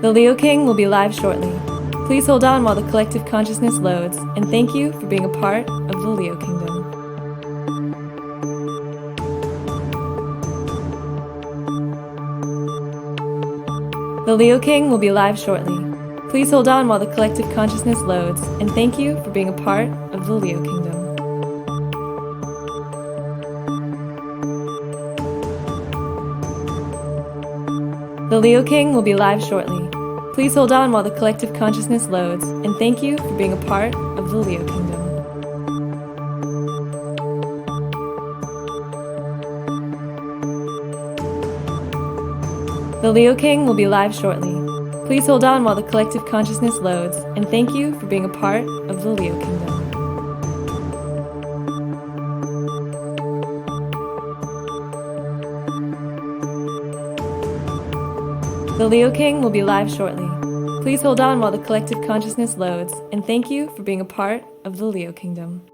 The Leo King will be live shortly. Please hold on while the collective consciousness loads, and thank you for being a part of the Leo Kingdom. The Leo King will be live shortly. Please hold on while the collective consciousness loads, and thank you for being a part of the Leo Kingdom. The Leo King will be live shortly. Please hold on while the collective consciousness loads, and thank you for being a part of the Leo Kingdom. The Leo King will be live shortly. Please hold on while the collective consciousness loads, and thank you for being a part of the Leo Kingdom. The Leo King will be live shortly. Please hold on while the collective consciousness loads, and thank you for being a part of the Leo Kingdom.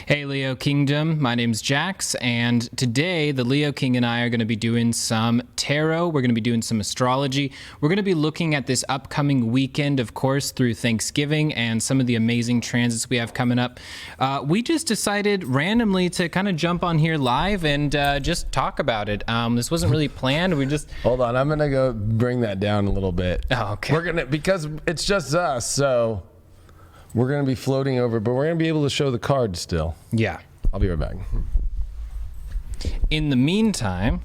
Hey Leo Kingdom, my name's Jax, and today the Leo King and I are going to be doing some tarot. We're going to be doing some astrology. We're going to be looking at this upcoming weekend, of course, through Thanksgiving and some of the amazing transits we have coming up. We just decided randomly to kind of jump on here live and just talk about it. This wasn't really planned. We just... Hold on, I'm going to go bring that down a little bit. Oh, okay. We're going to, because it's just us, so... We're going to be floating over, but we're going to be able to show the cards still. Yeah. I'll be right back. In the meantime,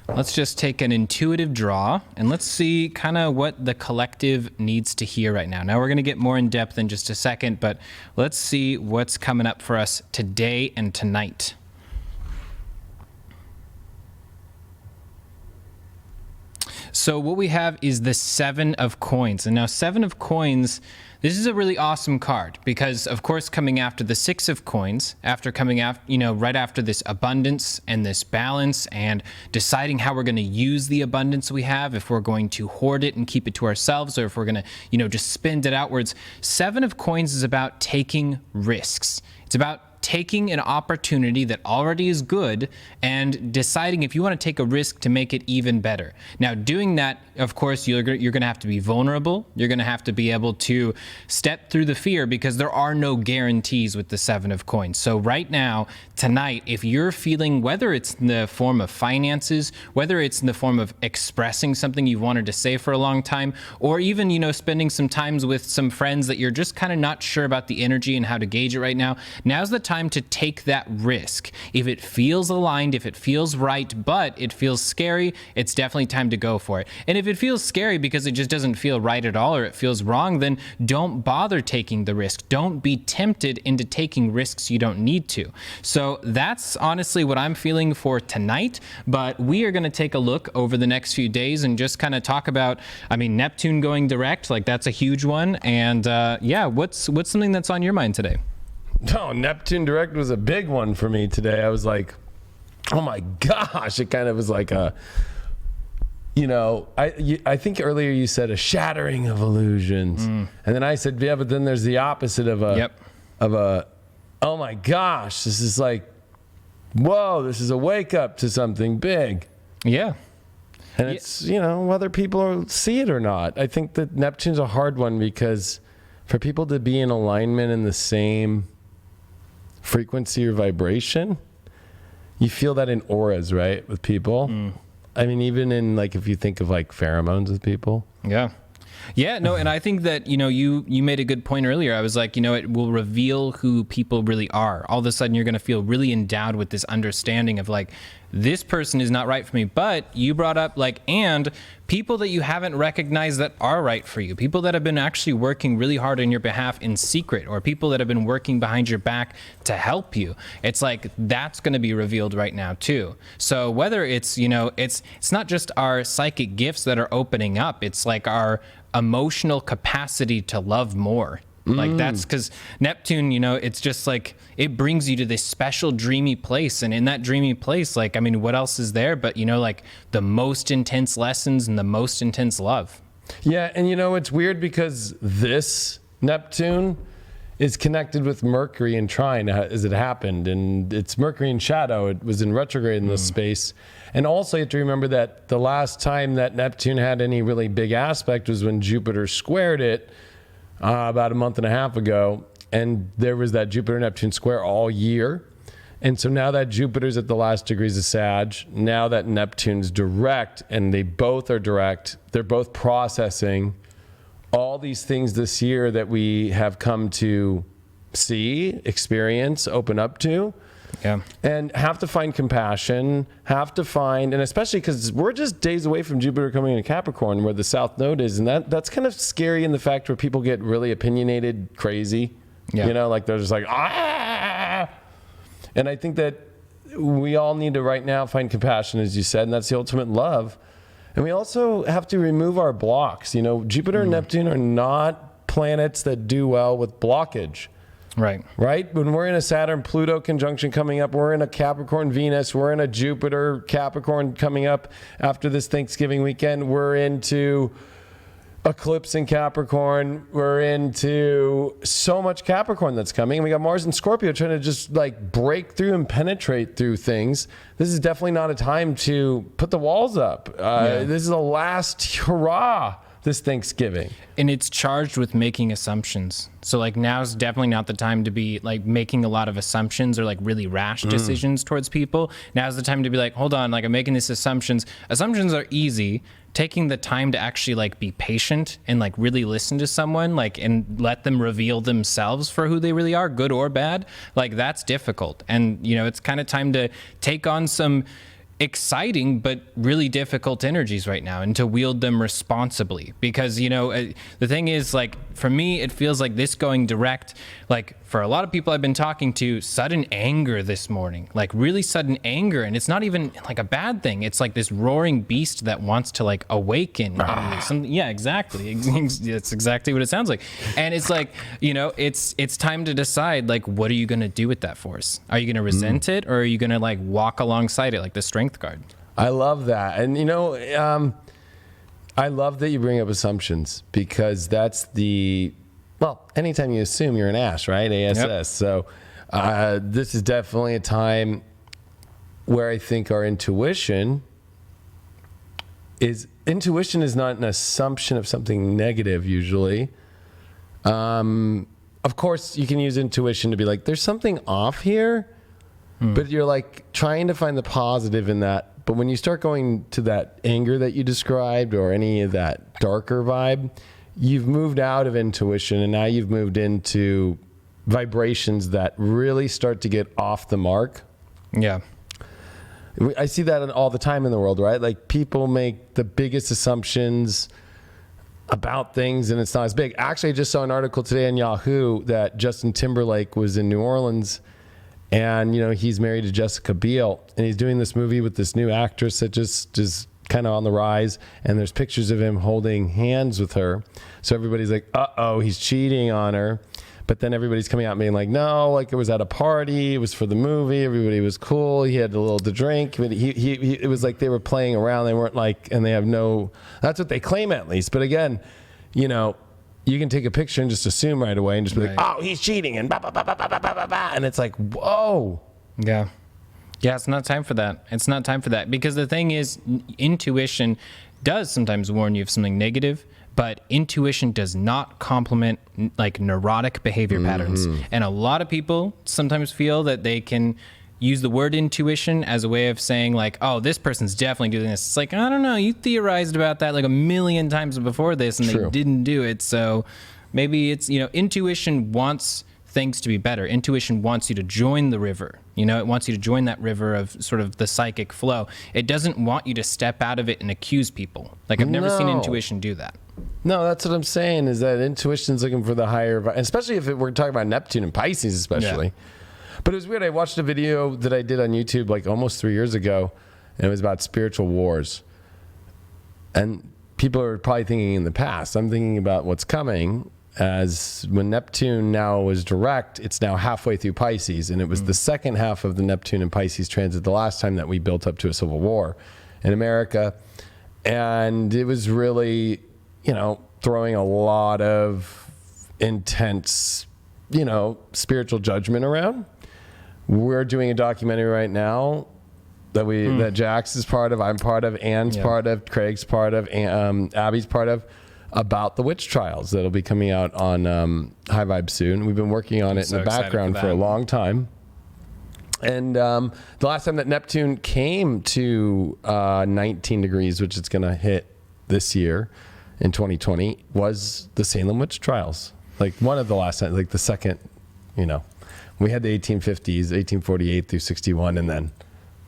let's just take an intuitive draw and let's see kind of what the collective needs to hear right now. Now we're going to get more in depth in just a second, but let's see what's coming up for us today and tonight. So what we have is the Seven of Coins. And now Seven of Coins, this is a really awesome card because, of course, coming after the Six of Coins, after coming after, right after this abundance and this balance and deciding how we're going to use the abundance we have, if we're going to hoard it and keep it to ourselves or if we're going to, just spend it outwards. Seven of Coins is about taking risks. It's about taking an opportunity that already is good and deciding if you want to take a risk to make it even better. Now, doing that, of course, you're going to have to be vulnerable. You're going to have to be able to step through the fear because there are no guarantees with the Seven of Coins. So right now, tonight, if you're feeling, whether it's in the form of finances, whether it's in the form of expressing something you've wanted to say for a long time, or even, spending some times with some friends that you're just kind of not sure about the energy and how to gauge it right now, now's the time to take that risk. If it feels aligned, if it feels right, but it feels scary, it's definitely time to go for it. And if it feels scary because it just doesn't feel right at all or it feels wrong, then don't bother taking the risk. Don't be tempted into taking risks you don't need to. So that's honestly what I'm feeling for tonight, but we are going to take a look over the next few days and just kind of talk about, Neptune going direct, like that's a huge one. And what's something that's on your mind today? No, Neptune direct was a big one for me today. I was like, oh my gosh. It kind of was like a, I think earlier you said a shattering of illusions. And then I said, yeah, but then there's the opposite of oh my gosh, this is like, whoa, this is a wake up to something big. Yeah. And it's, whether people see it or not. I think that Neptune's a hard one because for people to be in alignment in the same frequency or vibration, you feel that in auras, right, with people. Even in if you think of pheromones with people. Yeah, no, and I think that, you made a good point earlier. I was like, it will reveal who people really are. All of a sudden, you're going to feel really endowed with this understanding of this person is not right for me. But you brought up and people that you haven't recognized that are right for you, people that have been actually working really hard on your behalf in secret, or people that have been working behind your back to help you. It's that's going to be revealed right now too. So whether it's, it's not just our psychic gifts that are opening up, it's our emotional capacity to love more. That's because Neptune, it's just it brings you to this special dreamy place. And in that dreamy place, what else is there but, the most intense lessons and the most intense love. Yeah. And it's weird because this Neptune is connected with Mercury in trine as it happened, and it's Mercury in shadow. It was in retrograde in this space. And also you have to remember that the last time that Neptune had any really big aspect was when Jupiter squared it about a month and a half ago, and there was that Jupiter-Neptune square all year. And so now that Jupiter's at the last degrees of Sag, now that Neptune's direct, and they both are direct, they're both processing all these things this year that we have come to see, experience, open up to. Yeah. And have to find compassion, and especially because we're just days away from Jupiter coming into Capricorn where the South Node is. And that's kind of scary in the fact where people get really opinionated, crazy, like they're just like, ah. And I think that we all need to right now find compassion, as you said, and that's the ultimate love. And we also have to remove our blocks. Jupiter and Neptune are not planets that do well with blockage. Right. When we're in a Saturn-Pluto conjunction coming up, we're in a Capricorn-Venus, we're in a Jupiter-Capricorn coming up after this Thanksgiving weekend, we're into eclipse in Capricorn, we're into so much Capricorn that's coming, and we got Mars and Scorpio trying to just like break through and penetrate through things. This is definitely not a time to put the walls up. This is a last hurrah this Thanksgiving. And it's charged with making assumptions. So like now's definitely not the time to be like making a lot of assumptions or like really rash decisions towards people. Now's the time to be like, hold on, like I'm making these assumptions. Assumptions are easy. Taking the time to actually like be patient and like really listen to someone like and let them reveal themselves for who they really are, good or bad, like that's difficult. And it's kind of time to take on some exciting but really difficult energies right now and to wield them responsibly, because the thing is, like, for me it feels like this going direct, like for a lot of people I've been talking to, sudden anger this morning, like really sudden anger, and it's not even like a bad thing. It's like this roaring beast that wants to like awaken. Yeah, exactly. It's exactly what it sounds like. And it's like, it's time to decide, like, what are you going to do with that force? Are you going to resent it, or are you going to like walk alongside it like the strength card? I love that. And I love that you bring up assumptions, because that's anytime you assume, you're an ass, right? ASS. Yep. So this is definitely a time where I think our intuition is not an assumption of something negative usually. Of course, you can use intuition to be like, there's something off here, but you're like trying to find the positive in that. But when you start going to that anger that you described or any of that darker vibe, you've moved out of intuition, and now you've moved into vibrations that really start to get off the mark. Yeah. I see that all the time in the world, right? Like, people make the biggest assumptions about things, and it's not as big. Actually, I just saw an article today on Yahoo that Justin Timberlake was in New Orleans, and he's married to Jessica Biel, and he's doing this movie with this new actress that just is kind of on the rise, and there's pictures of him holding hands with her. So everybody's like, uh-oh, he's cheating on her. But then everybody's coming out and being like, no, like it was at a party, it was for the movie, everybody was cool, he had a little to drink, but it was like they were playing around, they weren't like, and they have no, that's what they claim at least. But again, you can take a picture and just assume right away and just be like, oh, he's cheating, and and it's like, whoa. Yeah. Yeah, it's not time for that. It's not time for that. Because the thing is, intuition does sometimes warn you of something negative, but intuition does not complement like neurotic behavior patterns. And a lot of people sometimes feel that they can use the word intuition as a way of saying like, oh, this person's definitely doing this. It's like, I don't know, you theorized about that like a million times before this and they didn't do it. So maybe it's, intuition wants things to be better. Intuition wants you to join the river. It wants you to join that river of sort of the psychic flow. It doesn't want you to step out of it and accuse people. Like, I've never seen intuition do that. No, that's what I'm saying, is that intuition's looking for the higher, especially if we're talking about Neptune and Pisces especially. Yeah. But it was weird. I watched a video that I did on YouTube like almost 3 years ago, and it was about spiritual wars. And people are probably thinking in the past. I'm thinking about what's coming, as when Neptune now was direct, it's now halfway through Pisces, and it was the second half of the Neptune and Pisces transit the last time that we built up to a civil war in America. And it was really, throwing a lot of intense, spiritual judgment around. We're doing a documentary right now that Jax is part of, I'm part of, Anne's part of, Craig's part of, Abby's part of, about the witch trials that'll be coming out on High Vibe soon. We've been working on it in the background for a long time. And the last time that Neptune came to 19 degrees, which it's going to hit this year in 2020, was the Salem witch trials. Like one of the last times, like the second, we had the 1850s, 1848 through 61, and then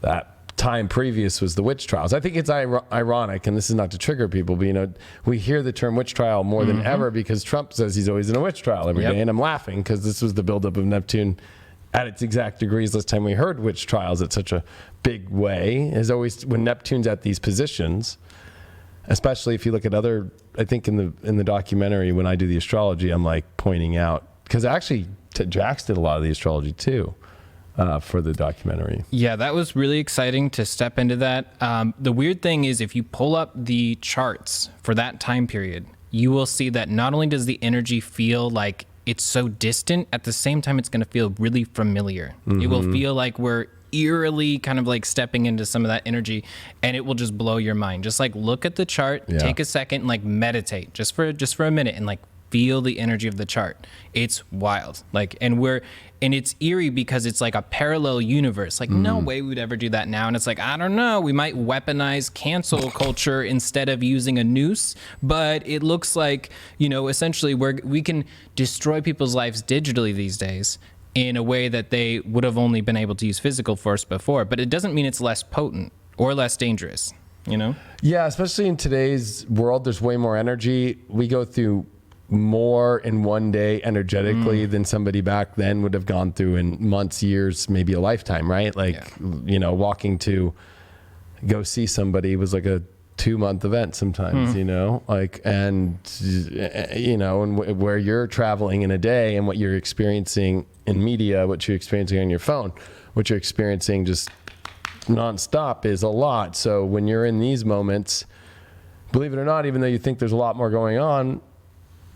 that time previous was the witch trials. I think it's ironic, and this is not to trigger people, but we hear the term witch trial more than ever because Trump says he's always in a witch trial every day, and I'm laughing because this was the buildup of Neptune at its exact degrees. Last time we heard witch trials at such a big way is always when Neptune's at these positions, especially if you look at other, I think in the documentary when I do the astrology, I'm like pointing out, because actually Jax did a lot of the astrology too. For the documentary. Yeah, that was really exciting to step into that. The weird thing is if you pull up the charts for that time period, you will see that not only does the energy feel like it's so distant, at the same time it's going to feel really familiar. It will feel like we're eerily kind of like stepping into some of that energy, and it will just blow your mind. Just like look at the chart, take a second, like meditate just for a minute, and like feel the energy of the chart. It's wild. And it's eerie because it's like a parallel universe. Like no way we would ever do that now. And it's like, I don't know, we might weaponize cancel culture instead of using a noose, but it looks like, essentially we can destroy people's lives digitally these days in a way that they would have only been able to use physical force before. But it doesn't mean it's less potent or less dangerous, Yeah, especially in today's world, there's way more energy. We go through more in one day energetically than somebody back then would have gone through in months, years, maybe a lifetime, right? Walking to go see somebody was like a 2-month event sometimes, and where you're traveling in a day and what you're experiencing in media, what you're experiencing on your phone, what you're experiencing just nonstop is a lot. So when you're in these moments, believe it or not, even though you think there's a lot more going on,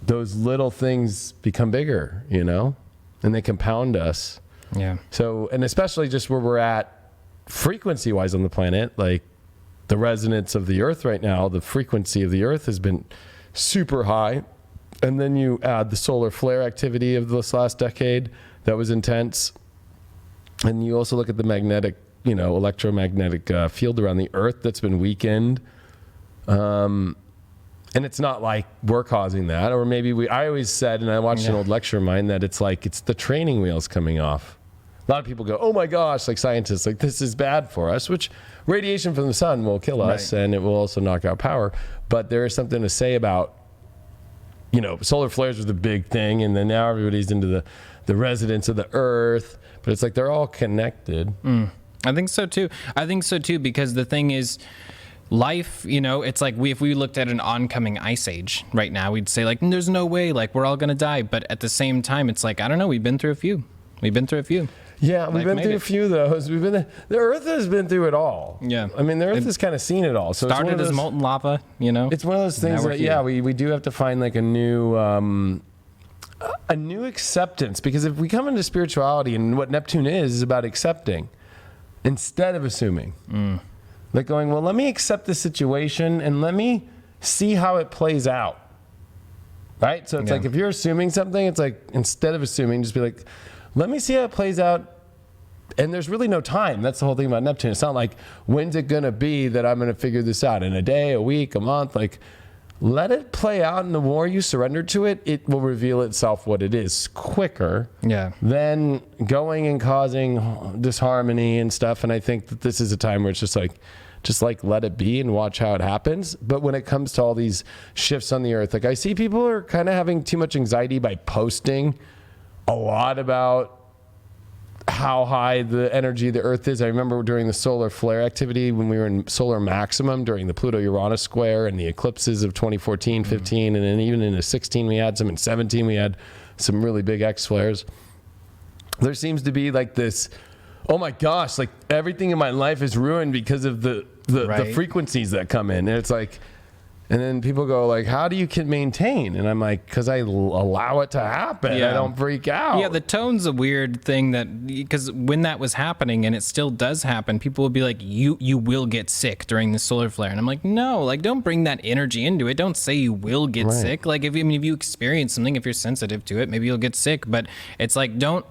those little things become bigger, and they compound us. Yeah. So, and especially just where we're at frequency wise on the planet, like the resonance of the earth right now, the frequency of the earth has been super high. And then you add the solar flare activity of this last decade that was intense. And you also look at the magnetic, electromagnetic field around the earth that's been weakened. And it's not like we're causing that, or maybe I always said, and I watched an old lecture of mine, that it's like, it's the training wheels coming off. A lot of people go, oh my gosh, like scientists, like this is bad for us, which radiation from the sun will kill us and it will also knock out power. But there is something to say about, solar flares was the big thing. And then now everybody's into the resonance of the earth, but it's like, they're all connected. I think so too. Because the thing is, life, it's like if we looked at an oncoming ice age right now, we'd say like, there's no way, like we're all going to die. But at the same time, it's like, I don't know, we've been through a few. Yeah, we've been through a few of those. The earth has been through it all. Yeah. I mean, the earth has kind of seen it all. So started as molten lava, It's one of those things that, we do have to find like a new acceptance, because if we come into spirituality, and what Neptune is about accepting instead of assuming. Like going, well, let me accept the situation and let me see how it plays out. Right? So it's like, if you're assuming something, it's like, instead of assuming, just be like, let me see how it plays out. And there's really no time. That's the whole thing about Neptune. It's not like, when's it going to be that I'm going to figure this out? In a day, a week, a month? Like, let it play out. And the more you surrender to it, it will reveal itself what it is quicker than going and causing disharmony and stuff. And I think that this is a time where it's just like let it be and watch how it happens. But when it comes to all these shifts on the earth, like I see people are kind of having too much anxiety by posting a lot about how high the energy of the earth is. I remember during the solar flare activity when we were in solar maximum during the Pluto-Uranus square and the eclipses of 2014, 15, and then even in 16 we had some, in 17 we had some really big X flares. There seems to be like this, oh my gosh, like everything in my life is ruined because of the frequencies that come in. And it's like, And then people go like, how do you can maintain? And I'm like, because I allow it to happen. Yeah. I don't freak out. Yeah, the tone's a weird thing that, because when that was happening, and it still does happen, people will be like, you will get sick during the solar flare. And I'm like, no, like, don't bring that energy into it. Don't say you will get sick. Like, if you experience something, if you're sensitive to it, maybe you'll get sick. But it's like, don't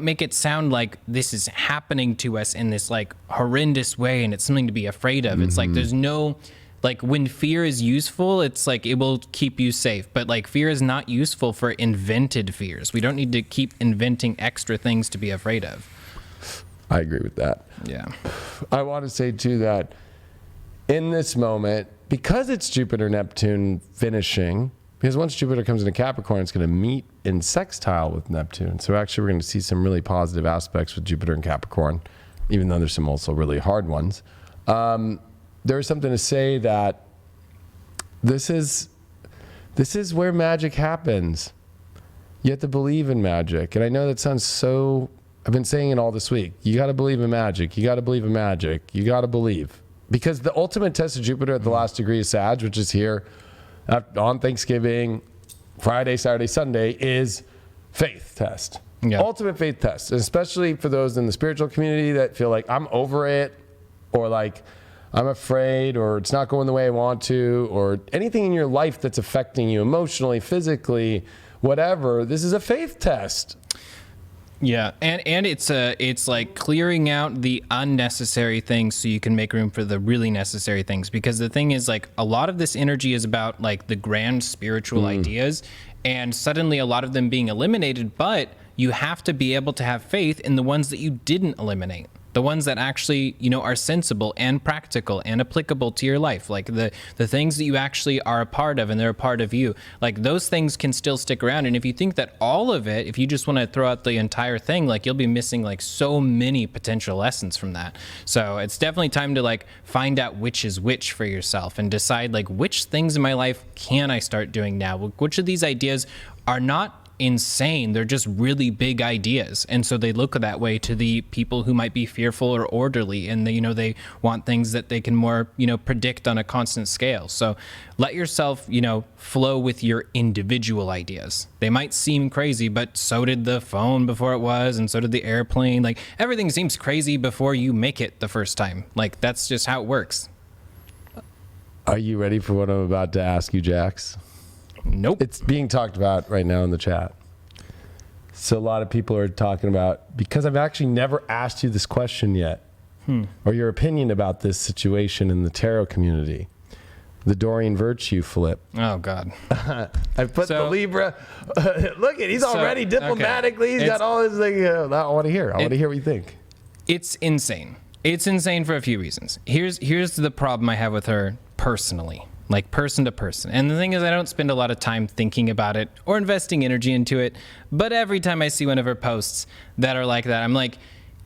make it sound like this is happening to us in this like horrendous way and it's something to be afraid of. It's like, there's no... Like, when fear is useful, it's like it will keep you safe. But like, fear is not useful for invented fears. We don't need to keep inventing extra things to be afraid of. I agree with that. Yeah. I want to say too that in this moment, because it's Jupiter Neptune finishing, because once Jupiter comes into Capricorn, it's going to meet in sextile with Neptune. So actually, we're going to see some really positive aspects with Jupiter and Capricorn, even though there's some also really hard ones. There's something to say that this is where magic happens. You have to believe in magic. And I know that sounds so, I've been saying it all this week. You got to believe in magic. You got to believe in magic. You got to believe. Because the ultimate test of Jupiter at the last degree of Sag, which is here on Thanksgiving, Friday, Saturday, Sunday, is faith test. Yeah. Ultimate faith test. Especially for those in the spiritual community that feel like I'm over it, or like I'm afraid, or it's not going the way I want to, or anything in your life that's affecting you emotionally, physically, whatever. This is a faith test. Yeah, and it's like clearing out the unnecessary things so you can make room for the really necessary things. Because the thing is, like, a lot of this energy is about like the grand spiritual ideas, and suddenly a lot of them being eliminated, but you have to be able to have faith in the ones that you didn't eliminate. The ones that actually, are sensible and practical and applicable to your life. Like the things that you actually are a part of and they're a part of you. Like, those things can still stick around. And if you think that all of it, if you just want to throw out the entire thing, like, you'll be missing like so many potential lessons from that. So it's definitely time to like find out which is which for yourself and decide like, which things in my life can I start doing now? Which of these ideas are not insane, they're just really big ideas, and so they look that way to the people who might be fearful or orderly, and they want things that they can more predict on a constant scale. So let yourself flow with your individual ideas. They might seem crazy, but so did the phone before it was, and so did the airplane. Like, everything seems crazy before you make it the first time. Like, that's just how it works. Are you ready for what I'm about to ask you, Jax? Nope. It's being talked about right now in the chat. So a lot of people are talking about, because I've actually never asked you this question yet, or your opinion about this situation in the tarot community. The Dorian Virtue flip. Oh, God. I put the Libra. Look at, he's already diplomatically. Okay. He's got all his thing. I want to hear. I want to hear what you think. It's insane. It's insane for a few reasons. Here's the problem I have with her personally. Like, person to person. And the thing is, I don't spend a lot of time thinking about it or investing energy into it. But every time I see one of her posts that are like that, I'm like,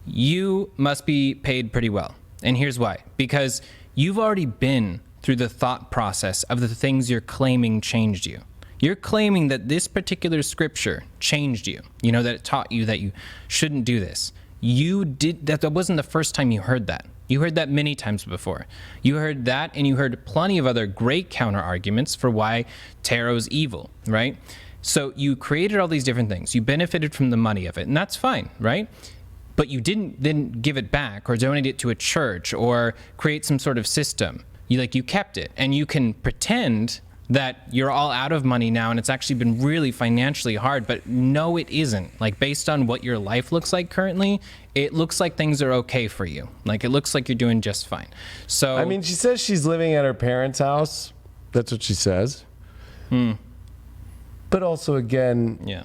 you must be paid pretty well. And here's why. Because you've already been through the thought process of the things you're claiming changed you. You're claiming that this particular scripture changed you. That it taught you that you shouldn't do this. You did that. That wasn't the first time you heard that. You heard that many times before. You heard that, and you heard plenty of other great counter arguments for why tarot's evil, right? So you created all these different things. You benefited from the money of it, and that's fine, right? But you didn't then give it back or donate it to a church or create some sort of system. You kept it, and you can pretend that you're all out of money now and it's actually been really financially hard, but no, it isn't. Like, based on what your life looks like currently, it looks like things are okay for you. Like, it looks like you're doing just fine. So, I mean, she says she's living at her parents' house. That's what she says. But also, again, yeah,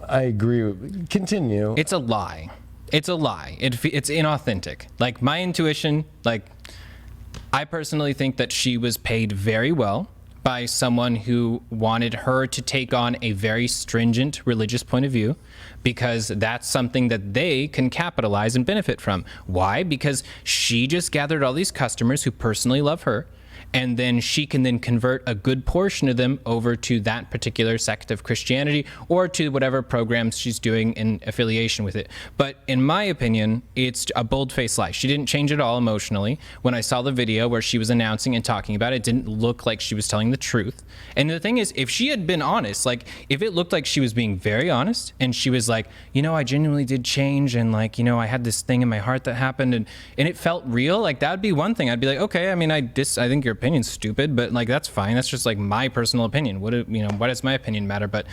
I agree. Continue. It's a lie. It's a lie. It's inauthentic. Like, my intuition, I personally think that she was paid very well by someone who wanted her to take on a very stringent religious point of view, because that's something that they can capitalize and benefit from. Why? Because she just gathered all these customers who personally love her, and then she can then convert a good portion of them over to that particular sect of Christianity or to whatever programs she's doing in affiliation with it. But in my opinion, it's a bold-faced lie. She didn't change at all emotionally. When I saw the video where she was announcing and talking about it, it didn't look like she was telling the truth. And the thing is, if she had been honest, like if it looked like she was being very honest and she was like, you know, I genuinely did change, and like, you know, I had this thing in my heart that happened, and it felt real, like that would be one thing. I'd be like, okay, I mean, I think your opinion's stupid, but like that's fine. That's just like my personal opinion. What does my opinion matter? But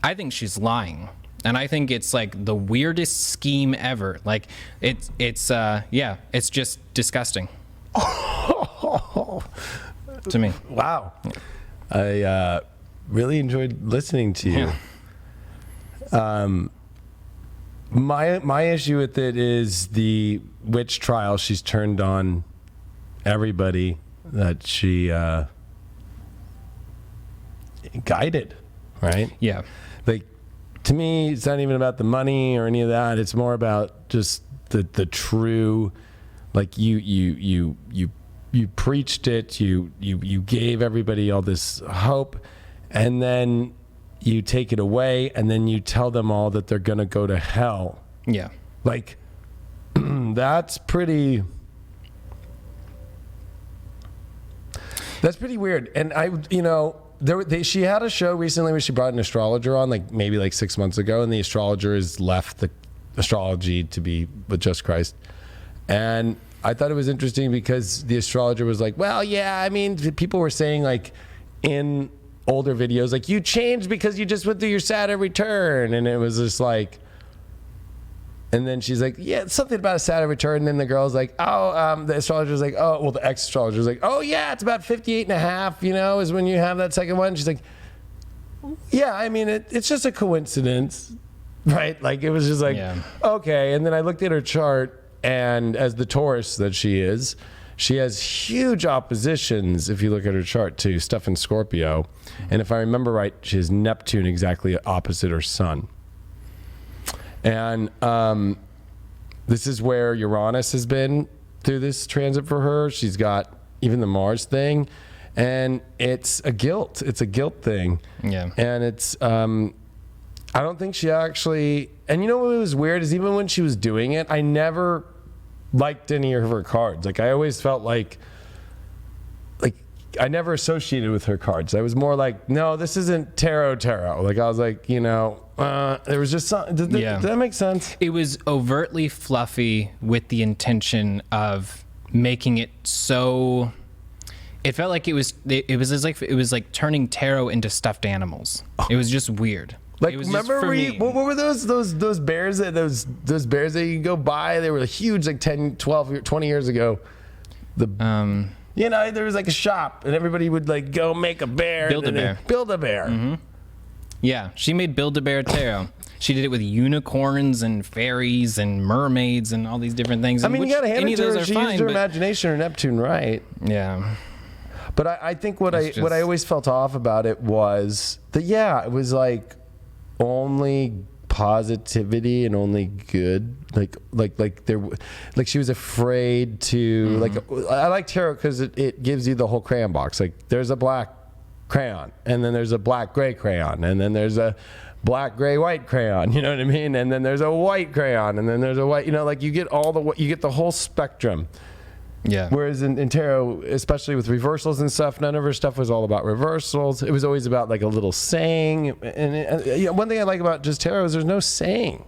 I think she's lying. And I think it's like the weirdest scheme ever. Like it's just disgusting. To me. Wow. I really enjoyed listening to you. Yeah. My issue with it is the witch trial. She's turned on everybody that she guided, right? Yeah. Like, to me, it's not even about the money or any of that. It's more about just the true, like you preached it. You gave everybody all this hope, and then you take it away, and then you tell them all that they're gonna go to hell. Yeah. Like, that's pretty weird. And she had a show recently where she brought an astrologer on, like maybe like 6 months ago, and the astrologer has left the astrology to be with Just Christ. And I thought it was interesting because the astrologer was like, well, yeah, I mean, people were saying like in older videos, like you changed because you just went through your Saturn return. And it was just like, and then she's like, yeah, it's something about a Saturn return. And then the girl's like, the astrologer's like, the ex-astrologer's like, oh yeah, it's about 58 and a half, is when you have that second one. She's like, yeah, I mean, it's just a coincidence, right? Like it was just like, yeah. Okay. And then I looked at her chart, and as the Taurus that she is, she has huge oppositions if you look at her chart to stuff in Scorpio. And if I remember right, she has Neptune exactly opposite her sun. And this is where Uranus has been through this transit for her. She's got even the Mars thing, and it's a guilt thing. Yeah. And it's I don't think she actually, and what was weird is even when she was doing it, I never liked any of her cards. Like I always felt like I never associated with her cards. I was more like, no, this isn't tarot. Like I was like, there was just something. Did that make sense? It was overtly fluffy with the intention of making it so. It felt like it was like turning tarot into stuffed animals. It was just weird. Like, it was remember what were those bears those bears that you can go buy? They were huge, like 10, 12, 20 years ago. There was like a shop, and everybody would like go make a bear. Build-A-Bear. Build-A-Bear. Mm-hmm. Yeah, she made Build-A-Bear tarot. She did it with unicorns and fairies and mermaids and all these different things. I mean, you gotta hand it to her. She used her imagination or Neptune, right? Yeah. But I think what I always felt off about it was that it was like only positivity and only good. Like she was afraid to like. I like tarot because it gives you the whole crayon box. Like there's a black crayon, and then there's a black gray crayon, and then there's a black gray white crayon. You know what I mean? And then there's a white crayon, and then there's a white. Like you get the whole spectrum. Yeah. Whereas in tarot, especially with reversals and stuff, none of her stuff was all about reversals. It was always about like a little saying. And one thing I like about just tarot is there's no saying.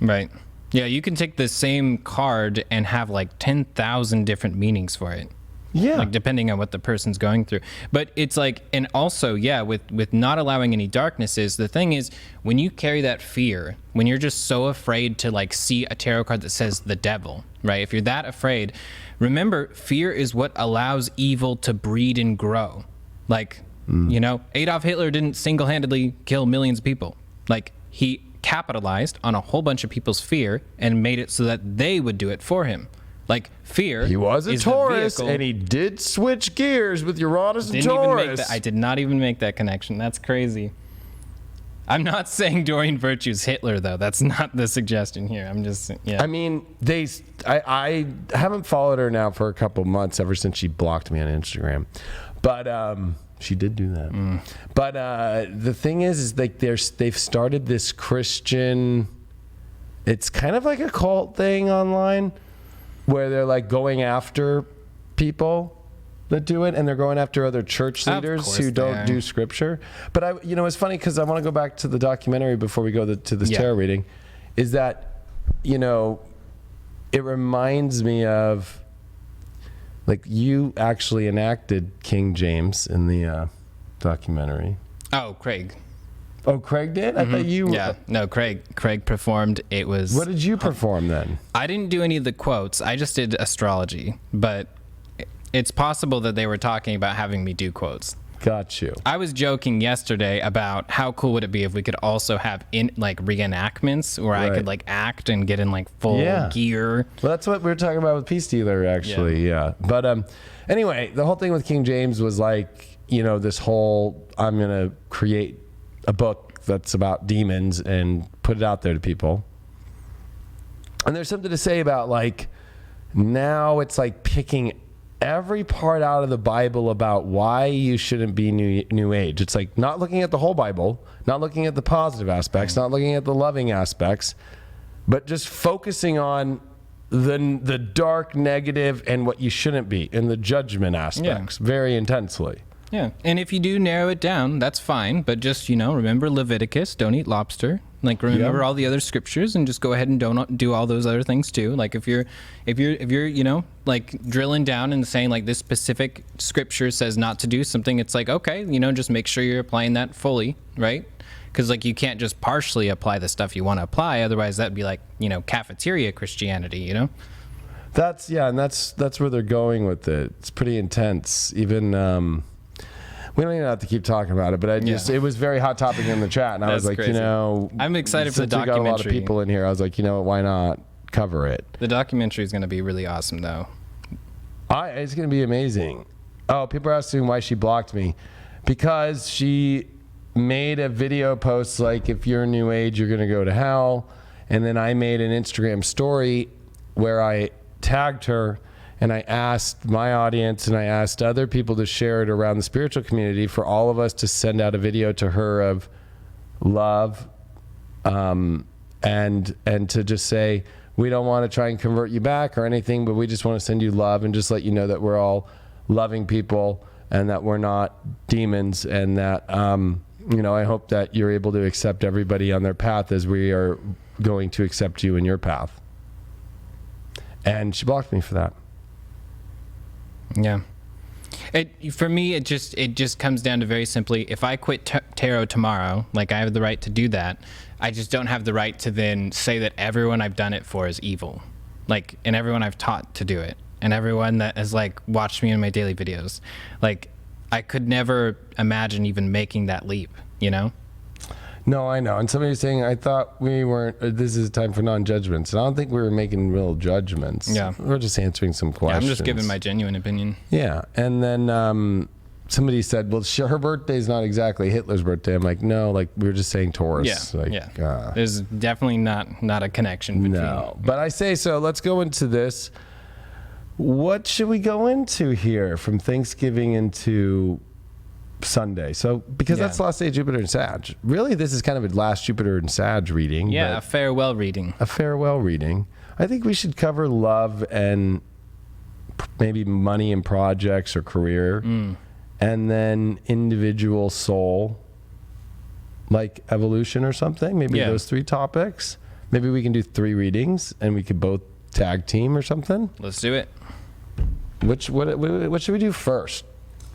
Right. Yeah, you can take the same card and have like 10,000 different meanings for it. Yeah. Like depending on what the person's going through. But it's like, and also, with not allowing any darknesses, the thing is, when you carry that fear, when you're just so afraid to like see a tarot card that says the devil, right? If you're that afraid, remember, fear is what allows evil to breed and grow. Like, Adolf Hitler didn't single-handedly kill millions of people. Like, he capitalized on a whole bunch of people's fear and made it so that they would do it for him. Like, fear. He was a Taurus, and he did switch gears with Uranus and Taurus. I did not even make that connection. That's crazy. I'm not saying Doreen Virtue's Hitler, though. That's not the suggestion here. I'm just, yeah. I mean, I haven't followed her now for a couple months, ever since she blocked me on Instagram. But she did do that. But the thing is like they've started this Christian, it's kind of like a cult thing online where they're like going after people that do it, and they're going after other church leaders who don't do scripture. But it's funny because I want to go back to the documentary before we go to this tarot reading, is that, it reminds me of, like, you actually enacted King James in the documentary. Oh, Craig. Oh, Craig did? I thought you... Yeah, no, Craig performed. It was... What did you perform then? I didn't do any of the quotes. I just did astrology, but it's possible that they were talking about having me do quotes. Got you. I was joking yesterday about how cool would it be if we could also have reenactments where I could like act and get in like full gear. Well, that's what we were talking about with Peace Dealer, actually. Yeah. But anyway, the whole thing with King James was like, this whole, I'm going to create a book that's about demons and put it out there to people. And there's something to say about, like, now it's like picking every part out of the Bible about why you shouldn't be new age. It's like not looking at the whole Bible, not looking at the positive aspects, not looking at the loving aspects, but just focusing on the dark, negative, and what you shouldn't be, and the judgment aspects very intensely. Yeah, and if you do narrow it down, that's fine. But just remember Leviticus. Don't eat lobster. Like remember all the other scriptures, and just go ahead and don't do all those other things too. Like if you're like drilling down and saying like this specific scripture says not to do something, it's like okay, just make sure you're applying that fully, right? Because like you can't just partially apply the stuff you want to apply. Otherwise, that'd be like cafeteria Christianity. That's and that's where they're going with it. It's pretty intense. Even. We don't even have to keep talking about it, but it was very hot topic in the chat, and I was like, crazy. I'm excited for the documentary. We got a lot of people in here. I was like, why not cover it? The documentary is going to be really awesome, though. It's going to be amazing. Oh, people are asking why she blocked me, because she made a video post like, if you're new age, you're going to go to hell, and then I made an Instagram story where I tagged her. And I asked my audience and I asked other people to share it around the spiritual community for all of us to send out a video to her of love, and to just say, we don't want to try and convert you back or anything, but we just want to send you love and just let you know that we're all loving people and that we're not demons, and that, I hope that you're able to accept everybody on their path as we are going to accept you in your path. And she blocked me for that. Yeah. For me, it just comes down to very simply, if I quit tarot tomorrow, like I have the right to do that, I just don't have the right to then say that everyone I've done it for is evil. Like, and everyone I've taught to do it, and everyone that has like watched me in my daily videos. Like, I could never imagine even making that leap, No, I know. And somebody was saying, I thought we weren't, this is a time for non-judgments. And I don't think we were making real judgments. Yeah. We're just answering some questions. Yeah, I'm just giving my genuine opinion. Yeah. And then somebody said, well, her birthday's not exactly Hitler's birthday. I'm like, no, like we were just saying Taurus. Yeah. Like, There's definitely not a connection between. No. But I say so. Let's go into this. What should we go into here from Thanksgiving into Sunday? So because that's last day Jupiter and Sag. Really, this is kind of a last Jupiter and Sag reading. Yeah, a farewell reading. A farewell reading. I think we should cover love and maybe money and projects or career, and then individual soul, like evolution or something. Maybe those three topics. Maybe we can do 3 readings and we could both tag team or something. Let's do it. What should we do first?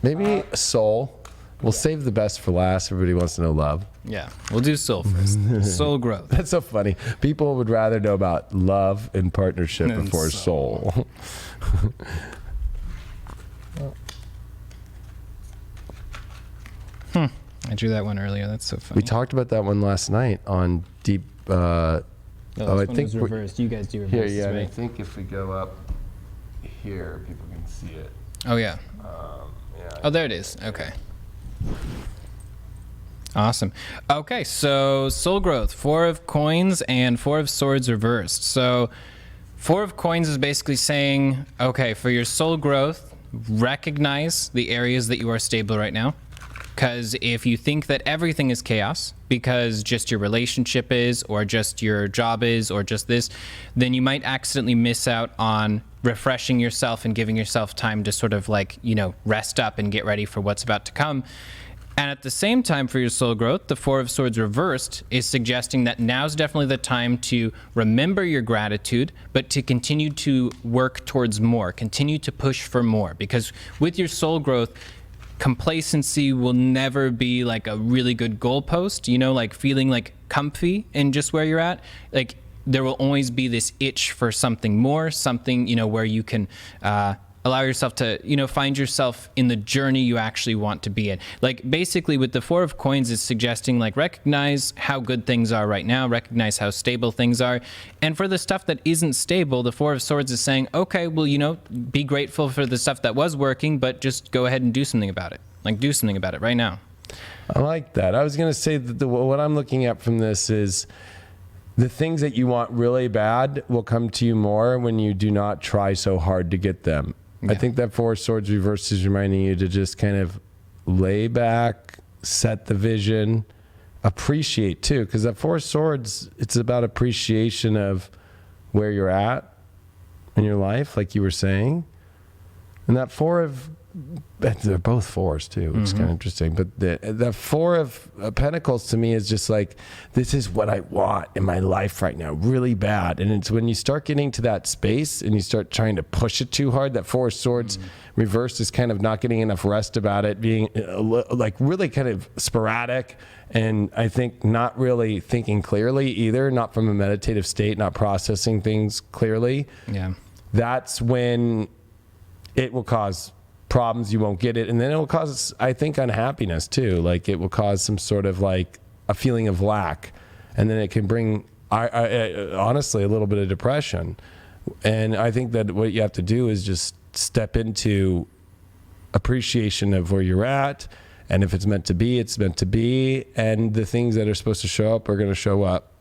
Maybe soul. We'll save the best for last. Everybody wants to know love. Yeah, we'll do soul first. Soul growth. That's so funny. People would rather know about love and partnership before soul. I drew that one earlier. That's so funny. We talked about that one last night on Deep. I think it's reversed. You guys do reverse. Here, right? I think if we go up here, people can see it. Oh yeah. Oh, there it is. Okay. Awesome. Okay, so soul growth, 4 of coins and 4 of swords reversed. So 4 of coins is basically saying, okay, for your soul growth, recognize the areas that you are stable right now. Because if you think that everything is chaos, because just your relationship is, or just your job is, or just this, then you might accidentally miss out on refreshing yourself and giving yourself time to sort of like, rest up and get ready for what's about to come. And at the same time, for your soul growth, the 4 of swords reversed is suggesting that now's definitely the time to remember your gratitude, but to continue to work towards more, continue to push for more. Because with your soul growth, complacency will never be like a really good goalpost, like feeling like comfy in just where you're at. Like there will always be this itch for something more, something, where you can allow yourself to, find yourself in the journey you actually want to be in. Like basically with the 4 of coins is suggesting like recognize how good things are right now, recognize how stable things are. And for the stuff that isn't stable, the 4 of swords is saying, okay, well, be grateful for the stuff that was working, but just go ahead and do something about it. Like do something about it right now. I like that. I was going to say that what I'm looking at from this is the things that you want really bad will come to you more when you do not try so hard to get them. Yeah. I think that 4 of swords reverse is reminding you to just kind of lay back, set the vision, appreciate too, because that 4 of swords, it's about appreciation of where you're at in your life, like you were saying. And that 4 of, they're both 4s too, which is kind of interesting. But the 4 of Pentacles to me is just like, this is what I want in my life right now, really bad. And it's when you start getting to that space and you start trying to push it too hard, that 4 of Swords reversed is kind of not getting enough rest about it, being like really kind of sporadic. And I think not really thinking clearly either, not from a meditative state, not processing things clearly. Yeah. That's when it will cause problems. You won't get it. And then it will cause, I think, unhappiness too. Like it will cause some sort of like a feeling of lack. And then it can bring, honestly, a little bit of depression. And I think that what you have to do is just step into appreciation of where you're at. And if it's meant to be, it's meant to be. And the things that are supposed to show up are going to show up,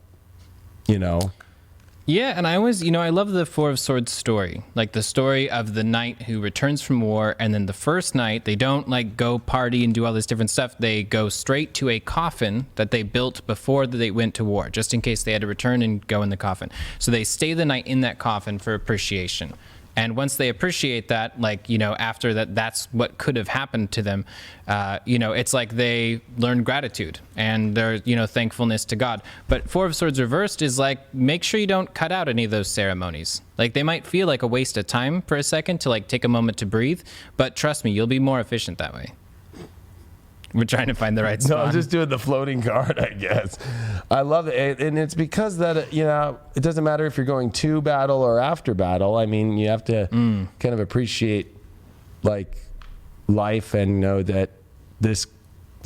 Yeah, and I always, I love the 4 of Swords story, like the story of the knight who returns from war, and then the first night, they don't like go party and do all this different stuff. They go straight to a coffin that they built before they went to war, just in case they had to return and go in the coffin. So they stay the night in that coffin for appreciation. And once they appreciate that, like, after that, that's what could have happened to them. It's like they learn gratitude and their, thankfulness to God. But 4 of Swords reversed is like, make sure you don't cut out any of those ceremonies. Like they might feel like a waste of time for a second to like take a moment to breathe, but trust me, you'll be more efficient that way. We're trying to find the right spot. No, I'm just doing the floating card, I guess. I love it. And it's because that, it doesn't matter if you're going to battle or after battle. I mean, you have to kind of appreciate like life and know that this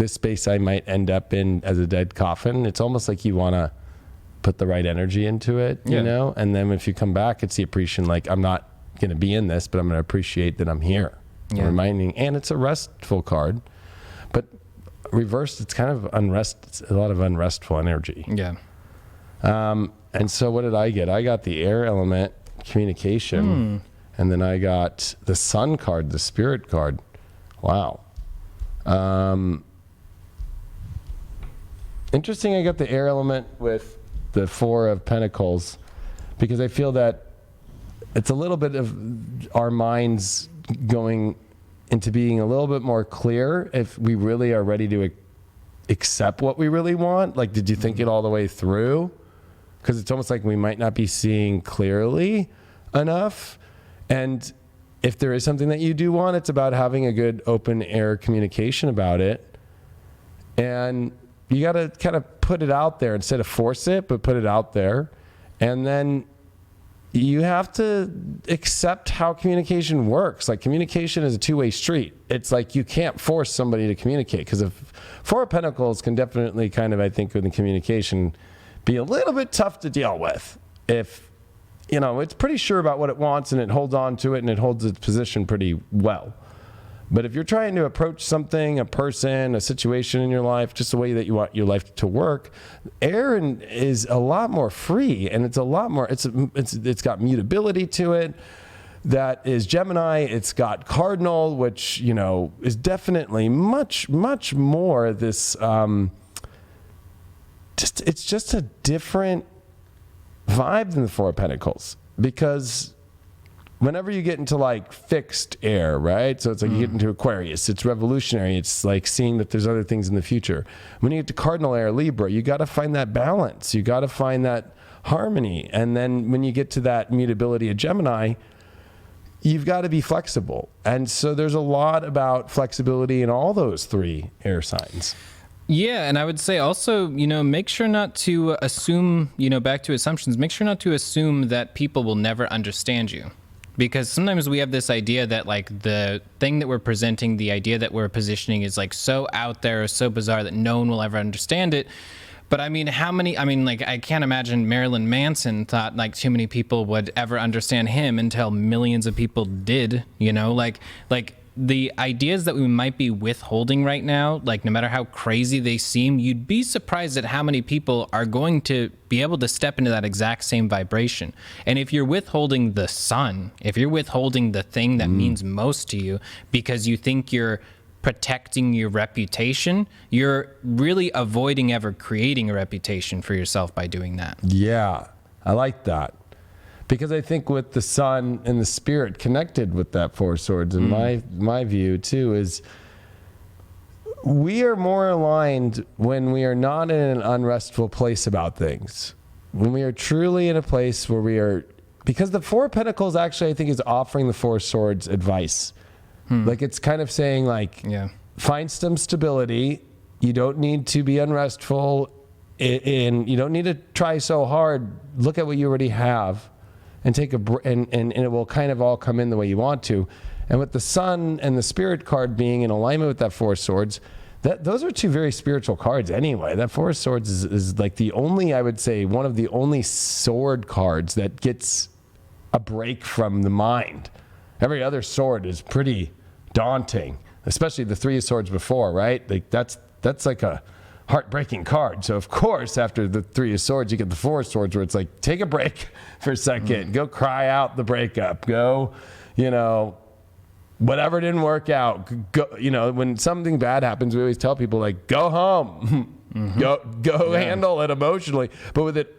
space I might end up in as a dead coffin, it's almost like you want to put the right energy into it, And then if you come back, it's the appreciation, like I'm not going to be in this, but I'm going to appreciate that I'm here. Yeah. Reminding, and it's a restful card. But reversed, it's kind of unrest. It's a lot of unrestful energy. Yeah. And so what did I get? I got the air element, communication, and then I got the sun card, the spirit card. Wow. Interesting. I got the air element with the 4 of Pentacles because I feel that it's a little bit of our minds going into being a little bit more clear if we really are ready to accept what we really want. Like, did you think it all the way through? Because it's almost like we might not be seeing clearly enough. And if there is something that you do want, it's about having a good open air communication about it. And you got to kind of put it out there instead of force it, but put it out there. And then you have to accept how communication works. Like communication is a two-way street. It's like you can't force somebody to communicate because 4 of Pentacles can definitely kind of, I think, with the communication be a little bit tough to deal with. If, it's pretty sure about what it wants and it holds on to it and it holds its position pretty well. But if you're trying to approach something, a person, a situation in your life, just the way that you want your life to work, air is a lot more free, and it's a lot more. It's got mutability to it. That is Gemini. It's got cardinal, which is definitely much more this. It's just a different vibe than the Four of Pentacles, because whenever you get into like fixed air, right? So it's like you get into Aquarius, it's revolutionary. It's like seeing that there's other things in the future. When you get to cardinal air, Libra, you got to find that balance. You got to find that harmony. And then when you get to that mutability of Gemini, you've got to be flexible. And so there's a lot about flexibility in all those three air signs. Yeah, and I would say also, make sure not to assume, back to assumptions, make sure not to assume that people will never understand you. Because sometimes we have this idea that like the thing that we're presenting, the idea that we're positioning is like so out there, or so bizarre that no one will ever understand it. But I mean, I can't imagine Marilyn Manson thought like too many people would ever understand him until millions of people did, like the ideas that we might be withholding right now, like no matter how crazy they seem, you'd be surprised at how many people are going to be able to step into that exact same vibration. And if you're withholding the sun, if you're withholding the thing that means most to you because you think you're protecting your reputation, you're really avoiding ever creating a reputation for yourself by doing that. Yeah, I like that. Because I think with the sun and the spirit connected with that Four of Swords, and my view too, is we are more aligned when we are not in an unrestful place about things. When we are truly in a place where we are, because the Four of Pentacles actually I think is offering the Four of Swords advice. Like it's kind of saying like, find some stability. You don't need to be unrestful, and you don't need to try so hard. Look at what you already have. And take and it will kind of all come in the way you want to. And with the sun and the spirit card being in alignment with that Four of Swords, those are two very spiritual cards anyway. That Four of Swords is like the only, I would say, one of the only sword cards that gets a break from the mind. Every other sword is pretty daunting, especially the Three of Swords before, right? Like that's like a heartbreaking card. So of course, after the Three of Swords, you get the Four of Swords, where it's like, take a break for a second, go cry out the breakup, go, whatever didn't work out, go, when something bad happens, we always tell people like, go home, go handle it emotionally. But with it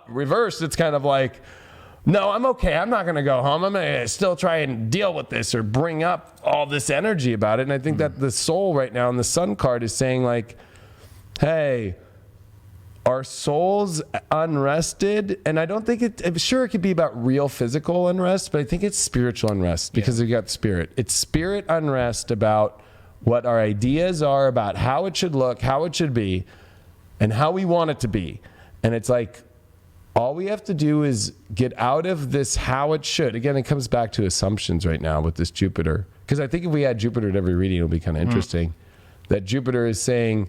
reversed, it's kind of like, no, I'm okay. I'm not going to go home. I'm going to still try and deal with this or bring up all this energy about it. And I think that the soul right now in the sun card is saying like, hey, our soul's unrested, and I don't think I'm sure it could be about real physical unrest, but I think it's spiritual unrest because we got spirit. It's spirit unrest about what our ideas are about how it should look, how it should be, and how we want it to be. And it's like, all we have to do is get out of this how it should. Again, it comes back to assumptions right now with this Jupiter. Because I think if we had Jupiter at every reading, it would be kind of interesting. That Jupiter is saying,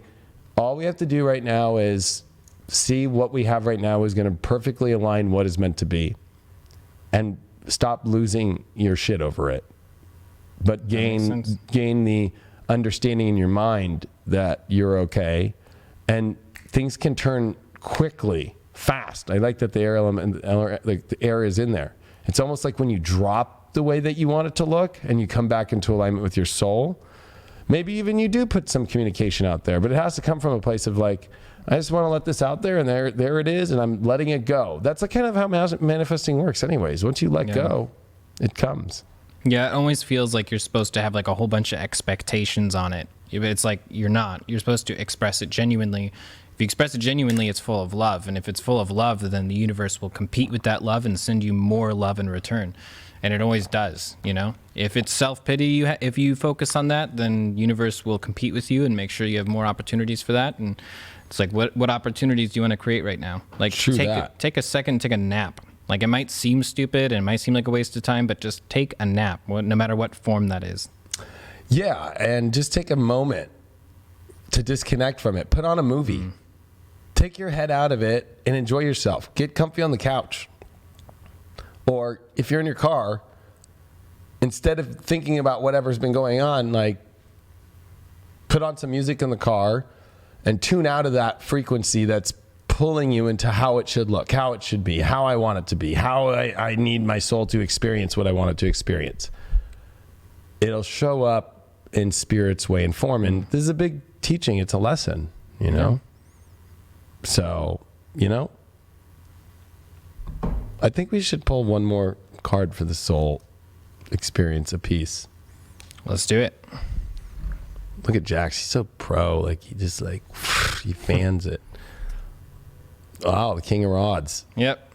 all we have to do right now is see what we have right now is going to perfectly align what is meant to be, and stop losing your shit over it, but gain the understanding in your mind that you're okay, and things can turn quickly, fast. I like that the air element, like the air is in there. It's almost like when you drop the way that you want it to look and you come back into alignment with your soul. Maybe even you do put some communication out there, but it has to come from a place of like, I just want to let this out there, and there it is, and I'm letting it go. That's like kind of how manifesting works anyways. Once you let go, it comes. Yeah, it always feels like you're supposed to have like a whole bunch of expectations on it. It's like you're not. You're supposed to express it genuinely. If you express it genuinely, it's full of love. And if it's full of love, then the universe will compete with that love and send you more love in return. And it always does, If it's self-pity, if you focus on that, then universe will compete with you and make sure you have more opportunities for that. And it's like, what opportunities do you want to create right now? Like, take a second, take a nap. Like, it might seem stupid and it might seem like a waste of time, but just take a nap, no matter what form that is. Yeah, and just take a moment to disconnect from it. Put on a movie. Take your head out of it and enjoy yourself. Get comfy on the couch. Or if you're in your car, instead of thinking about whatever's been going on, like put on some music in the car and tune out of that frequency that's pulling you into how it should look, how it should be, how I want it to be, how I need my soul to experience what I want it to experience. It'll show up in spirit's way and form. And this is a big teaching. It's a lesson, you know? So, you know, I think we should pull one more card for the soul experience a piece. Let's do it. Look at Jax. He's so pro. Like, he just like, he fans it. Wow, the King of Rods. Yep.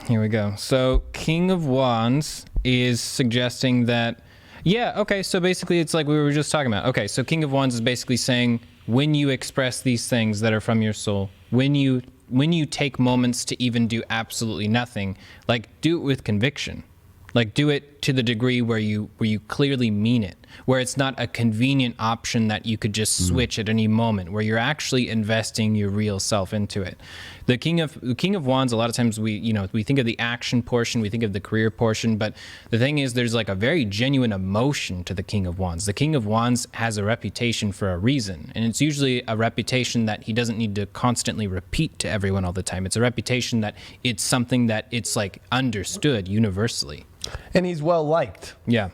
Here we go. So King of Wands is suggesting that, yeah, okay, so basically it's like we were just talking about. Okay, so King of Wands is basically saying when you express these things that are from your soul, when you take moments to even do absolutely nothing, like do it with conviction. Like do it to the degree where you clearly mean it, where it's not a convenient option that you could just switch at any moment, where you're actually investing your real self into it. The King of Wands, a lot of times we think of the action portion, we think of the career portion, but the thing is there's like a very genuine emotion to the King of Wands. The King of Wands has a reputation for a reason, and it's usually a reputation that he doesn't need to constantly repeat to everyone all the time. It's a reputation that it's something that it's like understood universally. And he's well liked. Yeah.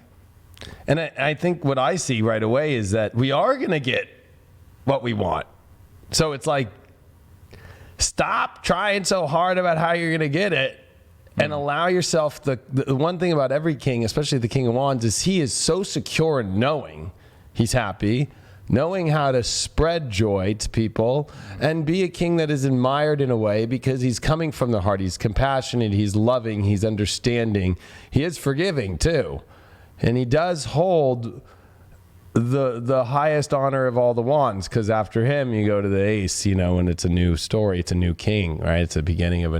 And I think what I see right away is that we are going to get what we want. So it's like, stop trying so hard about how you're going to get it and allow yourself the one thing about every king, especially the King of Wands, is he is so secure in knowing he's happy, knowing how to spread joy to people and be a king that is admired in a way because he's coming from the heart. He's compassionate, he's loving, he's understanding. He is forgiving too. And he does hold the highest honor of all the wands, because after him you go to the ace, you know, and it's a new story. It's a new king, right? It's the beginning of a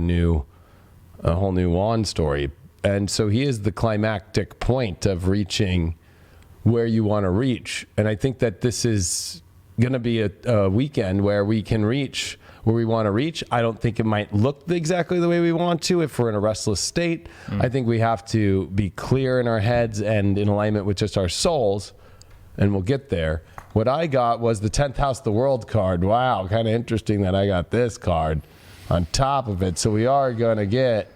whole new wand story. And so he is the climactic point of reaching where you want to reach. And I think that this is going to be a weekend where we can reach where we want to reach. I don't think it might look exactly the way we want to if we're in a restless state. I think we have to be clear in our heads and in alignment with just our souls, and we'll get there. What I got was the 10th house, the world card. Wow, kind of interesting that I got this card on top of it. So we are going to get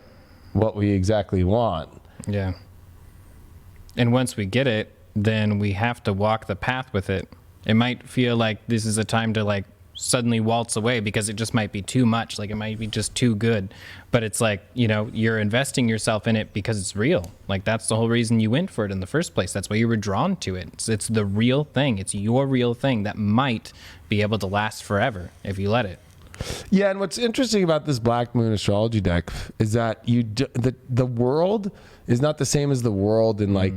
what we exactly want. Yeah. And once we get it, then we have to walk the path with it. It might feel like this is a time to like suddenly waltz away because it just might be too much. Like it might be just too good. But it's like, you know, you're investing yourself in it because it's real. Like that's the whole reason you went for it in the first place. That's why you were drawn to it. It's the real thing. It's your real thing that might be able to last forever if you let it. Yeah, and what's interesting about this Black Moon astrology deck is that the world is not the same as the world in like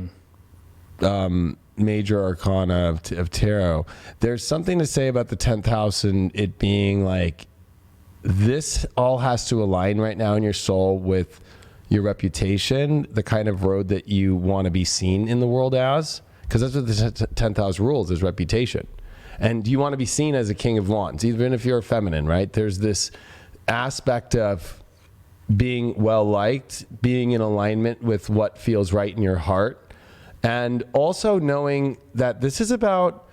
major arcana of tarot. There's something to say about the 10th house and it being like this all has to align right now in your soul with your reputation, the kind of road that you want to be seen in the world as, because that's what the 10th house rules is reputation. And you want to be seen as a King of Wands, even if you're feminine, right? There's this aspect of being well liked, being in alignment with what feels right in your heart, and also knowing that this is about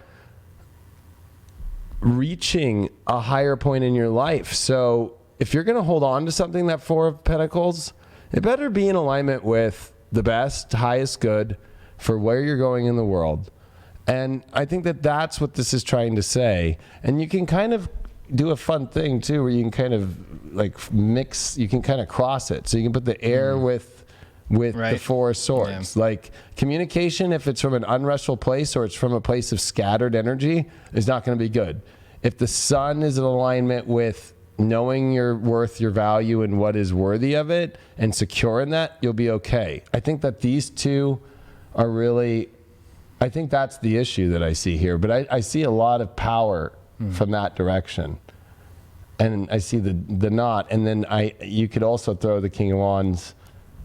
reaching a higher point in your life. So if you're going to hold on to something, that Four of Pentacles, it better be in alignment with the best, highest good for where you're going in the world. And I think that that's what this is trying to say. And you can kind of do a fun thing too, where you can kind of like mix, you can kind of cross it. So you can put the air with right. The Four of Swords. Yeah. Like communication, if it's from an unrestful place or it's from a place of scattered energy, is not going to be good. If the sun is in alignment with knowing your worth, your value, and what is worthy of it, and secure in that, you'll be okay. I think that these two are really, I think that's the issue that I see here. But I see a lot of power from that direction. And I see the knot. And then you could also throw the King of Wands.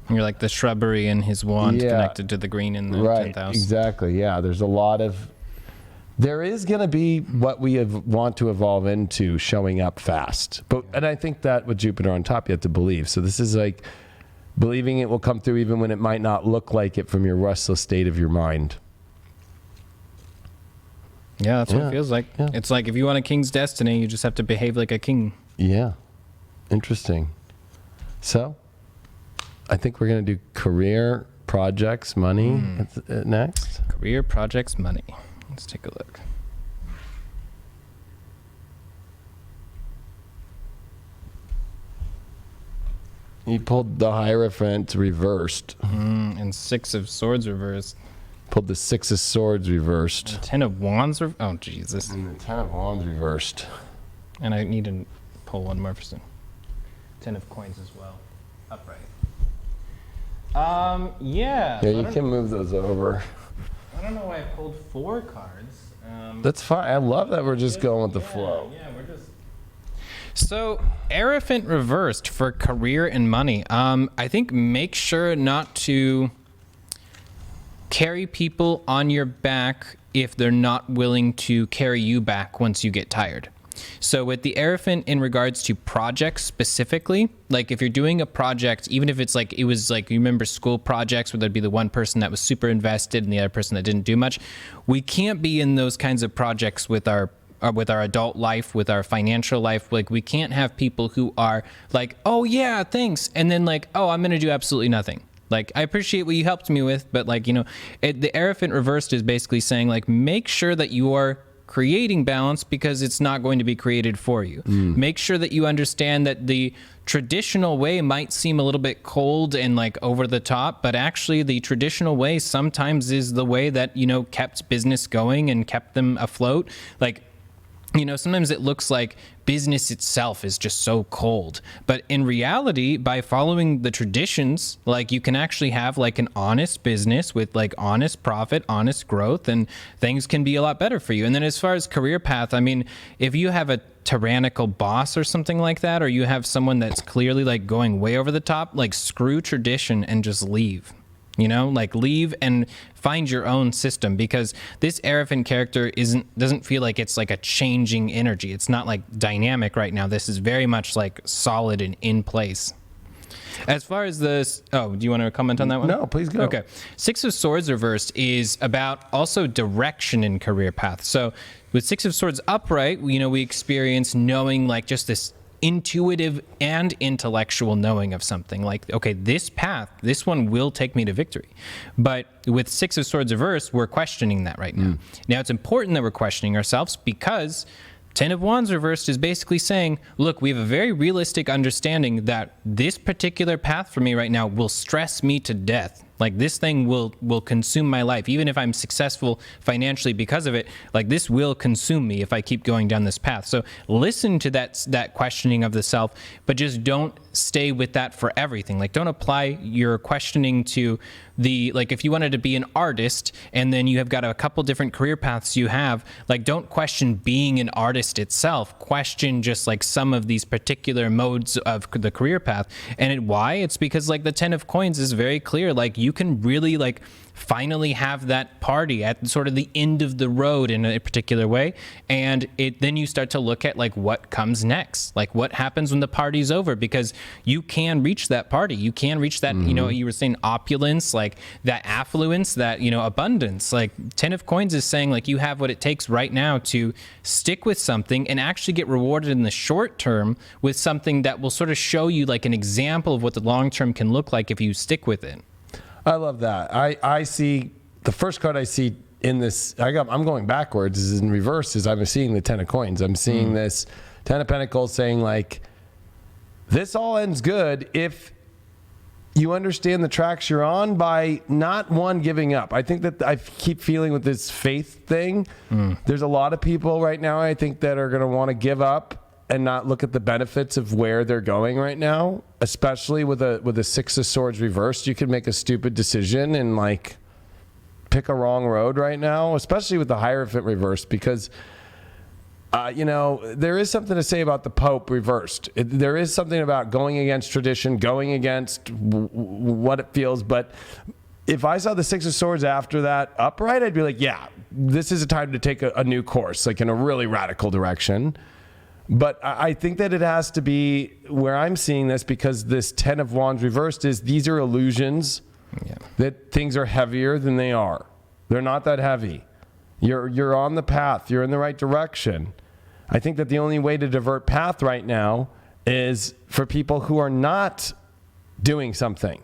You're like the shrubbery and his wand connected to the green in the 10th house. Exactly. Yeah. There's a lot of, there is going to be what we want to evolve into showing up fast. And I think that with Jupiter on top, you have to believe. So this is like, Believing it will come through even when it might not look like it from your restless state of your mind. Yeah, that's what it feels like. Yeah. It's like if you want a king's destiny, you just have to behave like a king. Yeah. Interesting. So, I think we're going to do career, projects, money next. Career, projects, money. Let's take a look. You pulled the Hierophant reversed. And 6 of Swords reversed. Pulled the 6 of Swords reversed. 10 of Wands. Oh, Jesus. And the 10 of Wands reversed. And I need to pull one more person. 10 of Coins as well. Upright. Yeah. Yeah, you can move those over. I don't know why I pulled 4 cards. That's fine. I love that we're just going with the flow. Yeah, we're just... So, Hierophant reversed for career and money. I think make sure not to carry people on your back if they're not willing to carry you back once you get tired. So with the Hierophant in regards to projects specifically, like if you're doing a project, even if it's like, it was like, you remember school projects where there'd be the one person that was super invested and the other person that didn't do much. We can't be in those kinds of projects with our adult life, with our financial life. Like we can't have people who are like, oh yeah, thanks. And then like, oh, I'm going to do absolutely nothing. Like, I appreciate what you helped me with, but like, you know, the Hierophant reversed is basically saying like, make sure that you are creating balance because it's not going to be created for you. Make sure that you understand that the traditional way might seem a little bit cold and like over the top, but actually the traditional way sometimes is the way that, you know, kept business going and kept them afloat. Like, you know, sometimes it looks like business itself is just so cold. But in reality, by following the traditions, like you can actually have like an honest business with like honest profit, honest growth, and things can be a lot better for you. And then as far as career path, I mean, if you have a tyrannical boss or something like that, or you have someone that's clearly like going way over the top, like screw tradition and just leave. You know, like leave and find your own system, because this Hierophant character doesn't feel like it's like a changing energy. It's not like dynamic right now. This is very much like solid and in place. As far as this, do you want to comment on that one? No, please go. Okay. 6 of Swords reversed is about also direction in career path. So with 6 of Swords upright, you know, we experience knowing like just this intuitive and intellectual knowing of something like, okay, this path, this one will take me to victory. But with 6 of Swords reversed, we're questioning that right now. Now, it's important that we're questioning ourselves because 10 of Wands reversed is basically saying, look, we have a very realistic understanding that this particular path for me right now will stress me to death. Like this thing will consume my life. Even if I'm successful financially because of it, like this will consume me if I keep going down this path. So listen to that questioning of the self, but just don't stay with that for everything. Like don't apply your questioning to like if you wanted to be an artist and then you have got a couple different career paths you have, like don't question being an artist itself. Question just like some of these particular modes of the career path. And why? It's because like the 10 of Coins is very clear. Like you can really like finally have that party at sort of the end of the road in a particular way, and then you start to look at like what comes next, like what happens when the party's over, because you can reach that party, you can reach that, you know, you were saying opulence, like that affluence, that, you know, abundance. Like 10 of Coins is saying like you have what it takes right now to stick with something and actually get rewarded in the short term with something that will sort of show you like an example of what the long term can look like if you stick with it. I love that. I see the first card I see in this, I'm going backwards, is in reverse, is I'm seeing the 10 of Coins. I'm seeing this 10 of Pentacles saying like, this all ends good if you understand the tracks you're on by not giving up. I think that I keep feeling with this faith thing, there's a lot of people right now I think that are going to want to give up and not look at the benefits of where they're going right now, especially with a 6 of Swords reversed. You could make a stupid decision and like pick a wrong road right now, especially with the Hierophant reversed, because you know, there is something to say about the Pope reversed. There is something about going against tradition, going against what it feels. But if I saw the 6 of Swords after that upright, I'd be like, yeah, this is a time to take a new course, like in a really radical direction. But I think that it has to be where I'm seeing this, because this 10 of Wands reversed is these are illusions that things are heavier than they are. They're not that heavy. You're on the path. You're in the right direction. I think that the only way to divert path right now is for people who are not doing something.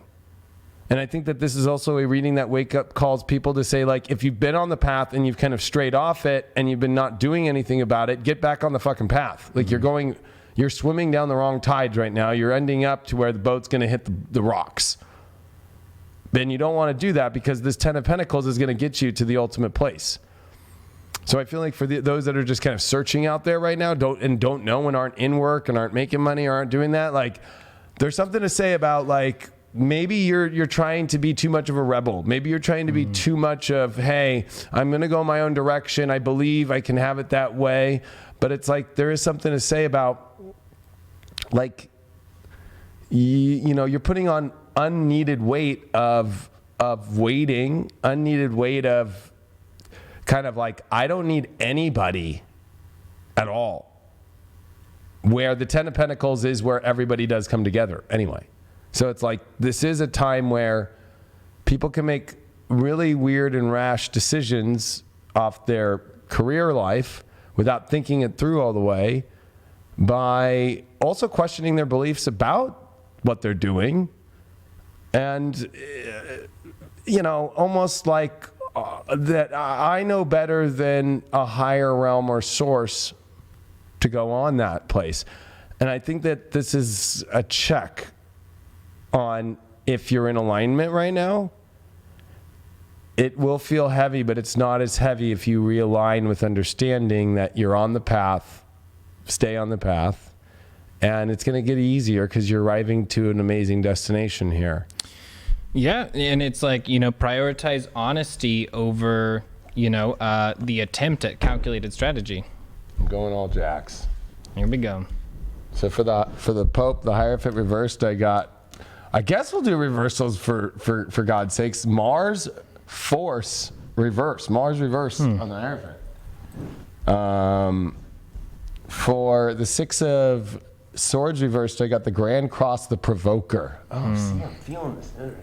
And I think that this is also a reading that wake up calls people to say, like, if you've been on the path and you've kind of strayed off it and you've been not doing anything about it, get back on the fucking path. Like you're swimming down the wrong tides right now. You're ending up to where the boat's going to hit the rocks. And you don't want to do that, because this 10 of Pentacles is going to get you to the ultimate place. So I feel like for those that are just kind of searching out there right now, don't know and aren't in work and aren't making money or aren't doing that, like, there's something to say about, like, maybe you're trying to be too much of a rebel. Maybe you're trying to be too much of, hey, I'm going to go my own direction. I believe I can have it that way. But it's like, there is something to say about, like, you know, you're putting on unneeded weight of waiting, unneeded weight of kind of like, I don't need anybody at all. Where the 10 of Pentacles is where everybody does come together anyway. So it's like, this is a time where people can make really weird and rash decisions off their career life without thinking it through all the way, by also questioning their beliefs about what they're doing. And, you know, almost like that I know better than a higher realm or source to go on that place. And I think that this is a check on if you're in alignment right now. It will feel heavy, but it's not as heavy if you realign with understanding that you're on the path, stay on the path, and it's going to get easier because you're arriving to an amazing destination here. Yeah, and it's like, you know, prioritize honesty over, you know, the attempt at calculated strategy. I'm going all Jax. Here we go. So for the Pope, the Hierophant reversed, I guess we'll do reversals for God's sakes. Mars force reverse. Mars reverse on the Hierophant. For the 6 of Swords reversed, I got the Grand Cross, the Provoker. Oh, see, I'm feeling this energy.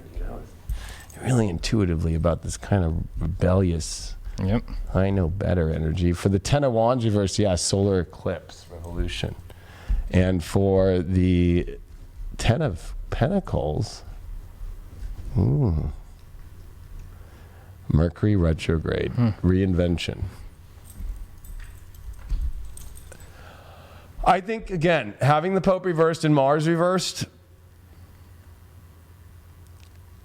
Really intuitively about this kind of rebellious, I know better energy. For the 10 of Wands reversed, solar eclipse, revolution. And for the 10 of Pentacles, Mercury retrograde, reinvention. I think, again, having the Pope reversed and Mars reversed,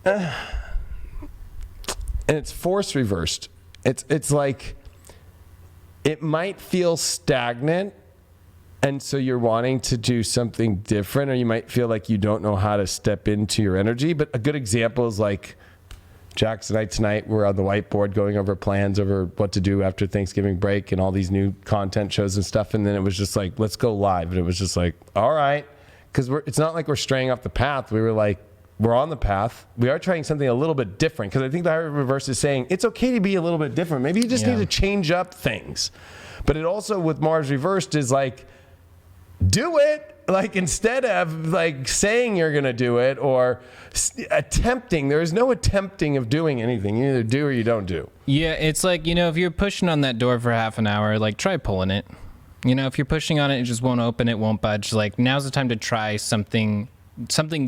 and it's force reversed. It's like, it might feel stagnant, and so you're wanting to do something different, or you might feel like you don't know how to step into your energy. But a good example is like, Jax and I tonight were on the whiteboard going over plans over what to do after Thanksgiving break and all these new content shows and stuff. And then it was just like, let's go live. And it was just like, all right. Because it's not like we're straying off the path. We were like, we're on the path. We are trying something a little bit different. Because I think the Higher Reverse is saying it's okay to be a little bit different. Maybe you just need to change up things. But it also, with Mars reversed, is like, do it. Like, instead of like saying you're going to do it or attempting, there is no attempting of doing anything. You either do or you don't do. Yeah, it's like, you know, if you're pushing on that door for half an hour, like, try pulling it. You know, if you're pushing on it, it just won't open, it won't budge. Like, now's the time to try something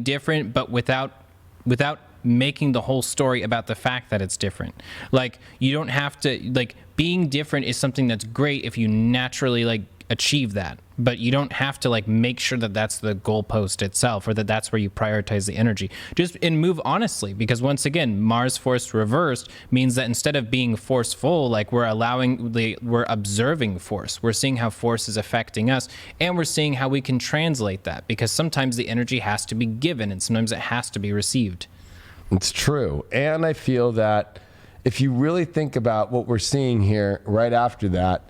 different, but without making the whole story about the fact that it's different. Like, you don't have to, like, being different is something that's great if you naturally, like, achieve that, but you don't have to like make sure that that's the goalpost itself, or that that's where you prioritize the energy. Just and move honestly, because once again, Mars force reversed means that instead of being forceful, like, we're observing force. We're seeing how force is affecting us, and we're seeing how we can translate that, because sometimes the energy has to be given and sometimes it has to be received. It's true. And I feel that if you really think about what we're seeing here right after that,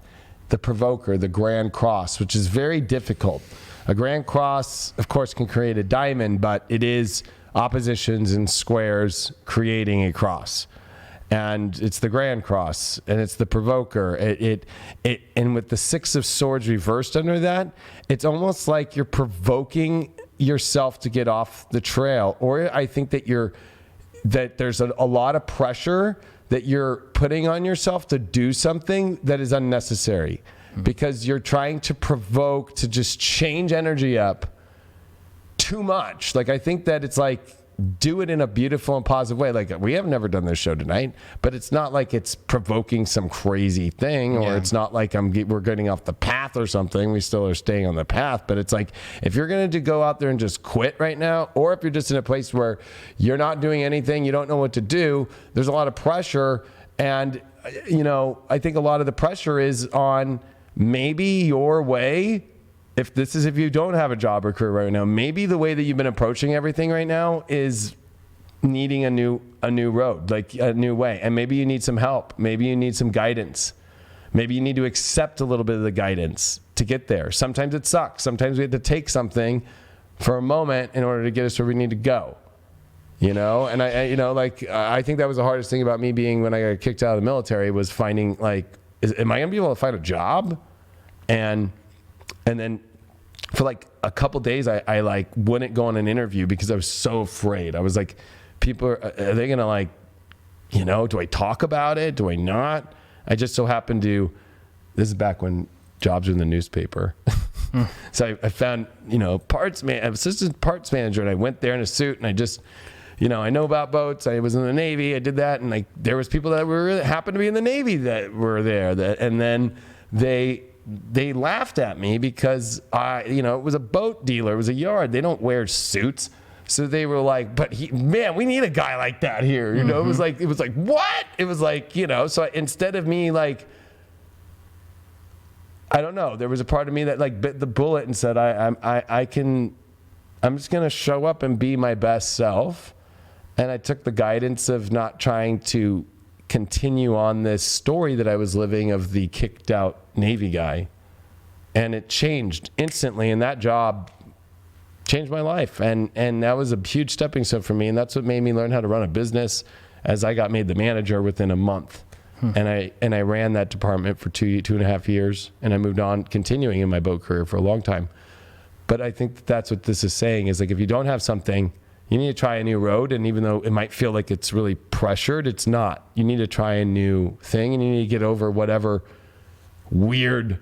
the Provoker, the Grand Cross, which is very difficult. A Grand Cross, of course, can create a diamond, but it is oppositions and squares creating a cross. and it's the Grand Cross, and it's the Provoker. And with the Six of Swords reversed under that, it's almost like you're provoking yourself to get off the trail. Or I think that there's a lot of pressure that you're putting on yourself to do something that is unnecessary, because you're trying to provoke to just change energy up too much. Like, I think that it's like, do it in a beautiful and positive way. Like, we have never done this show tonight, but it's not like it's provoking some crazy thing, or it's not like we're getting off the path or something. We still are staying on the path, but it's like, if you're going to go out there and just quit right now, or if you're just in a place where you're not doing anything, you don't know what to do, there's a lot of pressure. And, I think a lot of the pressure is on maybe your way. If you don't have a job or career right now, maybe the way that you've been approaching everything right now is needing a new road, like a new way. And maybe you need some help. Maybe you need some guidance. Maybe you need to accept a little bit of the guidance to get there. Sometimes it sucks. Sometimes we have to take something for a moment in order to get us where we need to go. And I think that was the hardest thing about me being, when I got kicked out of the military, was finding, like, am I going to be able to find a job? And then for like a couple days, I like wouldn't go on an interview because I was so afraid. I was like, are they going to, like, do I talk about it? Do I not? I just so happened to, this is back when jobs were in the newspaper. So I found, assistant parts manager, and I went there in a suit, and I just, I know about boats. I was in the Navy. I did that. And like, there was people that happened to be in the Navy that were there, and then they laughed at me because it was a boat dealer. It was a yard. They don't wear suits. So they were like, we need a guy like that here. It was like, what? It was like, so instead of me, like, I don't know, there was a part of me that like bit the bullet and said, I'm just going to show up and be my best self. And I took the guidance of not trying to continue on this story that I was living of the kicked out Navy guy, and it changed instantly, and that job changed my life, and that was a huge stepping stone for me, and that's what made me learn how to run a business, as I got made the manager within a month. And I ran that department for 2.5 years, and I moved on, continuing in my boat career for a long time. But I think that's what this is saying, is like, if you don't have something, you need to try a new road. And even though it might feel like it's really pressured, it's not. You need to try a new thing, and you need to get over whatever weird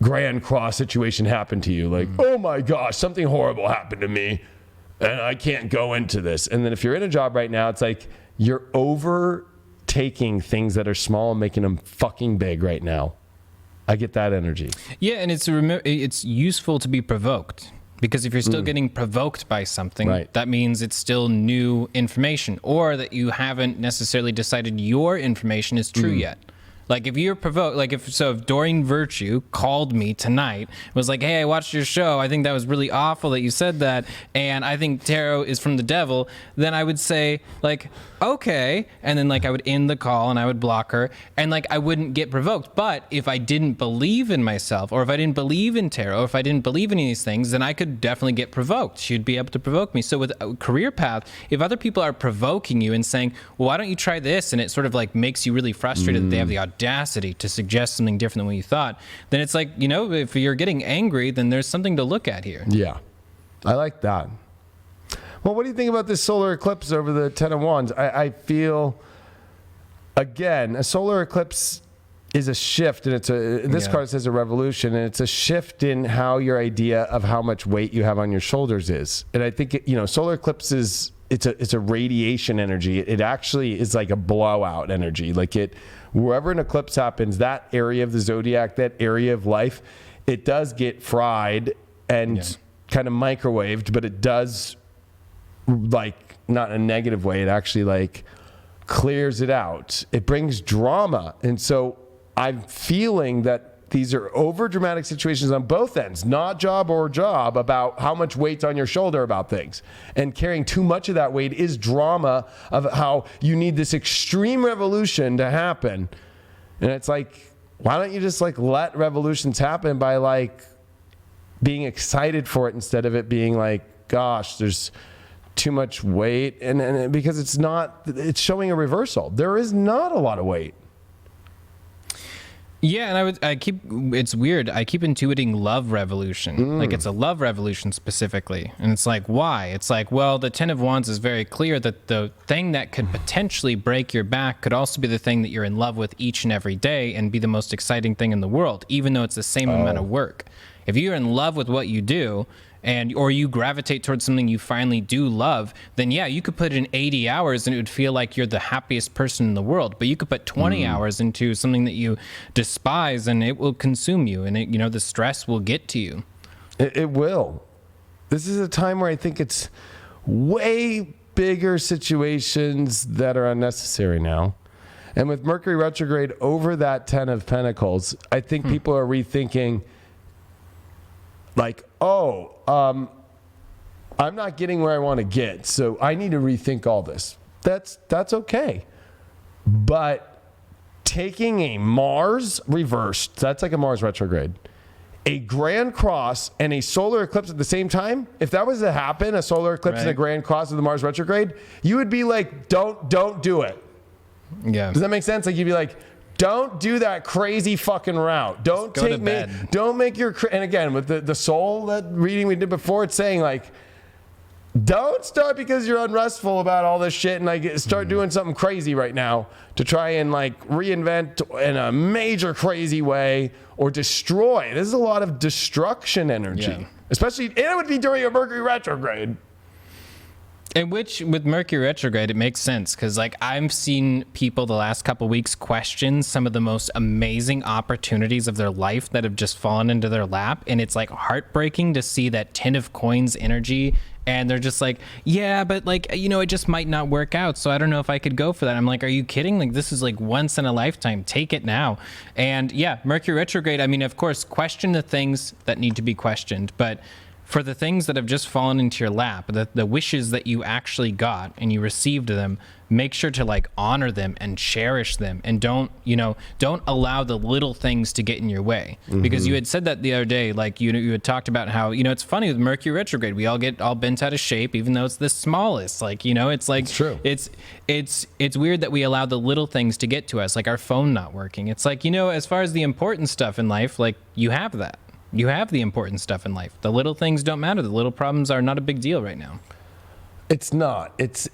Grand Cross situation happened to you. Like, oh my gosh, something horrible happened to me, and I can't go into this. And then if you're in a job right now, it's like you're overtaking things that are small and making them fucking big right now. I get that energy. Yeah, and it's useful to be provoked. Because if you're still getting provoked by something, that means it's still new information, or that you haven't necessarily decided your information is true yet. Like, if you're provoked, if Doreen Virtue called me tonight, was like, hey, I watched your show, I think that was really awful that you said that, and I think tarot is from the devil, then I would say, like, okay, and then, like, I would end the call and I would block her, and, like, I wouldn't get provoked. But if I didn't believe in myself, or if I didn't believe in tarot, or if I didn't believe in any of these things, then I could definitely get provoked. She'd be able to provoke me. So with a career path, if other people are provoking you and saying, well, why don't you try this, and it sort of, like, makes you really frustrated that they have the audacity to suggest something different than what you thought, then it's like, if you're getting angry, then there's something to look at here. Yeah, I like that. Well, what do you think about this solar eclipse over the Ten of Wands? I feel, again, a solar eclipse is a shift, and this card says a revolution, and it's a shift in how your idea of how much weight you have on your shoulders is. And I think solar eclipses, it's a radiation energy. It actually is like a blowout energy. Like, wherever an eclipse happens, that area of the zodiac, that area of life, it does get fried and kind of microwaved, but it does, like, not in a negative way. It actually, like, clears it out. It brings drama. And so I'm feeling that these are over dramatic situations on both ends, not job or job, about how much weight's on your shoulder about things. And carrying too much of that weight is drama of how you need this extreme revolution to happen. And it's like, why don't you just, like, let revolutions happen by, like, being excited for it, instead of it being like, gosh, there's too much weight, and because it's showing a reversal. There is not a lot of weight. Yeah, and it's weird. I keep intuiting love revolution. Like it's a love revolution specifically. And it's like, why? It's like, well, the 10 of Wands is very clear that the thing that could potentially break your back could also be the thing that you're in love with each and every day and be the most exciting thing in the world, even though it's the same amount of work. If you're in love with what you do, or you gravitate towards something you finally do love, then yeah, you could put in 80 hours and it would feel like you're the happiest person in the world. But you could put 20 hours into something that you despise and it will consume you, and the stress will get to you. It will. This is a time where I think it's way bigger situations that are unnecessary now. And with Mercury retrograde over that 10 of Pentacles, I think people are rethinking, like, I'm not getting where I want to get, so I need to rethink all this. That's okay. But taking a Mars reversed, that's like a Mars retrograde, a grand cross and a solar eclipse at the same time, if that was to happen, a solar eclipse and a grand cross of the Mars retrograde, you would be like, don't do it. Yeah. Does that make sense? Like, you'd be like, don't do that crazy fucking route. Don't take me. Don't make your. And again, with the soul, that reading we did before, it's saying like, don't start because you're unrestful about all this shit and like start doing something crazy right now to try and like reinvent in a major crazy way or destroy. This is a lot of destruction energy, especially, and it would be during a Mercury retrograde. And which, with Mercury retrograde, it makes sense because, like, I've seen people the last couple of weeks question some of the most amazing opportunities of their life that have just fallen into their lap, and it's like heartbreaking to see that 10 of Coins energy, and they're just like, yeah, but like, it just might not work out, so I don't know if I could go for that. I'm like, are you kidding? Like, this is like once in a lifetime. Take it now. And yeah, Mercury retrograde, I mean, of course, question the things that need to be questioned, but for the things that have just fallen into your lap, the wishes that you actually got and you received them, make sure to like honor them and cherish them, and don't allow the little things to get in your way. Because you had said that the other day, like you had talked about how, it's funny with Mercury retrograde, we all get all bent out of shape, even though it's the smallest, like, it's like, it's true. It's weird that we allow the little things to get to us, like our phone not working. It's like, as far as the important stuff in life, like you have that. You have the important stuff in life. The little things don't matter. The little problems are not a big deal right now. It's not. This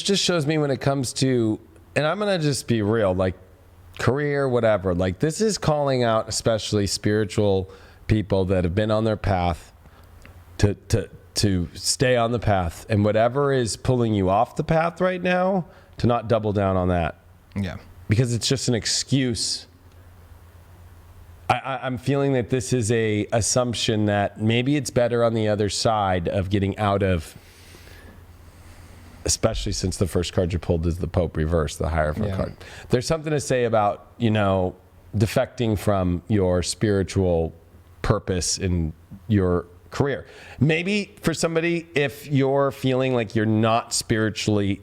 just shows me when it comes to, and I'm going to just be real, like career, whatever. Like, this is calling out especially spiritual people that have been on their path to stay on the path, and whatever is pulling you off the path right now, to not double down on that. Yeah. Because it's just an excuse. I'm feeling that this is a assumption that maybe it's better on the other side of getting out of, especially since the first card you pulled is the Pope reverse, the Hierophant card. There's something to say about, defecting from your spiritual purpose in your career. Maybe for somebody, if you're feeling like you're not spiritually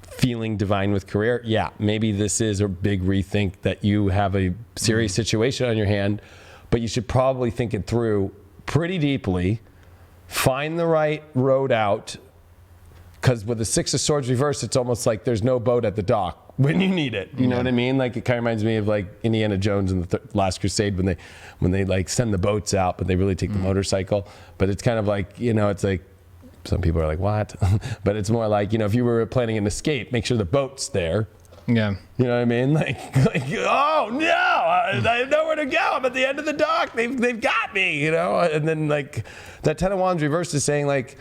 feeling divine with career, maybe this is a big rethink, that you have a serious situation on your hand, but you should probably think it through pretty deeply, find the right road out, because with the Six of Swords reversed, it's almost like there's no boat at the dock when you need it. You know what I mean? Like, it kind of reminds me of like Indiana Jones in the Last Crusade, when they like send the boats out, but they really take the motorcycle. But it's kind of like, it's like, some people are like, what? But it's more like, if you were planning an escape, make sure the boat's there. Yeah. You know what I mean? Like oh no, I have nowhere to go. I'm at the end of the dock. They've got me, And then like that 10 of Wands reversed is saying like,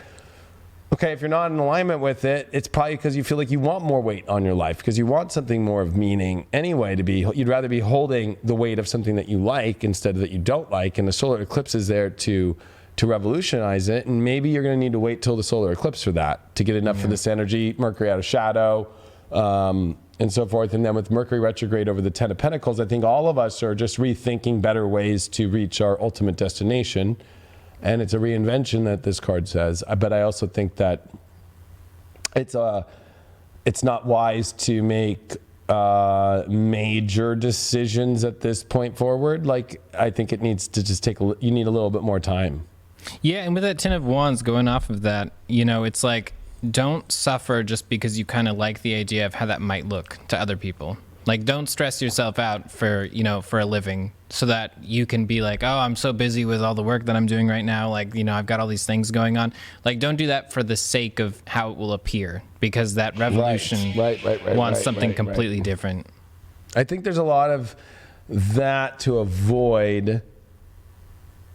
okay, if you're not in alignment with it, it's probably because you feel like you want more weight on your life, because you want something more of meaning anyway. You'd rather be holding the weight of something that you like instead of that you don't like. And the solar eclipse is there to revolutionize it, and maybe you're going to need to wait till the solar eclipse for that to get enough of this energy, Mercury out of shadow, and so forth. And then with Mercury retrograde over the 10 of Pentacles, I think all of us are just rethinking better ways to reach our ultimate destination, and it's a reinvention that this card says. But I also think that it's not wise to make major decisions at this point forward. Like, I think it needs to just you need a little bit more time. Yeah, and with that Ten of Wands, going off of that, you know, it's like, don't suffer just because you kind of like the idea of how that might look to other people. Like, don't stress yourself out for, you know, for a living so that you can be like, oh, I'm so busy with all the work that I'm doing right now. Like, you know, I've got all these things going on. Like, don't do that for the sake of how it will appear, because that revolution wants something completely different. I think there's a lot of that to avoid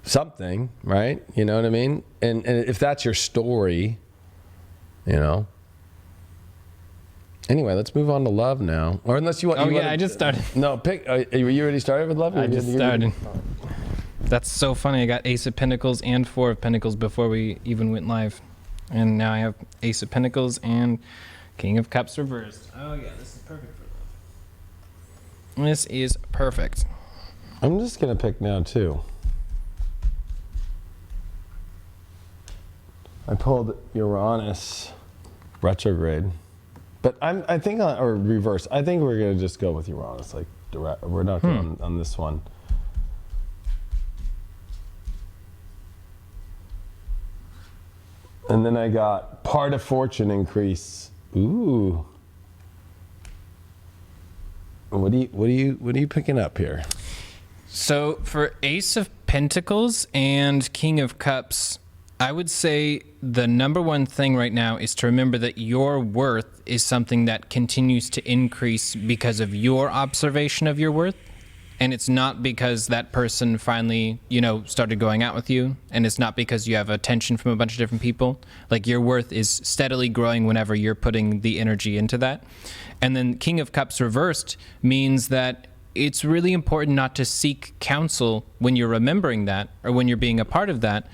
something, right? You know what I mean? And if that's your story, you know. Anyway, let's move on to love now. Or unless you want... I just started. No, pick... you already started with love? I just started. That's so funny. I got Ace of Pentacles and Four of Pentacles before we even went live. And now I have Ace of Pentacles and King of Cups reversed. Oh, yeah, this is perfect for love. This is perfect. I'm just going to pick now, too. I pulled Uranus retrograde. But I think, or reverse, I think we're going to just go with Uranus. Like, we're not going on this one. And then I got part of fortune increase. Ooh. What are you picking up here? So for Ace of Pentacles and King of Cups, I would say the number one thing right now is to remember that your worth is something that continues to increase because of your observation of your worth. And it's not because that person finally, you know, started going out with you. And it's not because you have attention from a bunch of different people. Like, your worth is steadily growing whenever you're putting the energy into that. And then King of Cups reversed means that it's really important not to seek counsel when you're remembering that, or when you're being a part of that,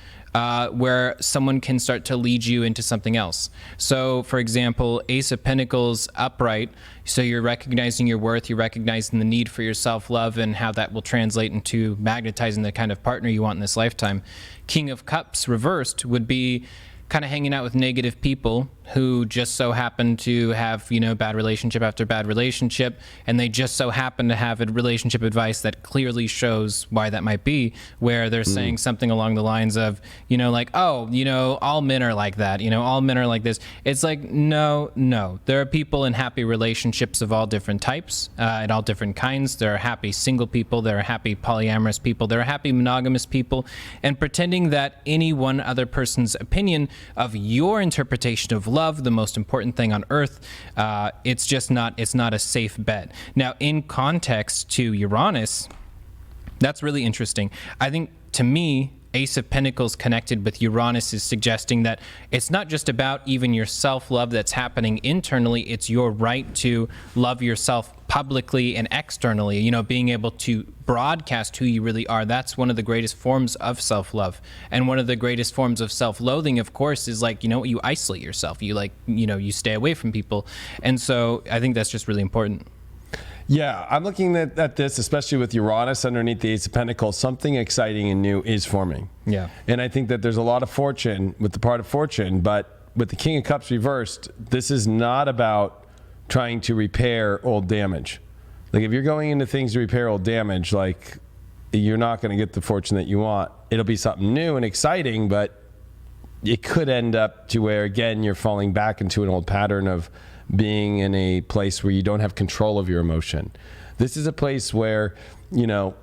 where someone can start to lead you into something else. So, for example, Ace of Pentacles upright, so you're recognizing your worth, you're recognizing the need for your self-love and how that will translate into magnetizing the kind of partner you want in this lifetime. King of Cups reversed would be kind of hanging out with negative people who just so happen to have, you know, bad relationship after bad relationship, and they just so happen to have a relationship advice that clearly shows why that might be, where they're saying something along the lines of, you know, like, oh, you know, all men are like that, you know, all men are like this. It's like, no. There are people in happy relationships of all different types, and all different kinds. There are happy single people, there are happy polyamorous people, there are happy monogamous people, and pretending that any one other person's opinion of your interpretation of love, the most important thing on earth, it's not a safe bet. Now, in context to Uranus, that's really interesting. I think, to me, Ace of Pentacles connected with Uranus is suggesting that it's not just about even your self-love that's happening internally, it's your right to love yourself publicly and externally, you know, being able to broadcast who you really are. That's one of the greatest forms of self-love. And one of the greatest forms of self-loathing, of course, is like, you know, you isolate yourself. You like, you know, you stay away from people. And so I think that's just really important. Yeah, I'm looking at this, especially with Uranus underneath the Ace of Pentacles. Something exciting and new is forming. Yeah. And I think that there's a lot of fortune with the part of fortune, but with the King of Cups reversed, this is not about trying to repair old damage. Like, if you're going into things to repair old damage, like, you're not going to get the fortune that you want. It'll be something new and exciting, but it could end up to where, again, you're falling back into an old pattern of being in a place where you don't have control of your emotion. This is a place where, you know,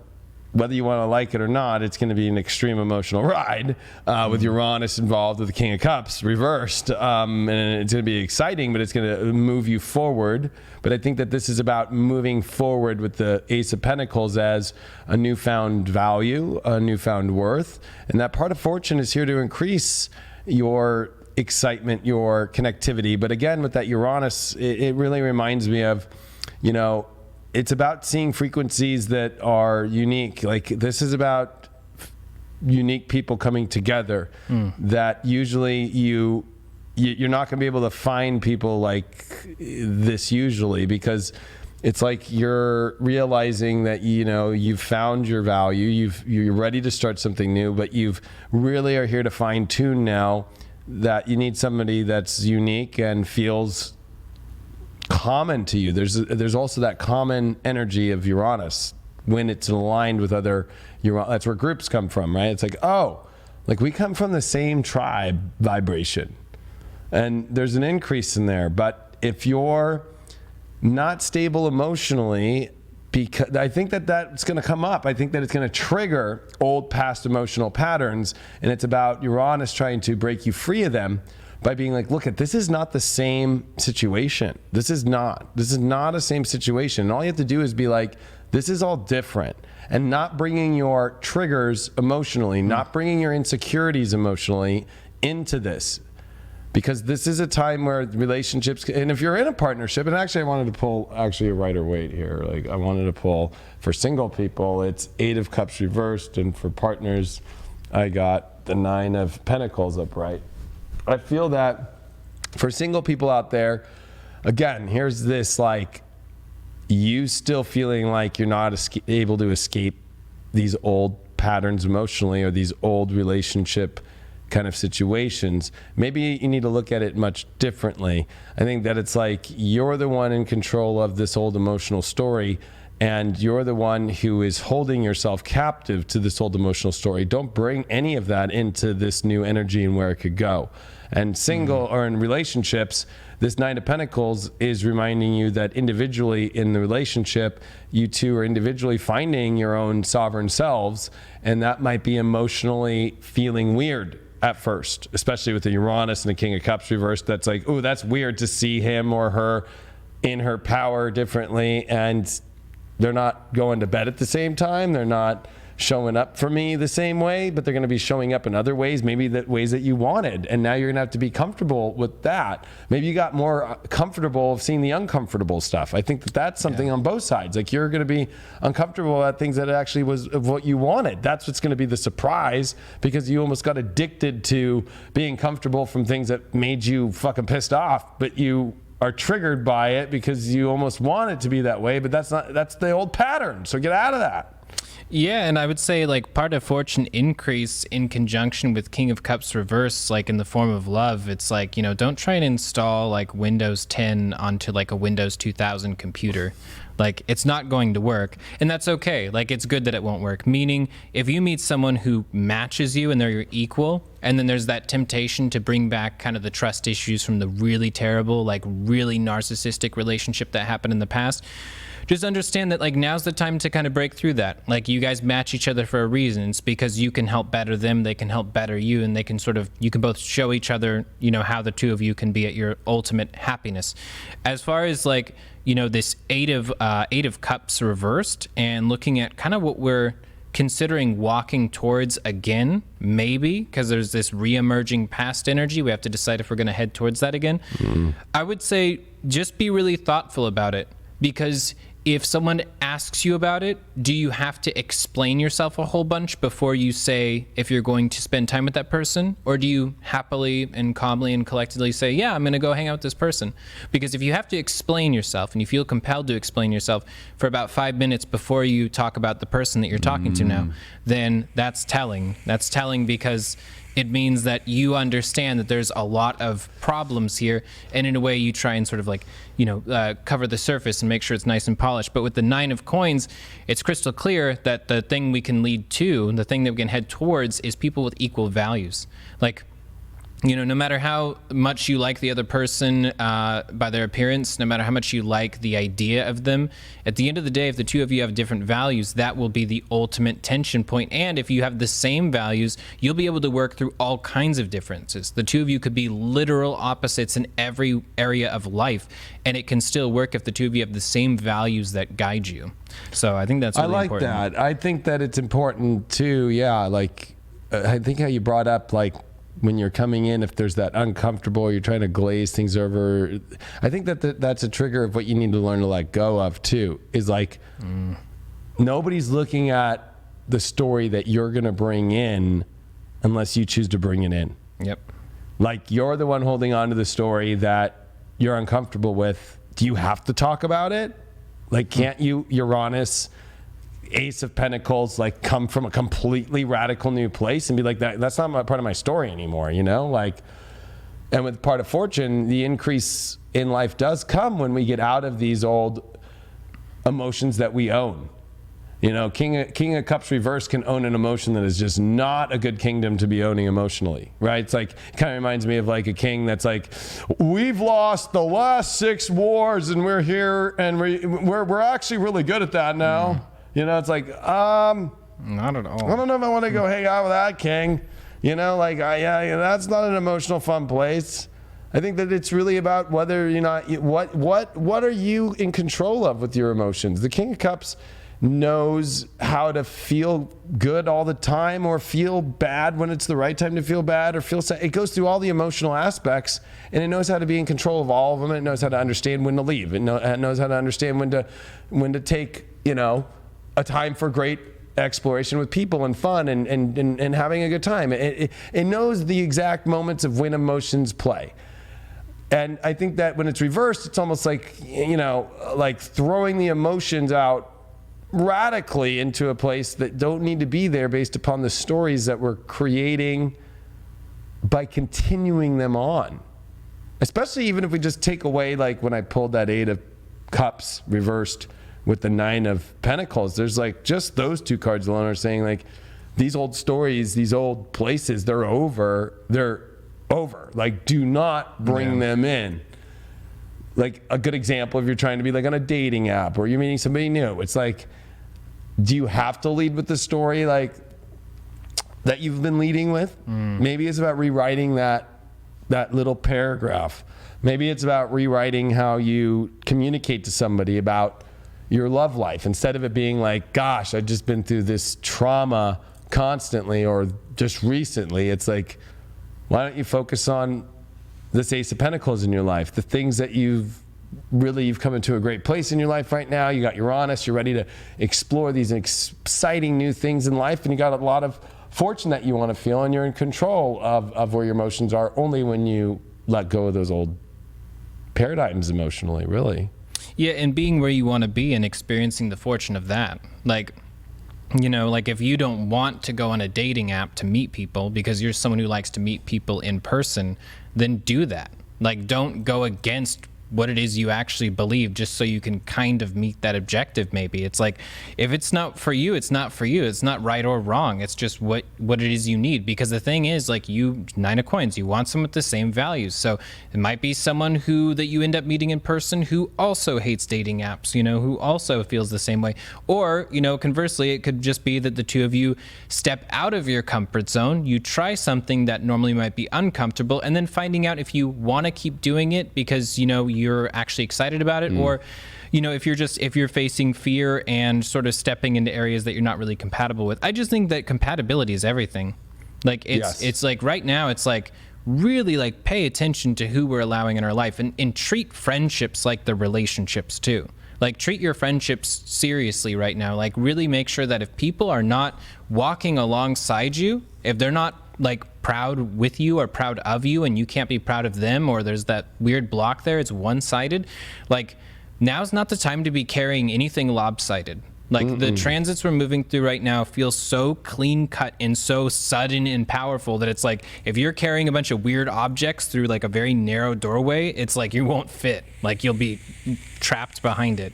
whether you want to like it or not, it's going to be an extreme emotional ride with Uranus involved, with the King of Cups reversed. And it's going to be exciting, but it's going to move you forward. But I think that this is about moving forward with the Ace of Pentacles as a newfound value, a newfound worth. And that part of fortune is here to increase your excitement, your connectivity. But again, with that Uranus, it really reminds me of, you know, it's about seeing frequencies that are unique. Like, this is about unique people coming together that usually you're not going to be able to find people like this usually, because it's like you're realizing that, you know, you've found your value, you're ready to start something new, but you've really are here to fine tune now that you need somebody that's unique and feels common to you. There's also that common energy of Uranus when it's aligned with other Uranus. That's where groups come from, right? It's like, oh, Like we come from the same tribe vibration, and there's an increase in there. But if you're not stable emotionally, because I think that that's going to come up. I think that it's going to trigger old past emotional patterns, and it's about Uranus trying to break you free of them by being like, look, this is not the same situation. This is not a same situation. And all you have to do is be like, this is all different, and not bringing your triggers emotionally, not bringing your insecurities emotionally into this. Because this is a time where relationships, and if you're in a partnership, and actually I wanted to pull a Rider-Waite here. Like I wanted to pull for single people, it's 8 of Cups reversed, and for partners, I got the 9 of Pentacles upright. I feel that for single people out there, again, here's this like, you still feeling like you're not able to escape these old patterns emotionally, or these old relationship kind of situations. Maybe you need to look at it much differently. I think that it's like you're the one in control of this old emotional story, and you're the one who is holding yourself captive to this old emotional story. Don't bring any of that into this new energy and where it could go. And single or in relationships, this 9 of Pentacles is reminding you that individually in the relationship, you two are individually finding your own sovereign selves, and that might be emotionally feeling weird at first, especially with the Uranus and the King of Cups reversed. That's like, oh, that's weird to see him or her in her power differently, and they're not going to bed at the same time. They're not showing up for me the same way, but they're going to be showing up in other ways, maybe the ways that you wanted. And now you're going to have to be comfortable with that. Maybe you got more comfortable of seeing the uncomfortable stuff. I think that that's something on both sides. Like you're going to be uncomfortable at things that actually was of what you wanted. That's what's going to be the surprise, because you almost got addicted to being comfortable from things that made you fucking pissed off, but you are triggered by it because you almost want it to be that way, but that's the old pattern. So get out of that. Yeah, and I would say like part of fortune increase in conjunction with King of Cups reverse, like in the form of love, it's like, you know, don't try and install like Windows 10 onto like a Windows 2000 computer. Like it's not going to work, and that's okay. Like it's good that it won't work. Meaning if you meet someone who matches you and they're your equal, and then there's that temptation to bring back kind of the trust issues from the really terrible, like really narcissistic relationship that happened in the past, just understand that like now's the time to kind of break through that. Like you guys match each other for a reason. It's because you can help better them, they can help better you, and they can sort of, you can both show each other, you know, how the two of you can be at your ultimate happiness. As far as like, you know, this 8 of Cups reversed, and looking at kind of what we're considering walking towards again, maybe, because there's this re-emerging past energy. We have to decide if we're going to head towards that again. I would say just be really thoughtful about it, because if someone asks you about it, do you have to explain yourself a whole bunch before you say if you're going to spend time with that person? Or do you happily and calmly and collectively say, yeah, I'm going to go hang out with this person? Because if you have to explain yourself and you feel compelled to explain yourself for about 5 minutes before you talk about the person that you're talking to now, then that's telling. That's telling because it means that you understand that there's a lot of problems here, and in a way you try and sort of like, you know, cover the surface and make sure it's nice and polished. But with the 9 of Coins, it's crystal clear that the thing we can lead to, the thing that we can head towards, is people with equal values. Like, you know, no matter how much you like the other person by their appearance, no matter how much you like the idea of them, at the end of the day, if the two of you have different values, that will be the ultimate tension point. And if you have the same values, you'll be able to work through all kinds of differences. The two of you could be literal opposites in every area of life, and it can still work if the two of you have the same values that guide you. So I think that's really important. I like that. I think that it's important too. Yeah, like I think how you brought up like, when you're coming in, if there's that uncomfortable, you're trying to glaze things over. I think that that's a trigger of what you need to learn to let go of too, is like nobody's looking at the story that you're going to bring in unless you choose to bring it in. Yep. Like you're the one holding on to the story that you're uncomfortable with. Do you have to talk about it? Like, can't you, Uranus, Ace of Pentacles, like come from a completely radical new place and be like, that's not part of my story anymore, you know? Like, and with part of fortune, the increase in life does come when we get out of these old emotions that we own. You know, King of Cups reverse can own an emotion that is just not a good kingdom to be owning emotionally, right? It's like, it kind of reminds me of like a king that's like, we've lost the last 6 wars and we're here and we're actually really good at that now. You know, it's like, not at all. I don't know if I want to go hang out with that king. You know, like, yeah, that's not an emotional fun place. I think that it's really about whether you're not, what are you in control of with your emotions? The King of Cups knows how to feel good all the time or feel bad when it's the right time to feel bad or feel sad. It goes through all the emotional aspects, and it knows how to be in control of all of them. It knows how to understand when to leave. It knows how to understand when to take, you know, a time for great exploration with people and fun and having a good time. It knows the exact moments of when emotions play. And I think that when it's reversed, it's almost like, you know, like throwing the emotions out radically into a place that don't need to be there based upon the stories that we're creating by continuing them on. Especially even if we just take away, like when I pulled that 8 of Cups reversed with the 9 of Pentacles, there's like just those 2 cards alone are saying like these old stories, these old places, they're over. Like, do not bring them in. Like a good example, if you're trying to be like on a dating app or you're meeting somebody new, it's like, do you have to lead with the story like that you've been leading with? Maybe it's about rewriting that little paragraph. Maybe it's about rewriting how you communicate to somebody about your love life. Instead of it being like, gosh, I've just been through this trauma constantly or just recently, it's like, why don't you focus on this Ace of Pentacles in your life, the things that you've come into a great place in your life right now. You got Uranus, you're ready to explore these exciting new things in life, and you got a lot of fortune that you want to feel, and you're in control of where your emotions are only when you let go of those old paradigms emotionally, really. Yeah, and being where you want to be and experiencing the fortune of that. Like, you know, like if you don't want to go on a dating app to meet people because you're someone who likes to meet people in person, then do that. Like, don't go against what it is you actually believe just so you can kind of meet that objective. Maybe it's like, if it's not for you, it's not for you. It's not right or wrong. It's just what it is you need. Because the thing is, like, you, 9 of Coins, you want someone with the same values. So it might be someone that you end up meeting in person who also hates dating apps, you know, who also feels the same way. Or, you know, conversely, it could just be that the 2 of you step out of your comfort zone, you try something that normally might be uncomfortable, and then finding out if you want to keep doing it because, you know, you're actually excited about it, or, you know, if you're facing fear and sort of stepping into areas that you're not really compatible with. I just think that compatibility is everything. Like, it's like right now, it's like really like pay attention to who we're allowing in our life, and treat friendships like the relationships too. Like, treat your friendships seriously right now. Like, really make sure that if people are not walking alongside you, if they're not like proud with you or proud of you, and you can't be proud of them, or there's that weird block there, it's one-sided, like, now's not the time to be carrying anything lopsided. Like, the transits we're moving through right now feel so clean cut and so sudden and powerful that it's like, if you're carrying a bunch of weird objects through like a very narrow doorway, it's like you won't fit. Like, you'll be trapped behind it.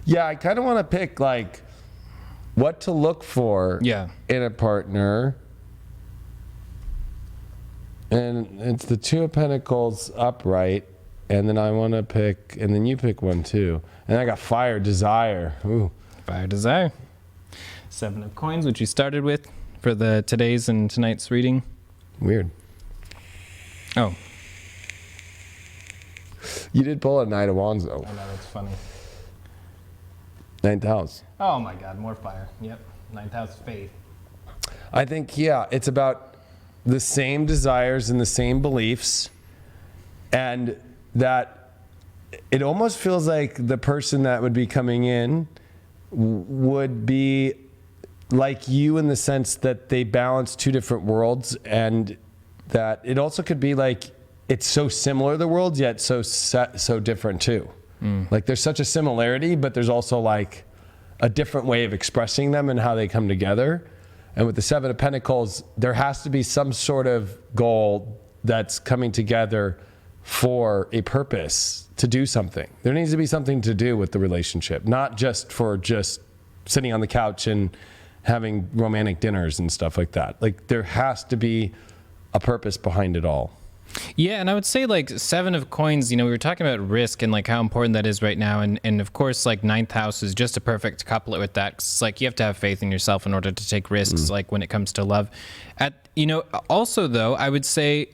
Yeah, I kind of want to pick like what to look for in a partner. And it's the 2 of Pentacles upright, and then I want to pick, and then you pick one too. And I got Fire, Desire. Ooh. Fire, Desire. 7 of Coins, which you started with for the today's and tonight's reading. Weird. Oh. You did pull a 9 of Wands though. I know, that's funny. 9th house. Oh my God, more fire. Yep. 9th house, faith. I think, yeah, it's about the same desires and the same beliefs, and that it almost feels like the person that would be coming in would be like you in the sense that they balance 2 different worlds, and that it also could be like it's so similar, the worlds, yet so different too. Like, there's such a similarity, but there's also like a different way of expressing them and how they come together. And with the 7 of Pentacles, there has to be some sort of goal that's coming together for a purpose to do something. There needs to be something to do with the relationship, not just for just sitting on the couch and having romantic dinners and stuff like that. Like there has to be a purpose behind it all. Yeah, and I would say like 7 of coins, we were talking about risk and like how important that is right now. And of course, like 9th house is just a perfect couplet with that. 'Cause it's like you have to have faith in yourself in order to take risks, like when it comes to love. Also though, I would say,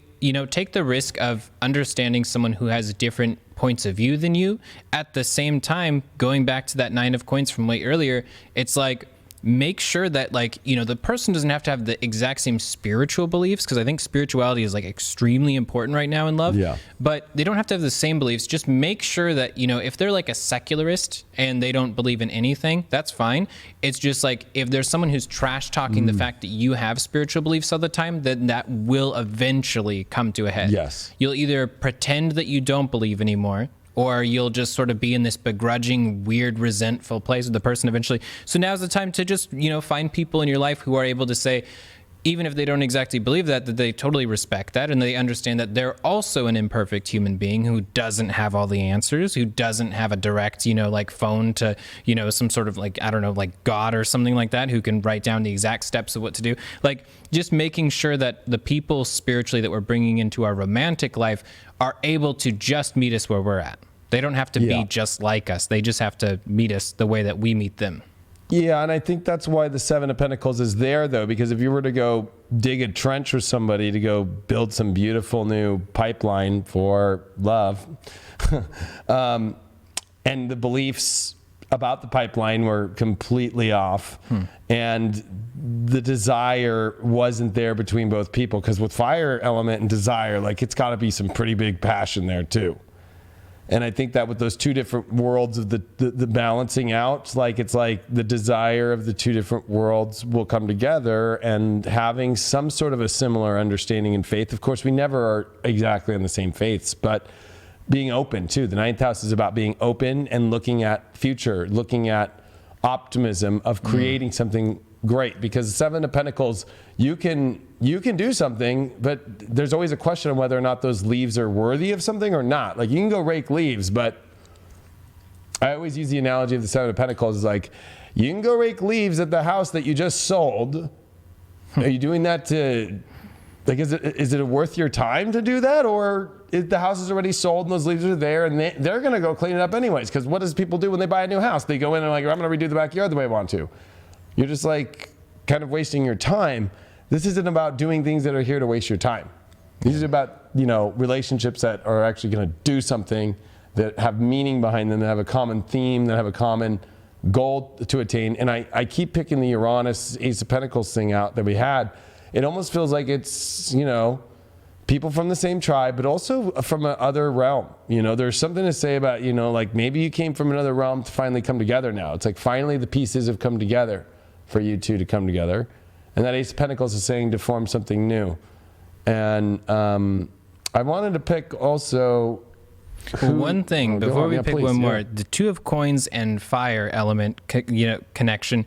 take the risk of understanding someone who has different points of view than you. At the same time, going back to that 9 of coins from way earlier, it's like, make sure that the person doesn't have to have the exact same spiritual beliefs, because I think spirituality is like extremely important right now in love. Yeah. But they don't have to have the same beliefs. Just make sure that, if they're like a secularist and they don't believe in anything, that's fine. It's just like, if there's someone who's trash talking the fact that you have spiritual beliefs all the time, then that will eventually come to a head. Yes. You'll either pretend that you don't believe anymore, or you'll just sort of be in this begrudging, weird, resentful place with the person eventually. So now's the time to just, find people in your life who are able to say, even if they don't exactly believe that they totally respect that, and they understand that they're also an imperfect human being who doesn't have all the answers, who doesn't have a direct, phone to, some sort of God or something like that, who can write down the exact steps of what to do. Like, just making sure that the people spiritually that we're bringing into our romantic life are able to just meet us where we're at. They don't have to be just like us. They just have to meet us the way that we meet them. Yeah, and I think that's why the 7 of Pentacles is there, though, because if you were to go dig a trench with somebody to go build some beautiful new pipeline for love, and the beliefs about the pipeline were completely off, and the desire wasn't there between both people, because with fire element and desire, like it's got to be some pretty big passion there too. And I think that with those two different worlds of the balancing out, it's like the desire of the two different worlds will come together, and having some sort of a similar understanding and faith. Of course, we never are exactly on the same faiths, but being open too. The 9th house is about being open and looking at future, looking at optimism of creating something great, because the 7 of Pentacles, you can do something, but there's always a question of whether or not those leaves are worthy of something or not. Like, you can go rake leaves, but I always use the analogy of the 7 of Pentacles is like, you can go rake leaves at the house that you just sold. Are you doing that to, like, is it worth your time to do that? Or if the house is already sold and those leaves are there, and they're going to go clean it up anyways? Because what does people do when they buy a new house? They go in and like, I'm going to redo the backyard the way I want to. You're just like kind of wasting your time. This isn't about doing things that are here to waste your time. These are about, relationships that are actually going to do something, that have meaning behind them, that have a common theme, that have a common goal to attain. And I keep picking the Uranus Ace of Pentacles thing out that we had. It almost feels like it's, people from the same tribe, but also from another realm. There's something to say about, like maybe you came from another realm to finally come together now. It's like finally the pieces have come together for you two to come together. And that Ace of Pentacles is saying to form something new. And I wanted to pick also... one thing, before we pick one more, the 2 of Coins and fire element connection.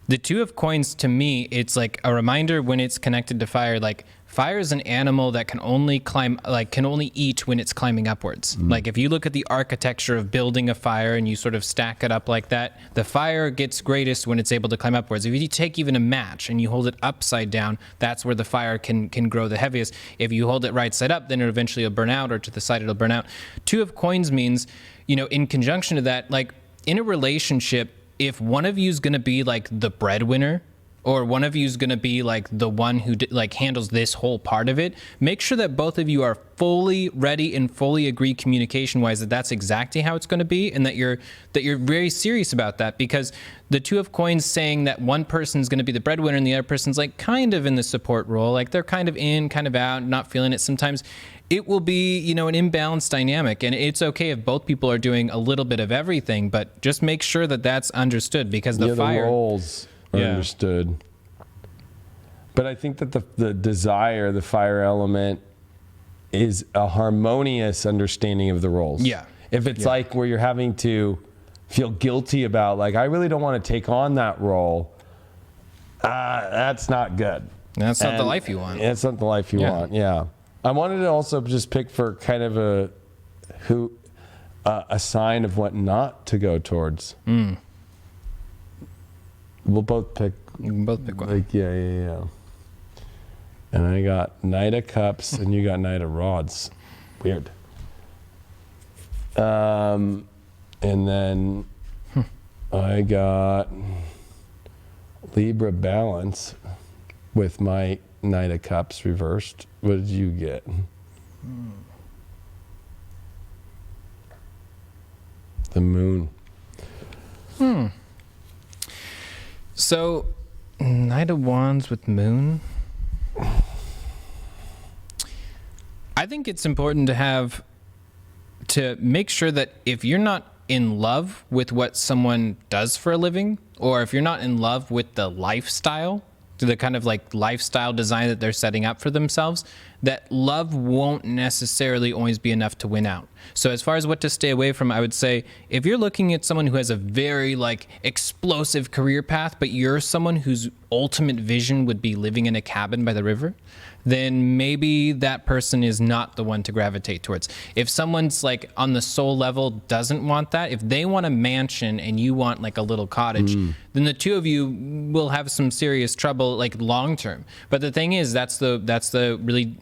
The 2 of Coins, to me, it's like a reminder when it's connected to fire, like fire is an animal that can only can only eat when it's climbing upwards. Like if you look at the architecture of building a fire and you sort of stack it up like that, the fire gets greatest when it's able to climb upwards. If you take even a match and you hold it upside down, that's where the fire can grow the heaviest. If you hold it right side up, then it eventually will burn out, or to the side it'll burn out. 2 of Coins means, in conjunction to that, like in a relationship, if one of you is going to be like the breadwinner, or one of you is going to be like the one who handles this whole part of it, make sure that both of you are fully ready and fully agree communication wise that that's exactly how it's going to be, and that you're very serious about that. Because the 2 of Coins saying that one person's going to be the breadwinner and the other person's like kind of in the support role, like they're kind of in, kind of out, not feeling it sometimes, it will be, an imbalanced dynamic. And it's okay if both people are doing a little bit of everything, but just make sure that that's understood, because the fire... the roles are understood. But I think that the desire, the fire element, is a harmonious understanding of the roles. Yeah. If it's like where you're having to feel guilty about, like, I really don't want to take on that role, that's not good. That's not the life you want. It's not the life you want, yeah. I wanted to also just pick for kind of a sign of what not to go towards. We'll both pick. You can both pick one. Like, yeah. And I got Knight of Cups, and you got Knight of Rods. Weird. And then I got Libra Balance with my Knight of Cups reversed. What did you get? The Moon. So, Knight of Wands with Moon. I think it's important to make sure that if you're not in love with what someone does for a living, or if you're not in love with the lifestyle, the kind of like lifestyle design that they're setting up for themselves, that love won't necessarily always be enough to win out. So as far as what to stay away from, I would say if you're looking at someone who has a very like explosive career path, but you're someone whose ultimate vision would be living in a cabin by the river, then maybe that person is not the one to gravitate towards. If someone's like on the soul level doesn't want that, if they want a mansion and you want like a little cottage, then the two of you will have some serious trouble like long term. But the thing is, that's the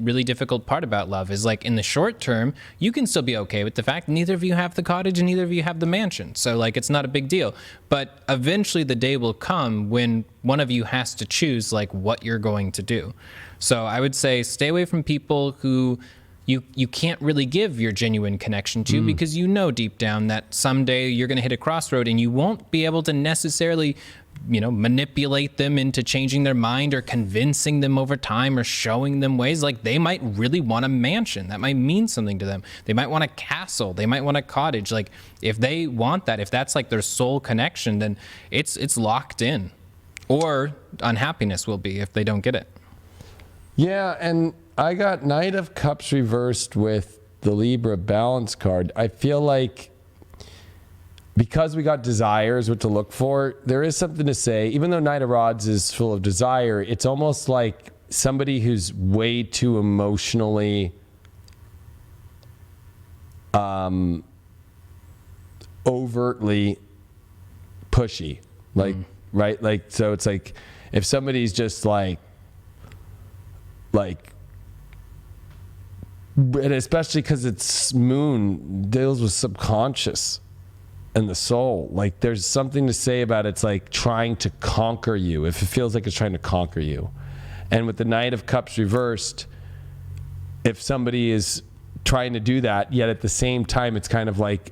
really difficult part about love is like in the short term, you can still be okay with the fact neither of you have the cottage and neither of you have the mansion. So like it's not a big deal. But eventually the day will come when one of you has to choose like what you're going to do. So I would say stay away from people who you can't really give your genuine connection to because you know deep down that someday you're going to hit a crossroad and you won't be able to necessarily, manipulate them into changing their mind or convincing them over time or showing them ways. Like they might really want a mansion. That might mean something to them. They might want a castle. They might want a cottage. Like if they want that, if that's like their soul connection, then it's locked in. Or unhappiness will be if they don't get it. Yeah, and I got Knight of Cups reversed with the Libra Balance card. I feel like because we got desires, what to look for, there is something to say. Even though Knight of Rods is full of desire, it's almost like somebody who's way too emotionally overtly pushy. Like, right? Like, so it's like if somebody's just like, and especially because it's Moon deals with subconscious and the soul. Like there's something to say about it's like trying to conquer you. If it feels like it's trying to conquer you, and with the Knight of Cups reversed, if somebody is trying to do that, yet at the same time it's kind of like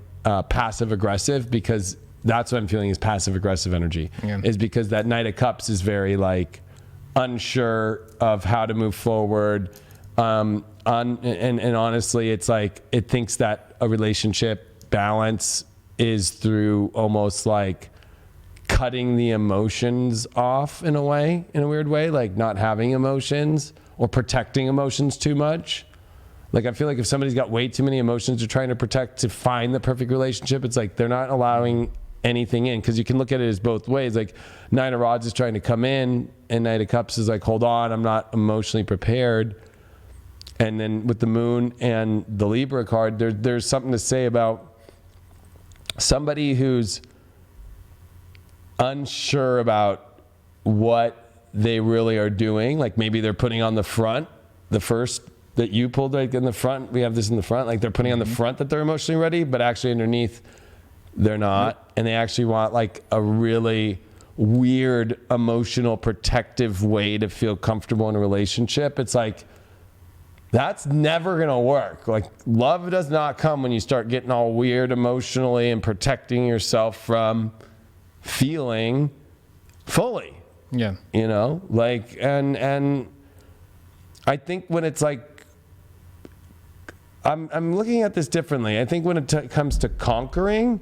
passive aggressive, because that's what I'm feeling is passive aggressive energy. Is because that Knight of Cups is very like unsure of how to move forward. And honestly, it's like it thinks that a relationship balance is through almost like cutting the emotions off in a weird way, like not having emotions or protecting emotions too much. Like I feel like if somebody's got way too many emotions they're trying to protect to find the perfect relationship, it's like they're not allowing anything in, because you can look at it as both ways. Like Nine of Rods is trying to come in and Knight of Cups is like, hold on, I'm not emotionally prepared. And then with the Moon and the Libra card, there's something to say about somebody who's unsure about what they really are doing. Like maybe they're putting on the front, the first that you pulled right in the front, we have this in the front, like they're putting on the front that they're emotionally ready, but actually underneath they're not. And they actually want like a really weird emotional protective way to feel comfortable in a relationship. It's like, that's never going to work. Like love does not come when you start getting all weird emotionally and protecting yourself from feeling fully. Yeah. Like, and I think when it's like, I'm looking at this differently. I think when it comes to conquering,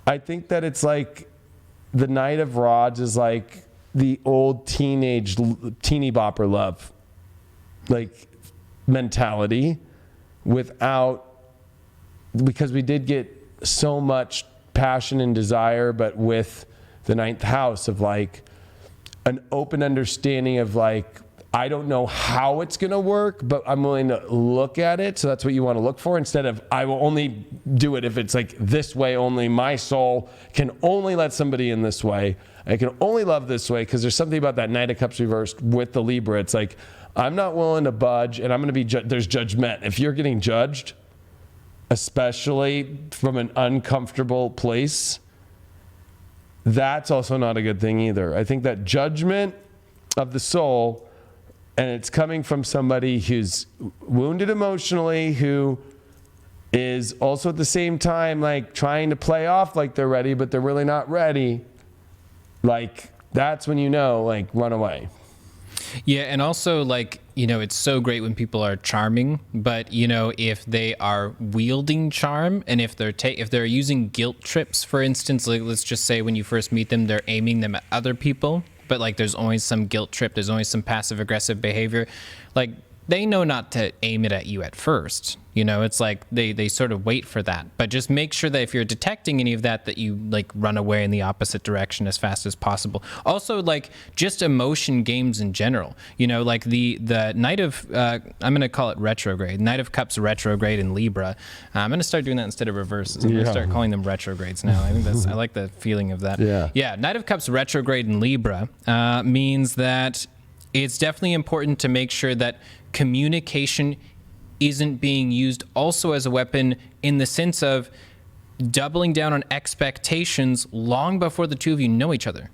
I think that it's like the Knight of Rods is like the old teeny bopper love, like mentality, because we did get so much passion and desire, but with the ninth house of like an open understanding of like, I don't know how it's going to work, but I'm willing to look at it. So that's what you want to look for, instead of I will only do it if it's like this way only. My soul can only let somebody in this way. I can only love this way, because there's something about that Knight of Cups reversed with the Libra. It's like, I'm not willing to budge, and I'm going to be, there's judgment. If you're getting judged, especially from an uncomfortable place, that's also not a good thing either. I think that judgment of the soul, and it's coming from somebody who's wounded emotionally, who is also at the same time like trying to play off like they're ready, but they're really not ready. Like, that's when you know, like, run away. Yeah, and also, like, you know, it's so great when people are charming, but, you know, if they are wielding charm, and if they're using guilt trips, for instance, like, let's just say when you first meet them, they're aiming them at other people, but, like, there's always some guilt trip, there's always some passive-aggressive behavior, like, they know not to aim it at you at first. You know, it's like they sort of wait for that. But just make sure that if you're detecting any of that, that you like run away in the opposite direction as fast as possible. Also, like, just emotion games in general. You know, like the Knight of, I'm going to call it retrograde. Knight of Cups retrograde in Libra. I'm going to start doing that instead of reverses. I'm going to start calling them retrogrades now. I think I like the feeling of that. Yeah, Knight of Cups retrograde in Libra means that it's definitely important to make sure that communication isn't being used also as a weapon, in the sense of doubling down on expectations long before the two of you know each other.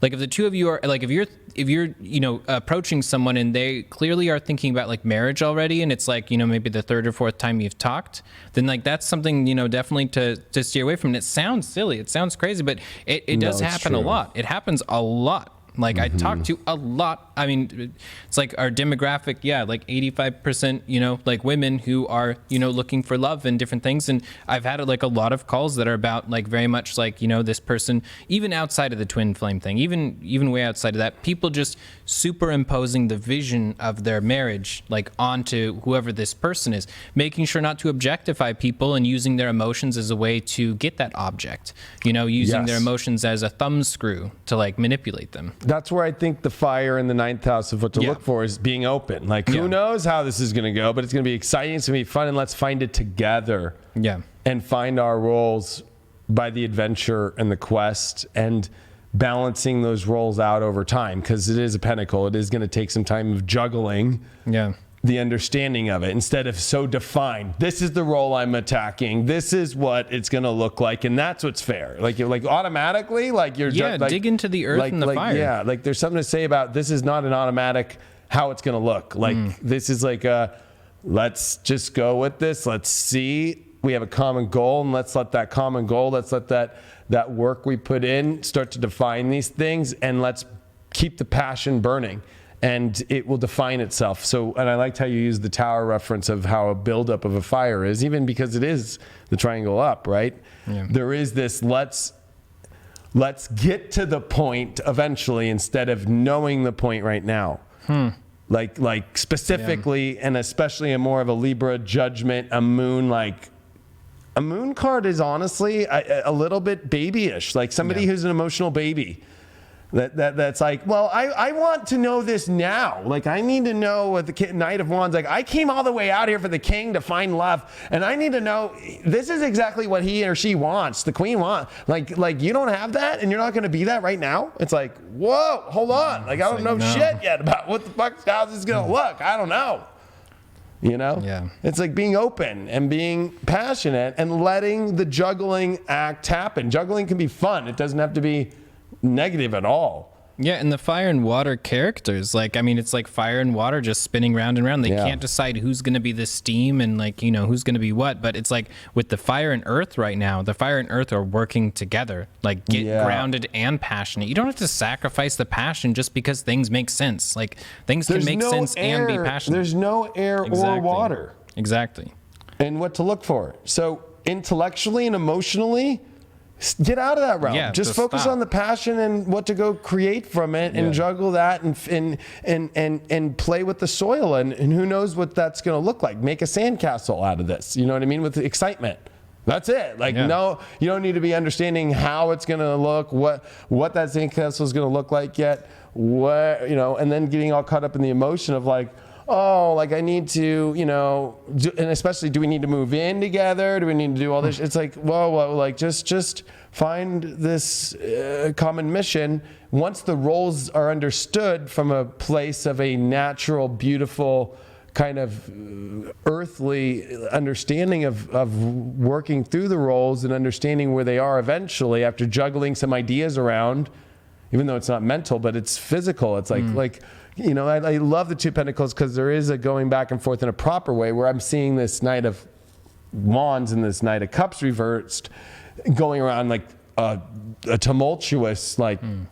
Like, if the two of you are like, if you're you know, approaching someone and they clearly are thinking about like marriage already, and it's like, you know, maybe the third or fourth time you've talked, then like that's something, you know, definitely to steer away from. And it sounds silly, it sounds crazy, but it does happen a lot. It happens a lot. Like, I talk to a lot. I mean, it's like our demographic, like 85%, you know, like women who are, you know, looking for love and different things. And I've had like a lot of calls that are about like very much like, you know, this person, even outside of the twin flame thing, even way outside of that, people just superimposing the vision of their marriage like onto whoever this person is, making sure not to objectify people and using their emotions as a way to get that object, you know, using their emotions as a thumbscrew to like manipulate them. That's where I think the fire in the 9th house of what to look for is being open. Like, who knows how this is going to go, but it's going to be exciting. It's going to be fun, and let's find it together. And find our roles by the adventure and the quest, and balancing those roles out over time, because it is a pentacle. It is going to take some time of juggling. The understanding of it, instead of so defined. This is the role I'm attacking. This is what it's going to look like, and that's what's fair. Like automatically, like you're dig into the earth and the fire. Yeah, like there's something to say about this is not an automatic how it's going to look. Like this is like let's just go with this. Let's see. We have a common goal, and let's let that common goal, let's let that work we put in start to define these things, and let's keep the passion burning. And it will define itself. So, and I liked how you used the tower reference of how a buildup of a fire is, even because it is the triangle up, right? There is this, let's get to the point eventually, instead of knowing the point right now. Like specifically, and especially a more of a Libra judgment, a moon, like a moon card is honestly a little bit babyish, like somebody who's an emotional baby. That's like, well, I want to know this now. Like, I need to know what the Knight of Wands, like, I came all the way out here for the king to find love, and I need to know this is exactly what he or she wants, the queen wants. Like you don't have that, and you're not going to be that right now. It's like, whoa, hold on. Like, I don't know shit yet about what the fuck how this is going to look. I don't know. You know? It's like being open and being passionate and letting the juggling act happen. Juggling can be fun. It doesn't have to be negative at all. Yeah, and the fire and water characters, like, I mean, it's like fire and water just spinning round and round. They can't decide who's going to be the steam and, like, you know, who's going to be what. But it's like with the fire and earth right now, the fire and earth are working together. Like, get grounded and passionate. You don't have to sacrifice the passion just because things make sense. Like, things can make sense and be passionate. There's no air or water. And what to look for. So intellectually and emotionally, get out of that realm. Just focus on the passion and what to go create from it, and juggle that and play with the soil, and who knows what that's going to look like. Make a sandcastle out of this. You know what I mean? With excitement. That's it. Like, no, you don't need to be understanding how it's going to look, what that sandcastle is going to look like yet, and then getting all caught up in the emotion of like, oh, like I need to, and especially, do we need to move in together? Do we need to do all this? It's like, whoa, like just find this common mission. Once the roles are understood from a place of a natural, beautiful, kind of earthly understanding of working through the roles and understanding where they are eventually after juggling some ideas around, even though it's not mental, but it's physical. It's like, I love the Two of Pentacles because there is a going back and forth in a proper way where I'm seeing this Knight of Wands and this Knight of Cups reversed going around like a tumultuous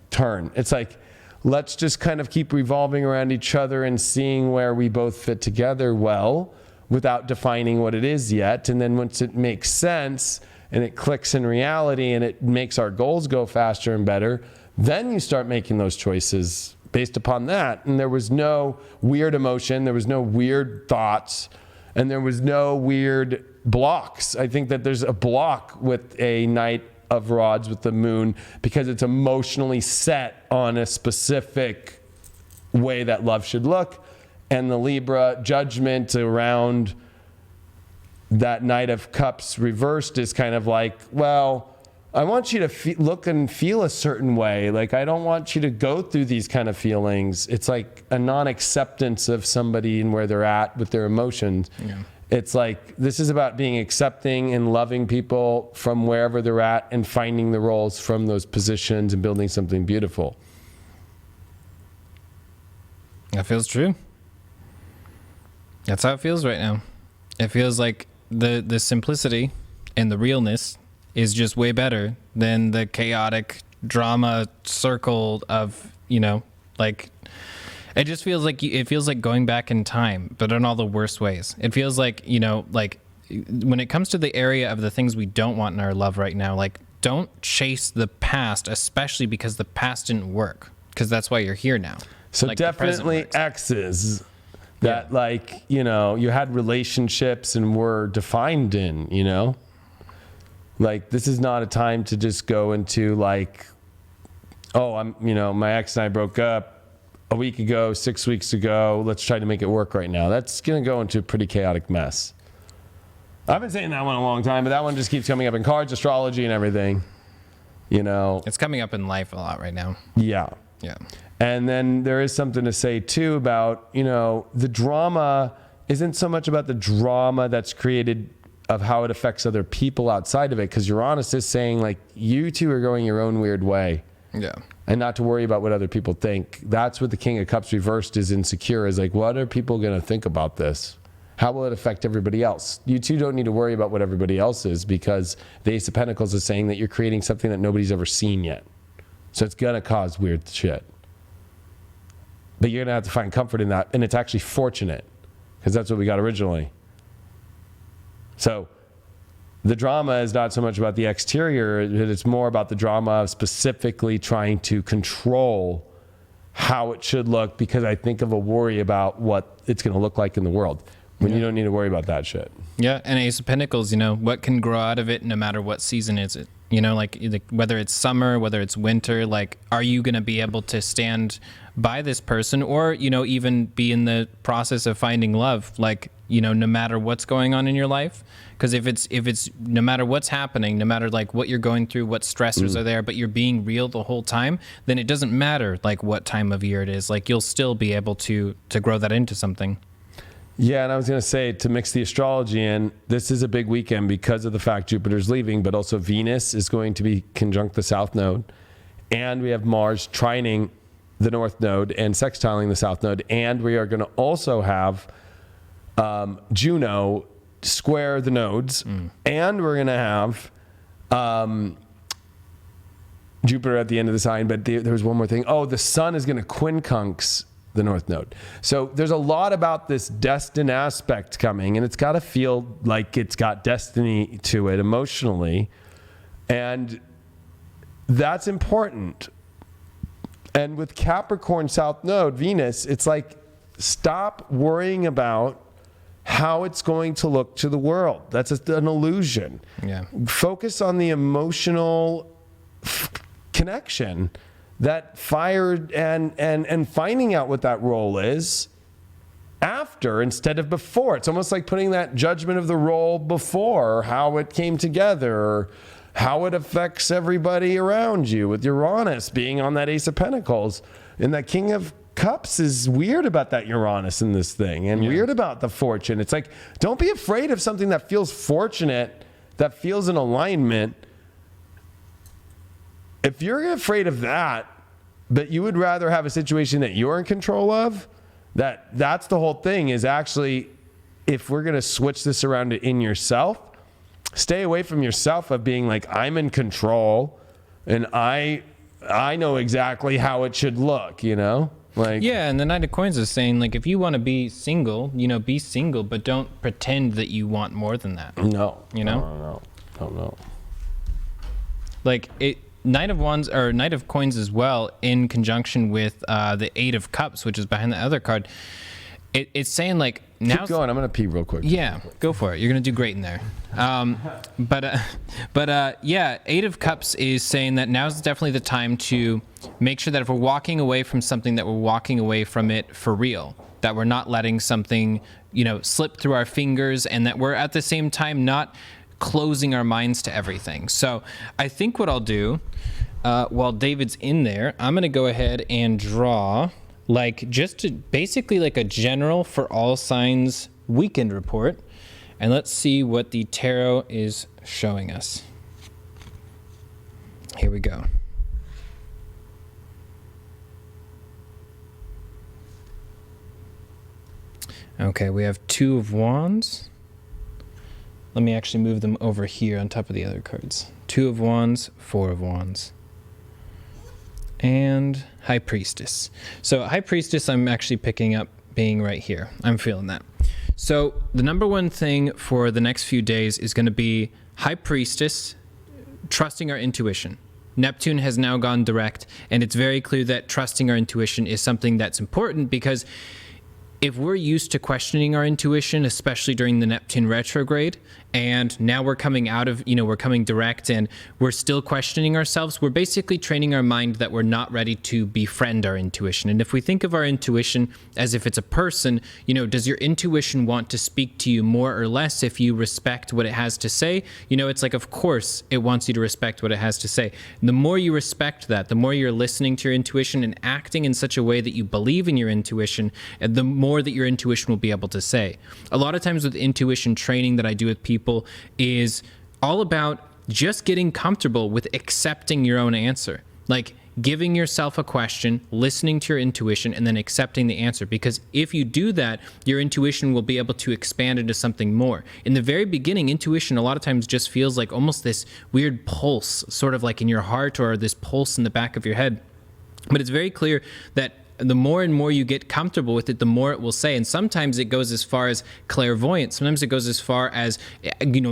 turn. It's like, let's just kind of keep revolving around each other and seeing where we both fit together well without defining what it is yet. And then once it makes sense and it clicks in reality and it makes our goals go faster and better, then you start making those choices based upon that. And there was no weird emotion, there was no weird thoughts, and there was no weird blocks. I think that there's a block with a Knight of Rods with the moon because it's emotionally set on a specific way that love should look, and the Libra judgment around that Knight of Cups reversed is kind of like, well, I want you to look and feel a certain way. Like, I don't want you to go through these kind of feelings. It's like a non-acceptance of somebody and where they're at with their emotions. Yeah. It's like, this is about being accepting and loving people from wherever they're at and finding the roles from those positions and building something beautiful. That feels true. That's how it feels right now. It feels like the simplicity and the realness is just way better than the chaotic drama circle of, it just feels like it feels like going back in time, but in all the worst ways. It feels like, when it comes to the area of the things we don't want in our love right now, like, don't chase the past, especially because the past didn't work, because that's why you're here now. So like, definitely exes that you had relationships and were defined in, like, this is not a time to just go into like, oh, my ex and I broke up a week ago, 6 weeks ago, let's try to make it work right now. That's going to go into a pretty chaotic mess. I've been saying that one a long time, but that one just keeps coming up in cards, astrology, and everything. It's coming up in life a lot right now. Yeah. Yeah. And then there is something to say, too, about, the drama isn't so much about the drama that's created of how it affects other people outside of it, because Uranus is saying, like, you two are going your own weird way. Yeah. And not to worry about what other people think. That's what the King of Cups reversed is insecure, is like, what are people going to think about this? How will it affect everybody else? You two don't need to worry about what everybody else is, because the Ace of Pentacles is saying that you're creating something that nobody's ever seen yet. So it's going to cause weird shit. But you're going to have to find comfort in that. And it's actually fortunate, because that's what we got originally. So the drama is not so much about the exterior, it's more about the drama of specifically trying to control how it should look, because I think of a worry about what it's going to look like in the world when you don't need to worry about that shit. Yeah, and Ace of Pentacles, what can grow out of it no matter what season is it? Like whether it's summer, whether it's winter, like, are you going to be able to stand by this person, or, even be in the process of finding love, like, no matter what's going on in your life? Because if it's no matter what's happening, no matter like what you're going through, what stressors are there, but you're being real the whole time, then it doesn't matter like what time of year it is. Like, you'll still be able to grow that into something. Yeah, and I was going to say, to mix the astrology in, this is a big weekend because of the fact Jupiter's leaving, but also Venus is going to be conjunct the South Node, and we have Mars trining the North Node and sextiling the South Node, and we are going to also have Juno square the nodes, and we're going to have Jupiter at the end of the sign, but there was one more thing. Oh, the sun is going to quincunx the North Node. So there's a lot about this destined aspect coming, and it's got to feel like it's got destiny to it emotionally, and that's important. And with Capricorn South Node, Venus, it's like, stop worrying about how it's going to look to the world. That's an illusion. Yeah. Focus on the emotional connection that fired and finding out what that role is after instead of before. It's almost like putting that judgment of the role before, how it came together, or how it affects everybody around you, with Uranus being on that Ace of Pentacles. And that King of Cups is weird about that Uranus in this thing, and weird about the fortune. It's like, don't be afraid of something that feels fortunate, that feels in alignment. If you're afraid of that, but you would rather have a situation that you're in control of, that's the whole thing, is actually, if we're going to switch this around to in yourself, stay away from yourself of being like, I'm in control and I know exactly how it should look, you know? Like, yeah, and the Knight of Coins is saying, like, if you want to be single, be single, but don't pretend that you want more than that. No. You know? No. Like, Knight of Wands, or Knight of Coins as well, in conjunction with the Eight of Cups, which is behind the other card. It's saying, like, now. Keep going. I'm going to pee real quick. Yeah, go for it. You're going to do great in there. Yeah, Eight of Cups is saying that now's definitely the time to make sure that if we're walking away from something, that we're walking away from it for real, that we're not letting something, slip through our fingers, and that we're at the same time not closing our minds to everything. So I think what I'll do, while David's in there, I'm going to go ahead and draw basically like a general for all signs weekend report. And let's see what the tarot is showing us. Here we go. Okay, we have Two of Wands. Let me actually move them over here on top of the other cards. Two of Wands, Four of Wands. And High Priestess. So High Priestess, I'm actually picking up being right here. I'm feeling that. So the number one thing for the next few days is going to be High Priestess, trusting our intuition. Neptune has now gone direct, and it's very clear that trusting our intuition is something that's important, because if we're used to questioning our intuition, especially during the Neptune retrograde, and now we're coming out of, we're coming direct and we're still questioning ourselves, we're basically training our mind that we're not ready to befriend our intuition. And if we think of our intuition as if it's a person, does your intuition want to speak to you more or less if you respect what it has to say? It's like, of course, it wants you to respect what it has to say. And the more you respect that, the more you're listening to your intuition and acting in such a way that you believe in your intuition, and the more that your intuition will be able to say. A lot of times with intuition training that I do with people is all about just getting comfortable with accepting your own answer. Like giving yourself a question, listening to your intuition, and then accepting the answer. Because if you do that, your intuition will be able to expand into something more. In the very beginning, intuition a lot of times just feels like almost this weird pulse, sort of like in your heart, or this pulse in the back of your head. But it's very clear that the more and more you get comfortable with it, the more it will say. And sometimes it goes as far as clairvoyance. Sometimes it goes as far as,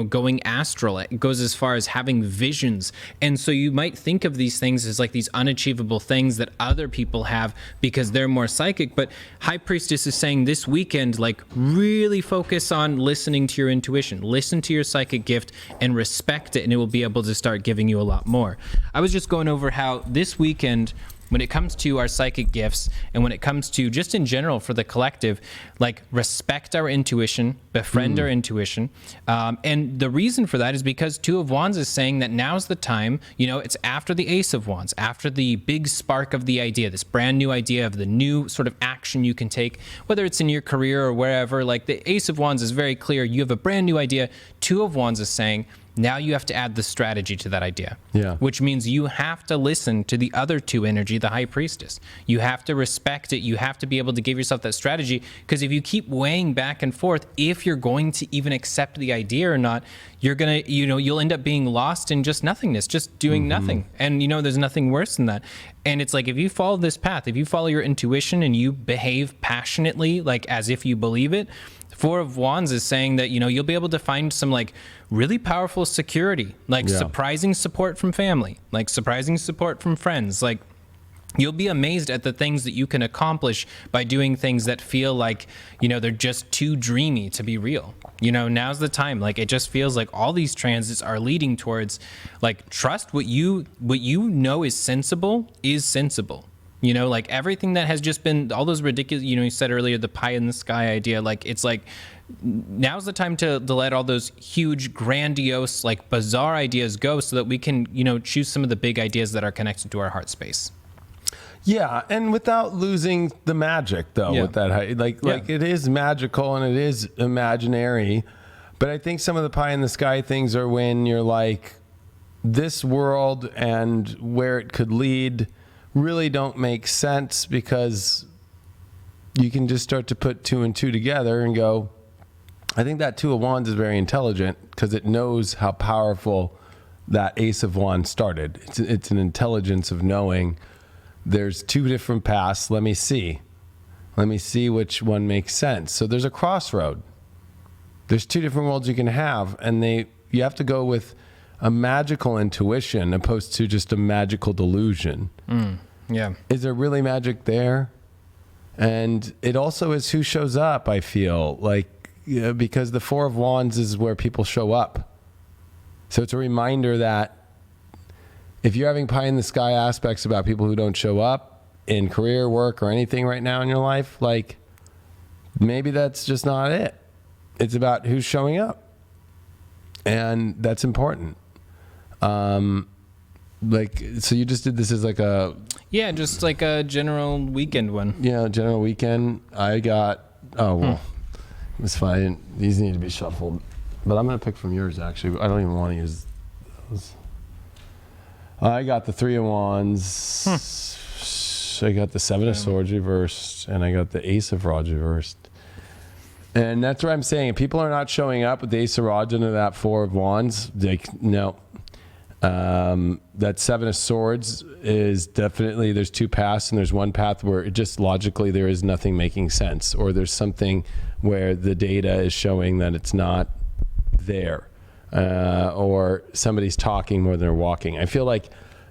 going astral. It goes as far as having visions. And so you might think of these things as like these unachievable things that other people have because they're more psychic. But High Priestess is saying this weekend, like, really focus on listening to your intuition. Listen to your psychic gift and respect it, and it will be able to start giving you a lot more. I was just going over how this weekend, when it comes to our psychic gifts, and when it comes to just in general for the collective, like, respect our intuition, befriend our intuition. And the reason for that is because Two of Wands is saying that now's the time, it's after the Ace of Wands, after the big spark of the idea, this brand new idea of the new sort of action you can take, whether it's in your career or wherever. Like, the Ace of Wands is very clear. You have a brand new idea. Two of Wands is saying, now you have to add the strategy to that idea. Yeah. Which means you have to listen to the other two energy, the High Priestess. You have to respect it. You have to be able to give yourself that strategy, because if you keep weighing back and forth, if you're going to even accept the idea or not, you're going to, you'll end up being lost in just nothingness, just doing nothing. And there's nothing worse than that. And it's like, if you follow this path, if you follow your intuition and you behave passionately, like as if you believe it, Four of Wands is saying that, you'll be able to find some like really powerful security, like surprising support from family, like surprising support from friends, like you'll be amazed at the things that you can accomplish by doing things that feel like, they're just too dreamy to be real. Now's the time. Like, it just feels like all these transits are leading towards, like, trust what you know is sensible is sensible. Like, everything that has just been, all those ridiculous, you said earlier, the pie in the sky idea, like, it's like, now's the time to let all those huge, grandiose, like, bizarre ideas go so that we can, choose some of the big ideas that are connected to our heart space. Yeah, and without losing the magic, though, with that, like it is magical and it is imaginary, but I think some of the pie in the sky things are when you're like, this world and where it could lead really don't make sense, because you can just start to put two and two together and go, I think that Two of Wands is very intelligent because it knows how powerful that Ace of Wands started. It's an intelligence of knowing there's two different paths. Let me see which one makes sense. So there's a crossroad. There's two different worlds you can have, and you have to go with a magical intuition opposed to just a magical delusion. Yeah. Is there really magic there? And it also is who shows up, I feel like, because the Four of Wands is where people show up. So it's a reminder that if you're having pie in the sky aspects about people who don't show up in career, work, or anything right now in your life, like, maybe that's just not it. It's about who's showing up. And that's important. Like, so you just did this as like a... Yeah, just like a general weekend one. Yeah, general weekend. I got... Oh, well, it's fine. These need to be shuffled. But I'm going to pick from yours, actually. I don't even want to use those. I got the Three of Wands. I got the Seven of Swords reversed, and I got the Ace of Rods reversed. And that's what I'm saying. If people are not showing up with the Ace of Rods into that Four of Wands, like, no. That Seven of Swords is definitely, there's two paths, and there's one path where it just logically there is nothing making sense, or there's something where the data is showing that it's not there. Or somebody's talking more than they're walking. I feel like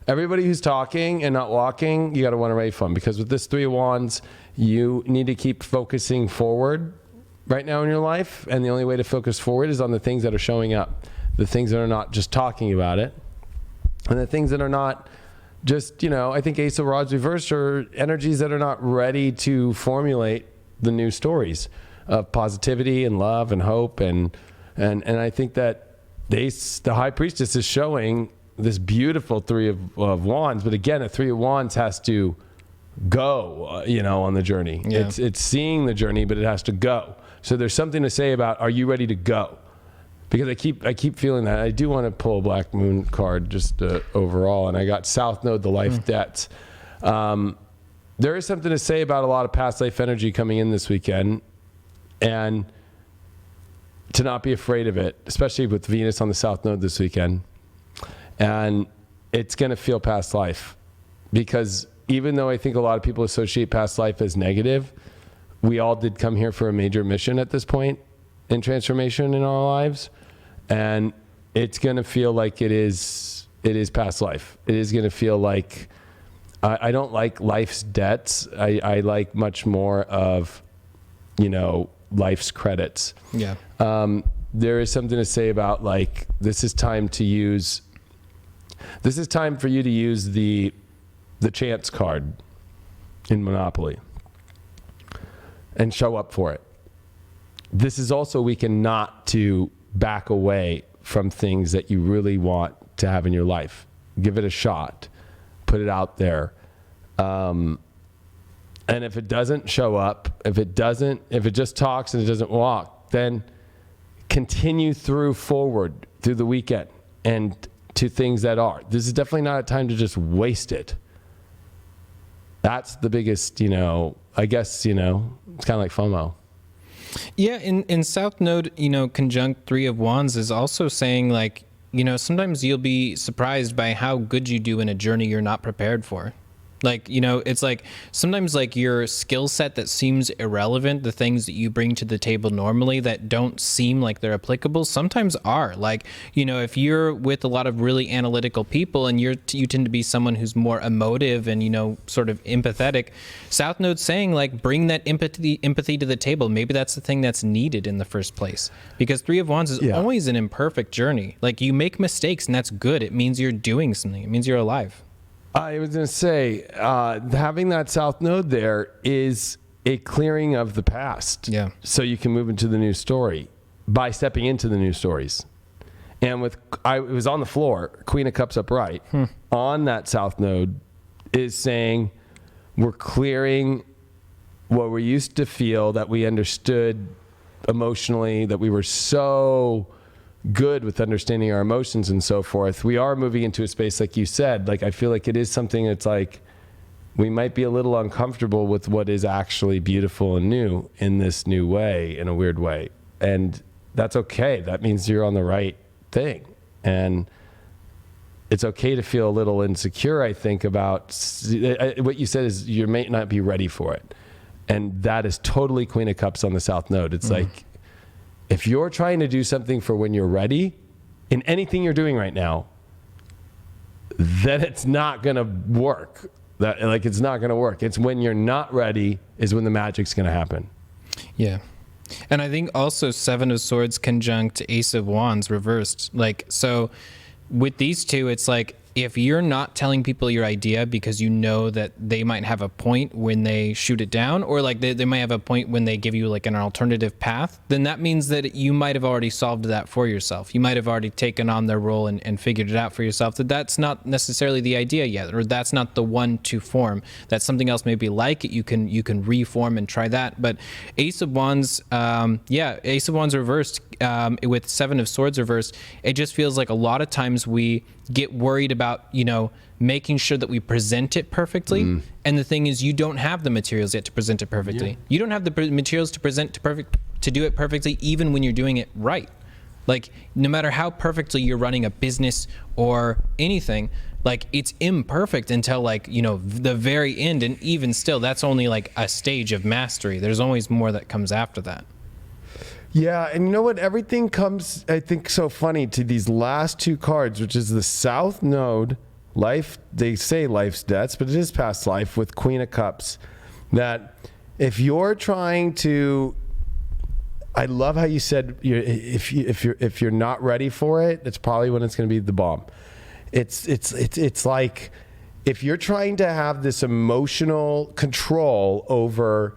everybody who's talking and not walking, you got to run away from, because with this Three of Wands, you need to keep focusing forward right now in your life. And the only way to focus forward is on the things that are showing up, the things that are not just talking about it, and the things that are not just, I think Ace of Rods reversed are energies that are not ready to formulate the new stories of positivity and love and hope. And I think that the High Priestess is showing this beautiful Three of Wands, but again, a Three of Wands has to go, on the journey. Yeah. It's seeing the journey, but it has to go. So there's something to say about, are you ready to go? Because I keep feeling that. I do want to pull a Black Moon card just overall, and I got South Node, the life debts. There is something to say about a lot of past life energy coming in this weekend, and to not be afraid of it, especially with Venus on the South Node this weekend. And it's going to feel past life, because even though I think a lot of people associate past life as negative, we all did come here for a major mission at this point in transformation in our lives. And it's going to feel like it is past life. It is going to feel like, I don't like life's debts. I like much more of, life's credits. Yeah. There is something to say about, like, this is time for you to use the chance card in Monopoly and show up for it. This is also a weekend not to back away from things that you really want to have in your life. Give it a shot. Put it out there. And if it doesn't show up, if it just talks and it doesn't walk, then continue forward through the weekend and to things that are. This is definitely not a time to just waste it. That's the biggest, I guess, it's kind of like FOMO. Yeah, in South Node, conjunct Three of Wands is also saying, like, sometimes you'll be surprised by how good you do in a journey you're not prepared for. Like, it's like sometimes like your skill set that seems irrelevant, the things that you bring to the table normally that don't seem like they're applicable, sometimes are. Like, if you're with a lot of really analytical people and you tend to be someone who's more emotive and, sort of empathetic, South Node's saying like, bring that empathy to the table. Maybe that's the thing that's needed in the first place, because Three of Wands is always an imperfect journey. Like, you make mistakes and that's good. It means you're doing something. It means you're alive. I was going to say, having that South Node there is a clearing of the past. Yeah. So you can move into the new story by stepping into the new stories. And it was on the floor, Queen of Cups upright, on that South Node is saying, we're clearing what we used to feel that we understood emotionally, that we were so good with understanding our emotions and so forth. We are moving into a space, like you said, like I feel like it is something that's like we might be a little uncomfortable with what is actually beautiful and new in this new way, in a weird way. And that's okay. That means you're on the right thing. And it's okay to feel a little insecure, I think, about what you said is you may not be ready for it. And that is totally Queen of Cups on the South Node. It's like, if you're trying to do something for when you're ready in anything you're doing right now, then it's not going to work. It's not going to work. It's when you're not ready is when the magic's going to happen. Yeah. And I think also Seven of Swords conjunct Ace of Wands reversed. Like, so with these two, it's like, if you're not telling people your idea because you know that they might have a point when they shoot it down, or like they might have a point when they give you like an alternative path, then that means that you might have already solved that for yourself. You might have already taken on their role and figured it out for yourself, that that's not necessarily the idea yet, or that's not the one to form. That's something else maybe like it. You can reform and try that. But Ace of Wands, Ace of Wands reversed with Seven of Swords reversed, it just feels like a lot of times we get worried about, making sure that we present it perfectly. And the thing is, you don't have the materials yet to present it perfectly. Yeah. You don't have the materials to to do it perfectly, even when you're doing it right. Like, no matter how perfectly you're running a business or anything, like, it's imperfect until the very end. And even still, that's only like a stage of mastery. There's always more that comes after that. Yeah, and you know what? Everything comes, I think, so funny to these last two cards, which is the South Node, life, they say life's debts, but it is past life, with Queen of Cups. That if you're trying to, I love how you said, if you're not ready for it, it's probably when it's going to be the bomb. It's like, if you're trying to have this emotional control over,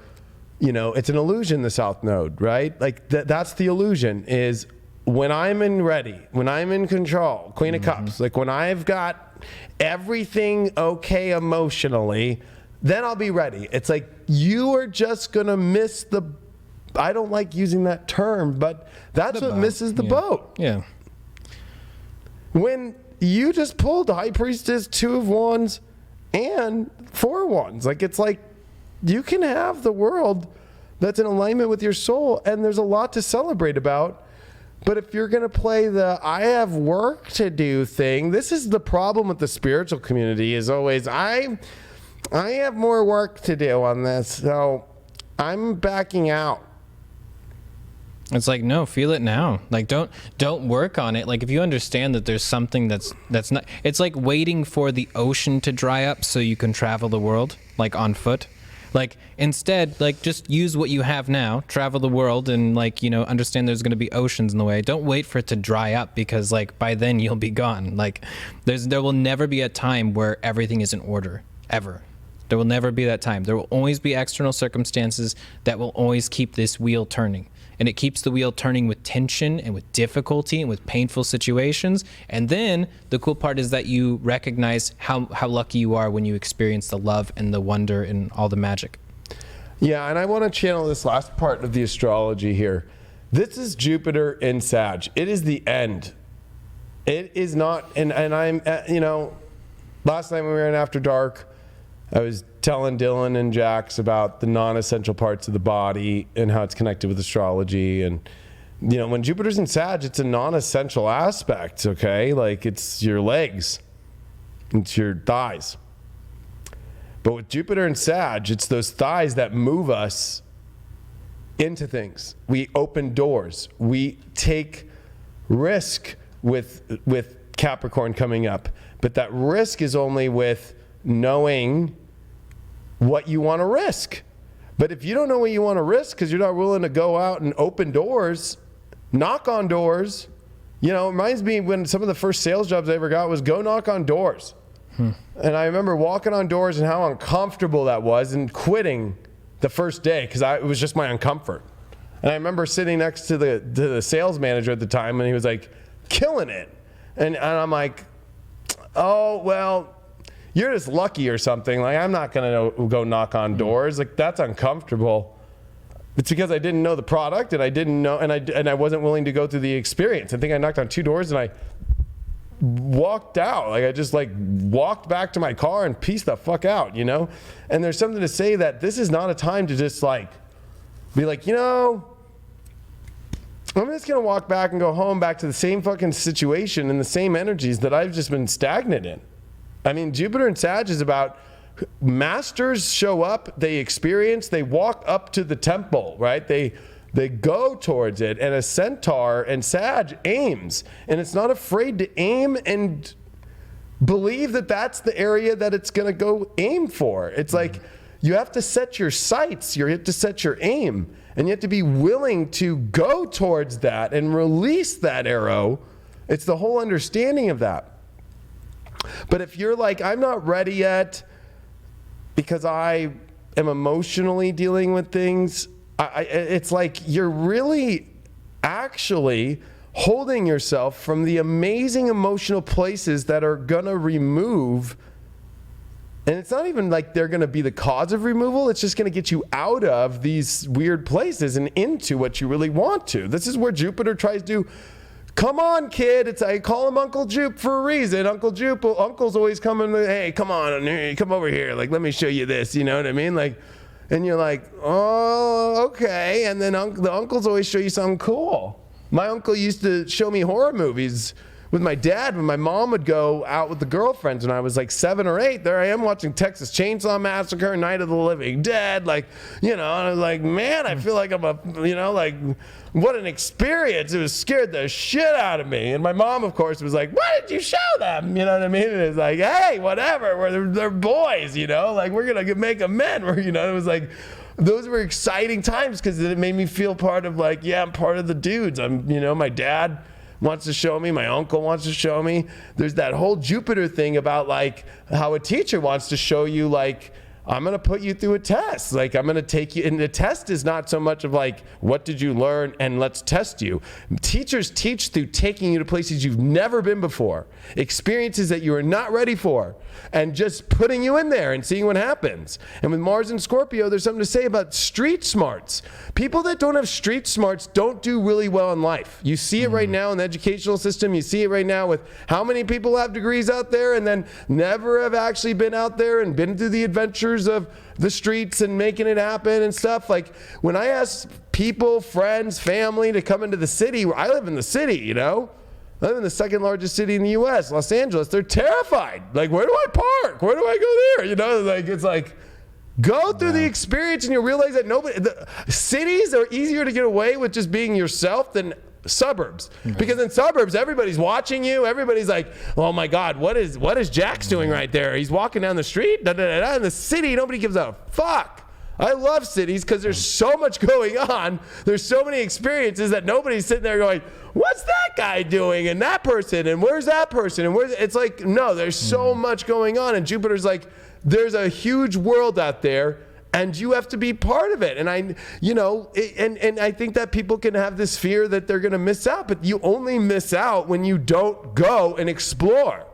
it's an illusion, the South Node, right? Like that's the illusion, is when I'm when I'm in control, Queen of Cups, like when I've got everything okay emotionally, then I'll be ready. It's like you are just going to miss I don't like using that term, but that's what misses the boat. Yeah. When you just pulled High Priestess, Two of Wands, and Four of Wands, like it's like, you can have the world that's in alignment with your soul, and there's a lot to celebrate about. But if you're going to play the I have work to do thing, this is the problem with the spiritual community, is always I have more work to do on this, so I'm backing out. It's like, no, feel it now. Like, don't work on it. Like, if you understand that there's something that's not, it's like waiting for the ocean to dry up so you can travel the world, like on foot. Like, instead, like, just use what you have now, travel the world, and understand there's going to be oceans in the way. Don't wait for it to dry up, because like by then you'll be gone. Like, there will never be a time where everything is in order, ever. There will never be that time. There will always be external circumstances that will always keep this wheel turning. And it keeps the wheel turning with tension and with difficulty and with painful situations. And then the cool part is that you recognize how lucky you are when you experience the love and the wonder and all the magic. Yeah, and I want to channel this last part of the astrology here. This is Jupiter in Sag. It is the end. It is not, and I'm, last night when we were in After Dark, I was telling Dylan and Jax about the non-essential parts of the body and how it's connected with astrology. And, when Jupiter's in Sag, it's a non-essential aspect, okay? Like, it's your legs. It's your thighs. But with Jupiter and Sag, it's those thighs that move us into things. We open doors. We take risk with Capricorn coming up. But that risk is only with knowing what you want to risk. But if you don't know what you want to risk because you're not willing to go out and open doors, knock on doors, it reminds me when some of the first sales jobs I ever got was go knock on doors. And I remember walking on doors and how uncomfortable that was and quitting the first day because it was just my uncomfort. And I remember sitting next to the sales manager at the time and he was like, killing it. And I'm like, oh, well, you're just lucky or something. Like, I'm not going to go knock on doors. Like, that's uncomfortable. It's because I didn't know the product and I didn't know, and I wasn't willing to go through the experience. I think I knocked on 2 doors and I walked out. Like, I just walked back to my car and pieced the fuck out, And there's something to say that this is not a time to just be like, I'm just going to walk back and go home back to the same fucking situation and the same energies that I've just been stagnant in. I mean, Jupiter and Sag is about masters show up, they experience, they walk up to the temple, right? They go towards it, and a centaur and Sag aims, and it's not afraid to aim and believe that that's the area that it's going to go aim for. It's like you have to set your sights, you have to set your aim, and you have to be willing to go towards that and release that arrow. It's the whole understanding of that. But if you're like, I'm not ready yet because I am emotionally dealing with things, it's like you're really actually holding yourself from the amazing emotional places that are going to remove. And it's not even like they're going to be the cause of removal. It's just going to get you out of these weird places and into what you really want to. This is where Jupiter tries to, come on, kid. I call him Uncle Jupe for a reason. Uncle's always coming, hey, come on, come over here. Like, let me show you this. You know what I mean? And you're like, oh, okay. And then the uncles always show you something cool. My uncle used to show me horror movies with my dad when my mom would go out with the girlfriends when I was like 7 or 8. There I am watching Texas Chainsaw Massacre, Night of the Living Dead. And I was like, man, I feel like I'm what an experience. It was scared the shit out of me. And my mom, of course, was like, why did you show them? You know what I mean? And it's like, hey, whatever. They're boys, we're going to make them men. It was like, those were exciting times because it made me feel part of I'm part of the dudes. My dad wants to show me, my uncle wants to show me. There's that whole Jupiter thing about how a teacher wants to show you I'm going to put you through a test. I'm going to take you, and the test is not so much of what did you learn and let's test you. Teachers teach through taking you to places you've never been before, experiences that you are not ready for, and just putting you in there and seeing what happens. And with Mars and Scorpio, there's something to say about street smarts. People that don't have street smarts don't do really well in life. You see it right now in the educational system. You see it right now with how many people have degrees out there and then never have actually been out there and been through the adventures of the streets and making it happen and stuff. When I ask people, friends, family to come into the city, I live in the city, I live in the second largest city in the U.S., Los Angeles. They're terrified. Where do I park? Where do I go there? It's go through the experience and you'll realize that cities are easier to get away with just being yourself than suburbs. Because in suburbs, everybody's watching you. Everybody's like, oh my God, what is Jax doing right there? He's walking down the street. In the city, nobody gives a fuck. I love cities because there's so much going on. There's so many experiences that nobody's sitting there going, what's that guy doing? And that person, and where's that person? And it's no, there's so much going on. And Jupiter's there's a huge world out there. And you have to be part of it. And I think that people can have this fear that they're going to miss out, but you only miss out when you don't go and explore.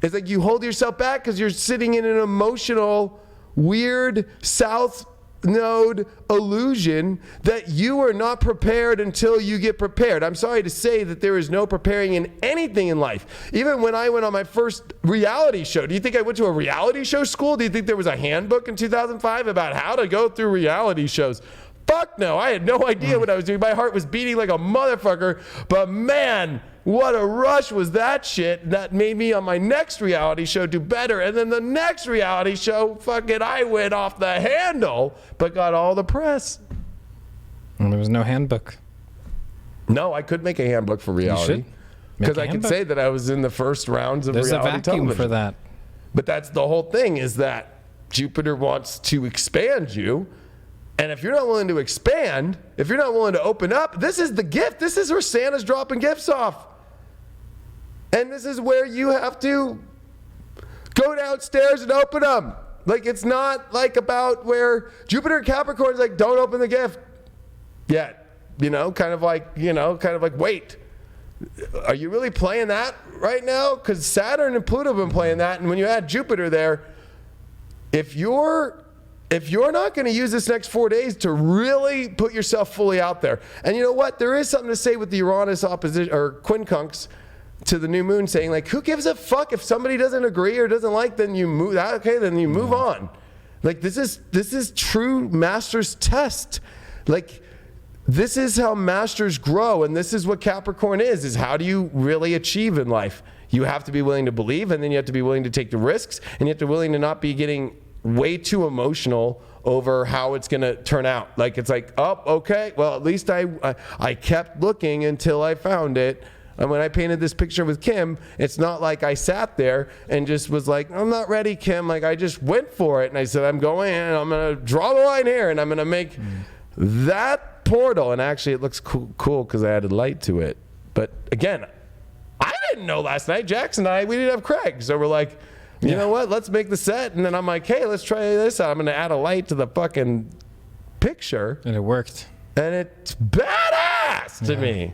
It's you hold yourself back because you're sitting in an emotional, weird south node illusion that you are not prepared until you get prepared. I'm sorry to say that there is no preparing in anything in life. Even when I went on my first reality show, do you think I went to a reality show school? Do you think there was a handbook in 2005 about how to go through reality shows? Fuck no. I had no idea what I was doing. My heart was beating like a motherfucker. But man, what a rush was that shit. That made me on my next reality show do better. And then the next reality show, fucking, I went off the handle, but got all the press. And there was no handbook. No, I could make a handbook for reality. Because I could say that I was in the first rounds of reality television. There's a vacuum for that. But that's the whole thing, is that Jupiter wants to expand you. And if you're not willing to expand, if you're not willing to open up, this is the gift. This is where Santa's dropping gifts off. And this is where you have to go downstairs and open them. Like, it's not like about where Jupiter and Capricorn is like, don't open the gift yet. Kind of like, wait. Are you really playing that right now? Because Saturn and Pluto have been playing that. And when you add Jupiter there, if you're not going to use this next 4 days to really put yourself fully out there, and you know what? There is something to say with the Uranus opposition or quincunx to the new moon, saying like, who gives a fuck if somebody doesn't agree or doesn't like? Then you move. Okay, then you move on. Like, this is true master's test. Like, this is how masters grow, and this is what Capricorn is how do you really achieve in life? You have to be willing to believe, and then you have to be willing to take the risks, and you have to be willing to not be getting way too emotional over how it's going to turn out. Like, it's like, oh, okay, well, at least I kept looking until I found it. And when I painted this picture with Kim, it's not like I sat there and just was like, I'm not ready, Kim. Like, I just went for it, and I said, I'm going in, and I'm going to draw the line here, and I'm going to make that portal. And actually it looks cool because I added light to it. But again, I didn't know last night. Jax and we didn't have Craig, so we're like, you know what, let's make the set. And then I'm like, hey, let's try this out. I'm gonna add a light to the fucking picture, and it worked, and it's badass to me.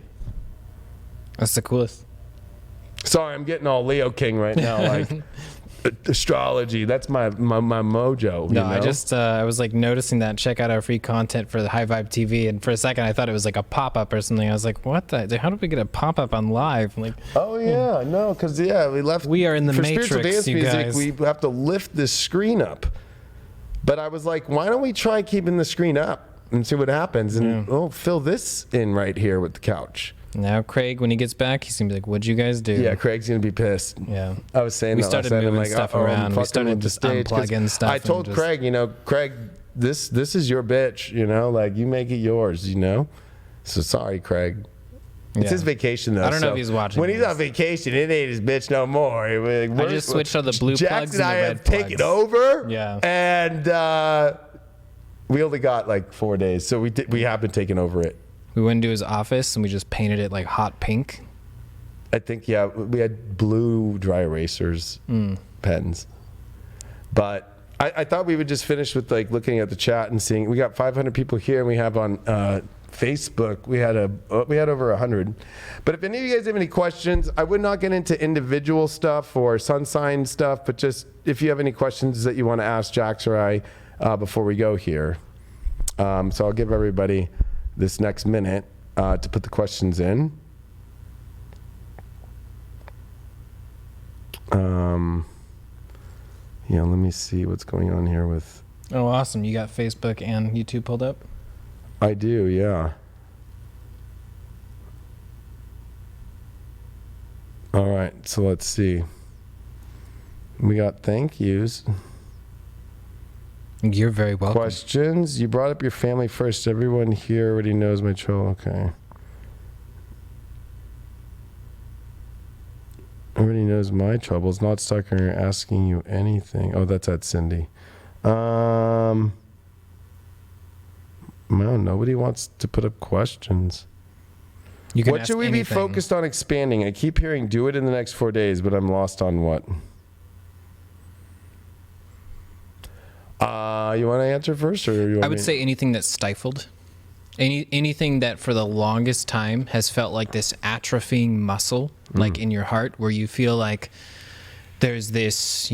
That's the coolest. Sorry, I'm getting all Leo King right now. Like, astrology, that's my mojo. No, I was like noticing that. Check out our free content for the High Vibe TV, and for a second I thought it was like a pop-up or something. I was like, what the, how did we get a pop-up on live? Like, oh yeah, no, because we left. We are in the for Matrix, spiritual dance you music. guys. We have to lift this screen up. But I was like, why don't we try keeping the screen up and see what happens? And fill this in right here with the couch. Now Craig, when he gets back, he's gonna be like, "What'd you guys do?" Yeah, Craig's gonna be pissed. Yeah, I was saying we that started last night. moving I'm like, stuff around. We started just unplugging stuff. I told Craig, Craig, this is your bitch. Like, you make it yours. So sorry, Craig. It's his vacation though. I don't know if he's watching. When he's on vacation, it ain't his bitch no more. I just switched all the blue Jax plugs and and I the have red taken plugs. over. Yeah, and we only got like 4 days, so we have been taking over it. We went into his office and we just painted it like hot pink. I think, we had blue dry erasers, pens. But I thought we would just finish with like looking at the chat and seeing. We got 500 people here, and we have on Facebook, we had over 100. But if any of you guys have any questions, I would not get into individual stuff or sun sign stuff, but just if you have any questions that you want to ask Jax or I before we go here. So I'll give everybody this next minute to put the questions in. Let me see what's going on here with. Oh, awesome! You got Facebook and YouTube pulled up? I do, yeah. All right, so let's see. We got thank yous. You're very welcome. Questions. You brought up your family first. Everyone here already knows my trouble. Okay. Everybody knows my troubles. Not stuck or asking you anything. Oh, that's at Cindy. No, nobody wants to put up questions. What should we be focused on expanding? I keep hearing do it in the next 4 days, but I'm lost on what. You want to answer first, or you want I would say anything that's stifled. Anything that for the longest time has felt like this atrophying muscle, like in your heart, where you feel like there's this,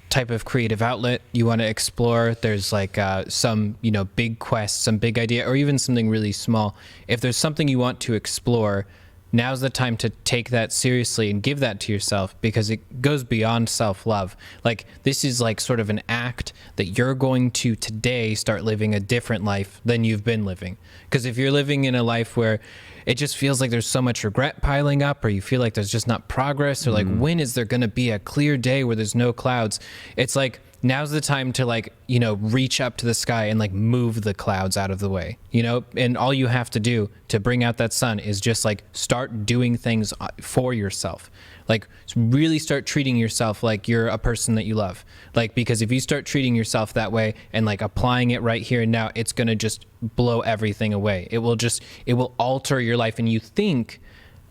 type of creative outlet you want to explore. There's like some, big quest, some big idea, or even something really small. If there's something you want to explore, now's the time to take that seriously and give that to yourself, because it goes beyond self-love. Like, this is like sort of an act that you're going to today start living a different life than you've been living. Because if you're living in a life where it just feels like there's so much regret piling up, or you feel like there's just not progress, or like, when is there going to be a clear day where there's no clouds? It's like, now's the time to, like, you know, reach up to the sky and like move the clouds out of the way, you know? And all you have to do to bring out that sun is just like start doing things for yourself. Like, really start treating yourself like you're a person that you love. Like, because if you start treating yourself that way and like applying it right here and now, it's going to just blow everything away. It will alter your life. And you think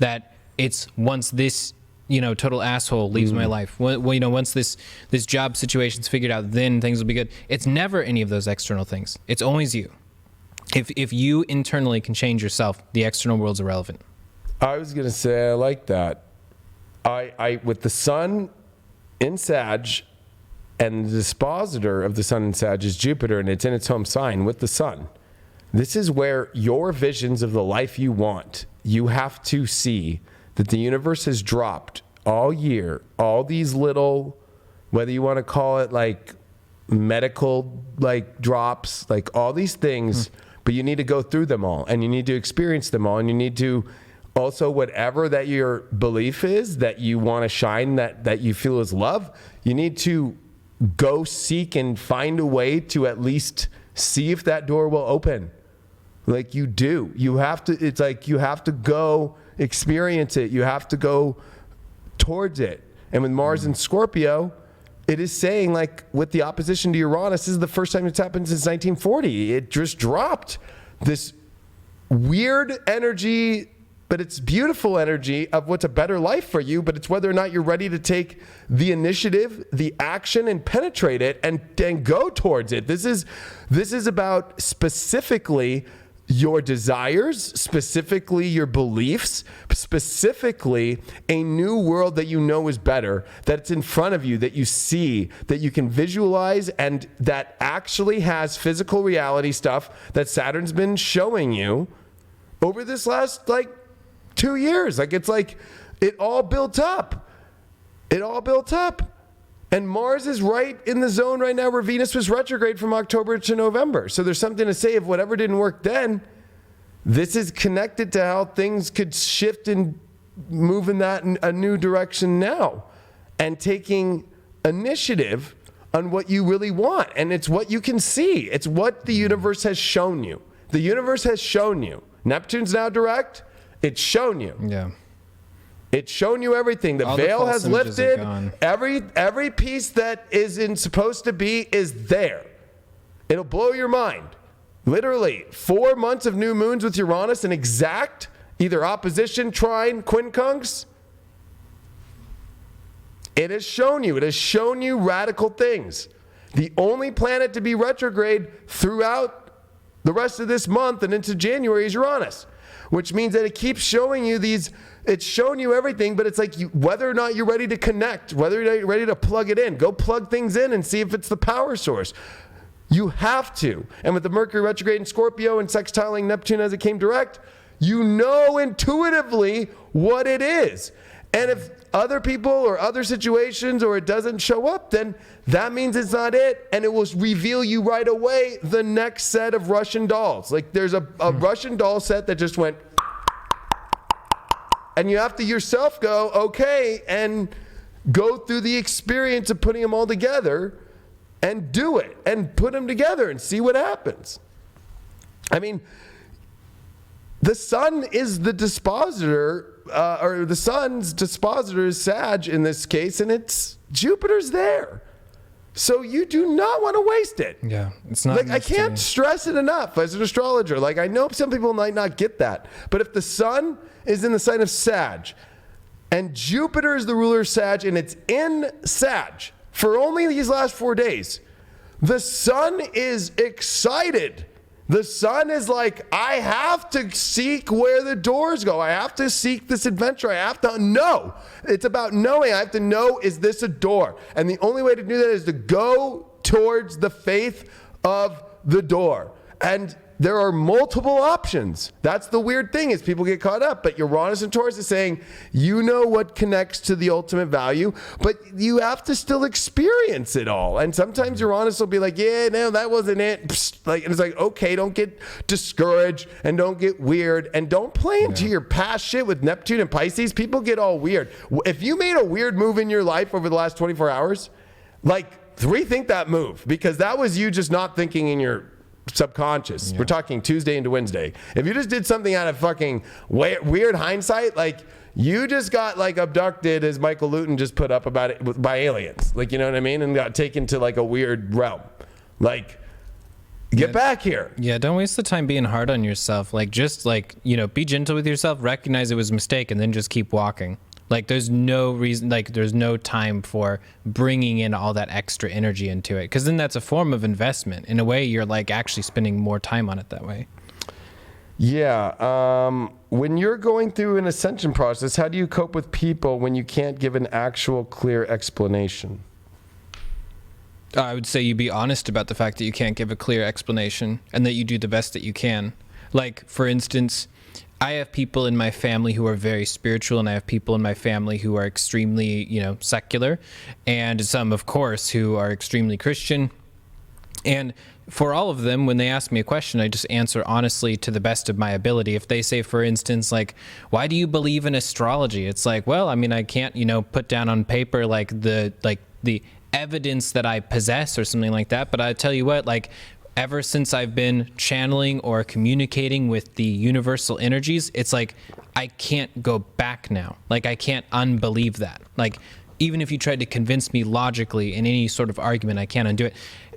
that it's once this, you know, total asshole leaves my life, well, you know, once this job situation's figured out, then things will be good. It's never any of those external things. It's always you. If you internally can change yourself, the external world's irrelevant. I was going to say, I like that. I with the sun in Sag, and the dispositor of the sun in Sag is Jupiter, and it's in its home sign with the sun. This is where your visions of the life you want, you have to see that the universe has dropped all year, all these little, whether you want to call it like medical like drops, like all these things, but you need to go through them all, and you need to experience them all, and you need to also, whatever that your belief is that you want to shine, that you feel is love, you need to go seek and find a way to at least see if that door will open. Like, you do. You have to, it's like you have to go experience it. You have to go towards it. And with Mars in Scorpio, it is saying, like, with the opposition to Uranus, this is the first time it's happened since 1940. It just dropped this weird energy, but it's beautiful energy of what's a better life for you, but it's whether or not you're ready to take the initiative, the action, and penetrate it and go towards it. This is about specifically your desires, specifically your beliefs, specifically a new world that you know is better, that's in front of you, that you see, that you can visualize, and that actually has physical reality stuff that Saturn's been showing you over this last, like, 2 years. Like, it's like it all built up. It all built up. And Mars is right in the zone right now where Venus was retrograde from October to November. So there's something to say, if whatever didn't work then, this is connected to how things could shift and move in that a new direction now, and taking initiative on what you really want. And it's what you can see. It's what the universe has shown you. The universe has shown you. Neptune's now direct. It's shown you. Yeah. It's shown you everything. The veil has lifted. Every piece that isn't supposed to be is there. It'll blow your mind. Literally 4 months of new moons with Uranus in exact either opposition, trine, quincunx. It has shown you. It has shown you radical things. The only planet to be retrograde throughout the rest of this month and into January is Uranus, which means that it keeps showing you these. It's shown you everything, but it's like whether or not you're ready to connect, whether you're ready to plug it in, go plug things in and see if it's the power source. You have to. And with the Mercury retrograde in Scorpio and sextiling Neptune as it came direct, you know intuitively what it is. And if other people or other situations or it doesn't show up, then that means it's not it. And it will reveal you right away the next set of Russian dolls. Like, there's a Russian doll set that just went, and you have to yourself go, okay, and go through the experience of putting them all together and do it and put them together and see what happens. I mean, the sun is the dispositor, or the sun's dispositor is Sag in this case, and it's Jupiter's there. So you do not want to waste it. Yeah, it's not. Like, I can't stress it enough as an astrologer. Like, I know some people might not get that, but if the sun is in the sign of Sag, and Jupiter is the ruler of Sag, and it's in Sag for only these last 4 days, the sun is excited. The sun is like, I have to seek where the doors go. I have to seek this adventure. I have to know. It's about knowing. I have to know, is this a door? And the only way to do that is to go towards the faith of the door. And there are multiple options. That's the weird thing is people get caught up. But Uranus and Taurus is saying, you know what connects to the ultimate value, but you have to still experience it all. And sometimes Uranus will be like, yeah, no, that wasn't it. Psst. Like, and it's like, okay, don't get discouraged and don't get weird and don't play into your past shit with Neptune and Pisces. People get all weird. If you made a weird move in your life over the last 24 hours, like rethink that move because that was you just not thinking in your subconscious. We're talking Tuesday into Wednesday. If you just did something out of fucking weird hindsight, like you just got like abducted, as Michael Luton just put up about it, by aliens. Like, you know what I mean? And got taken to like a weird realm. Like, get back here. Yeah, don't waste the time being hard on yourself. Like, just like, you know, be gentle with yourself, recognize it was a mistake, and then just keep walking. Like, there's no reason, like, there's no time for bringing in all that extra energy into it. Because then that's a form of investment. In a way, you're, like, actually spending more time on it that way. Yeah. When you're going through an ascension process, how do you cope with people when you can't give an actual clear explanation? I would say you be honest about the fact that you can't give a clear explanation and that you do the best that you can. Like, for instance, I have people in my family who are very spiritual, and I have people in my family who are extremely, you know, secular, and some, of course, who are extremely Christian. And for all of them, when they ask me a question, I just answer honestly to the best of my ability. If they say, for instance, like, why do you believe in astrology? It's like, well, I mean, I can't, you know, put down on paper like the evidence that I possess or something like that. But I tell you what, like, ever since I've been channeling or communicating with the universal energies, it's like I can't go back now. Like, I can't unbelieve that. Like, even if you tried to convince me logically in any sort of argument, I can't undo it.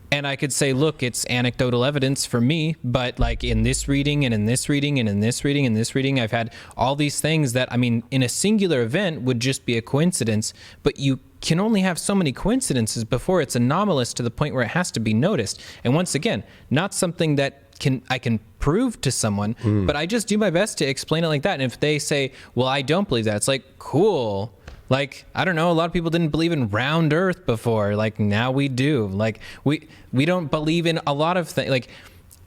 And I could say, look, it's anecdotal evidence for me, but like in this reading and in this reading and in this reading and this reading, I've had all these things that, I mean, in a singular event would just be a coincidence, but you can only have so many coincidences before it's anomalous to the point where it has to be noticed. And once again, not something that I can prove to someone, but I just do my best to explain it like that. And if they say, well, I don't believe that, it's like, cool. Like, I don't know, a lot of people didn't believe in round earth before. Like, now we do. Like, we don't believe in a lot of things. Like,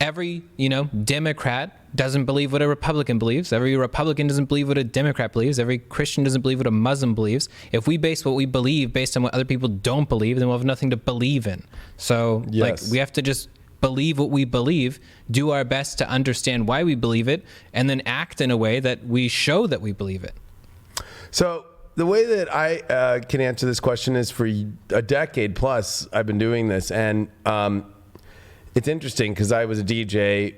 every, you know, Democrat doesn't believe what a Republican believes. Every Republican doesn't believe what a Democrat believes. Every Christian doesn't believe what a Muslim believes. If we base what we believe based on what other people don't believe, then we'll have nothing to believe in. So, like, we have to just believe what we believe, do our best to understand why we believe it, and then act in a way that we show that we believe it. So, the way that I can answer this question is for a decade plus, I've been doing this. And it's interesting because I was a DJ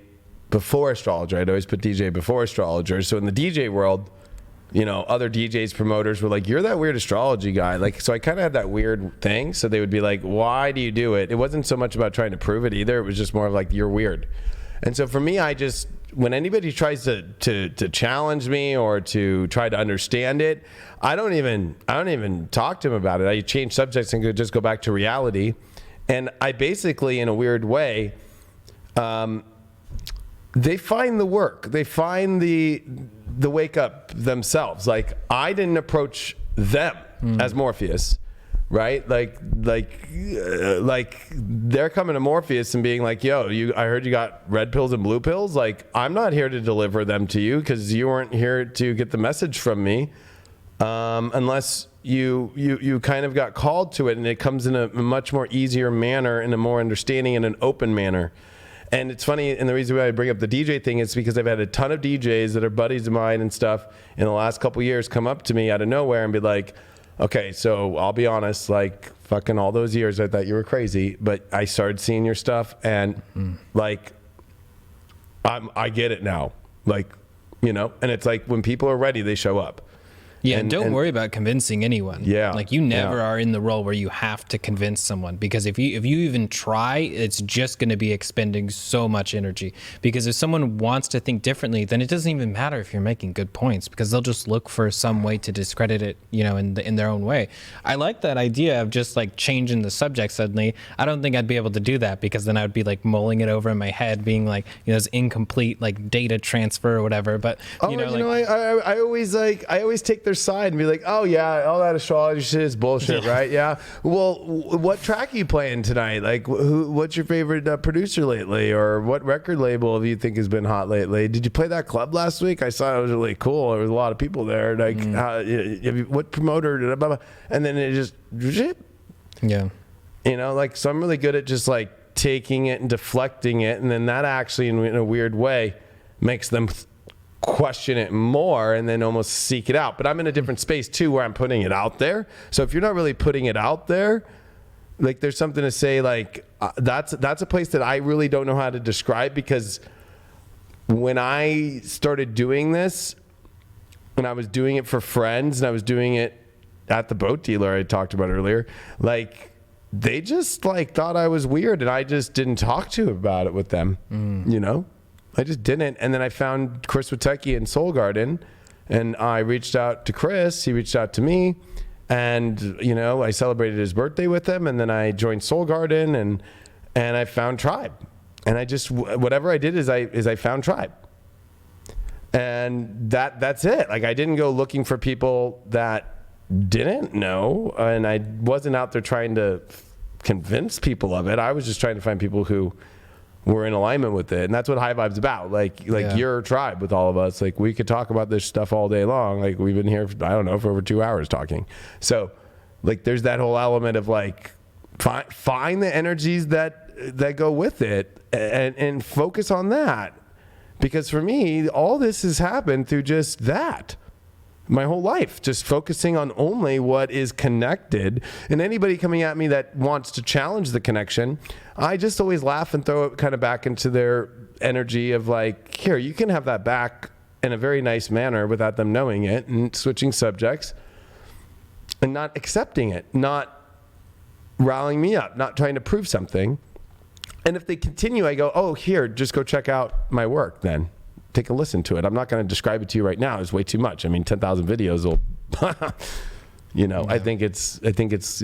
before astrologer. I'd always put DJ before astrologer. So in the DJ world, you know, other DJs, promoters were like, you're that weird astrology guy. Like, so I kind of had that weird thing. So they would be like, why do you do it? It wasn't so much about trying to prove it either. It was just more of like, you're weird. And so for me, I just, when anybody tries to challenge me or to try to understand it, I don't even talk to them about it. I change subjects and just go back to reality. And I basically, in a weird way, they find the work. They find the wake up themselves. Like, I didn't approach them as Morpheus. Right? Like they're coming to Morpheus and being like, yo, I heard you got red pills and blue pills. Like, I'm not here to deliver them to you because you weren't here to get the message from me. Unless you kind of got called to it, and it comes in a much more easier manner, in a more understanding and an open manner. And it's funny, and the reason why I bring up the DJ thing is because I've had a ton of DJs that are buddies of mine and stuff in the last couple of years come up to me out of nowhere and be like, okay, so I'll be honest, like, fucking all those years I thought you were crazy, but I started seeing your stuff and like, I get it now. Like, you know, and it's like when people are ready, they show up. Yeah, and don't worry about convincing anyone. Yeah. Like, you never are in the role where you have to convince someone, because if you even try, it's just going to be expending so much energy. Because if someone wants to think differently, then it doesn't even matter if you're making good points, because they'll just look for some way to discredit it, you know, in their own way. I like that idea of just like changing the subject suddenly. I don't think I'd be able to do that, because then I would be like mulling it over in my head, being like, you know, it's incomplete like data transfer or whatever. But I always take their their side and be like, oh yeah, all that astrology shit is bullshit, right? Yeah. Well, what track are you playing tonight? Like, what's your favorite producer lately, or what record label do you think has been hot lately? Did you play that club last week? I saw it was really cool. There was a lot of people there. Like, what promoter? Blah, blah. And then it just, yeah. You know, like, so I'm really good at just like taking it and deflecting it, and then that actually, in a weird way, makes them question it more and then almost seek it out. But I'm in a different space too, where I'm putting it out there. So if you're not really putting it out there, like, there's something to say, like, that's a place that I really don't know how to describe, because when I started doing this, and I was doing it for friends, and I was doing it at the boat dealer I talked about earlier, like, they just like thought I was weird, and I just didn't talk to about it with them. You know, I just didn't. And then I found Chris Witecki in Soul Garden, and I reached out to Chris. He reached out to me, and, you know, I celebrated his birthday with him, and then I joined Soul Garden, and I found Tribe. And I just, whatever I did is I found Tribe. And that's it. Like, I didn't go looking for people that didn't know, and I wasn't out there trying to convince people of it. I was just trying to find people who were in alignment with it, and that's what High Vibe's about. Like your tribe with all of us. Like, we could talk about this stuff all day long. Like, we've been here, I don't know, for over 2 hours talking. So, like, there's that whole element of like find the energies that go with it, and focus on that. Because for me, all this has happened through just that. My whole life, just focusing on only what is connected. And anybody coming at me that wants to challenge the connection, I just always laugh and throw it kind of back into their energy of like, here, you can have that back in a very nice manner without them knowing it, and switching subjects and not accepting it, not rallying me up, not trying to prove something. And if they continue, I go, oh, here, just go check out my work then. Take a listen to it. I'm not going to describe it to you right now. It's way too much. I mean, 10,000 videos will, you know, yeah. I think it's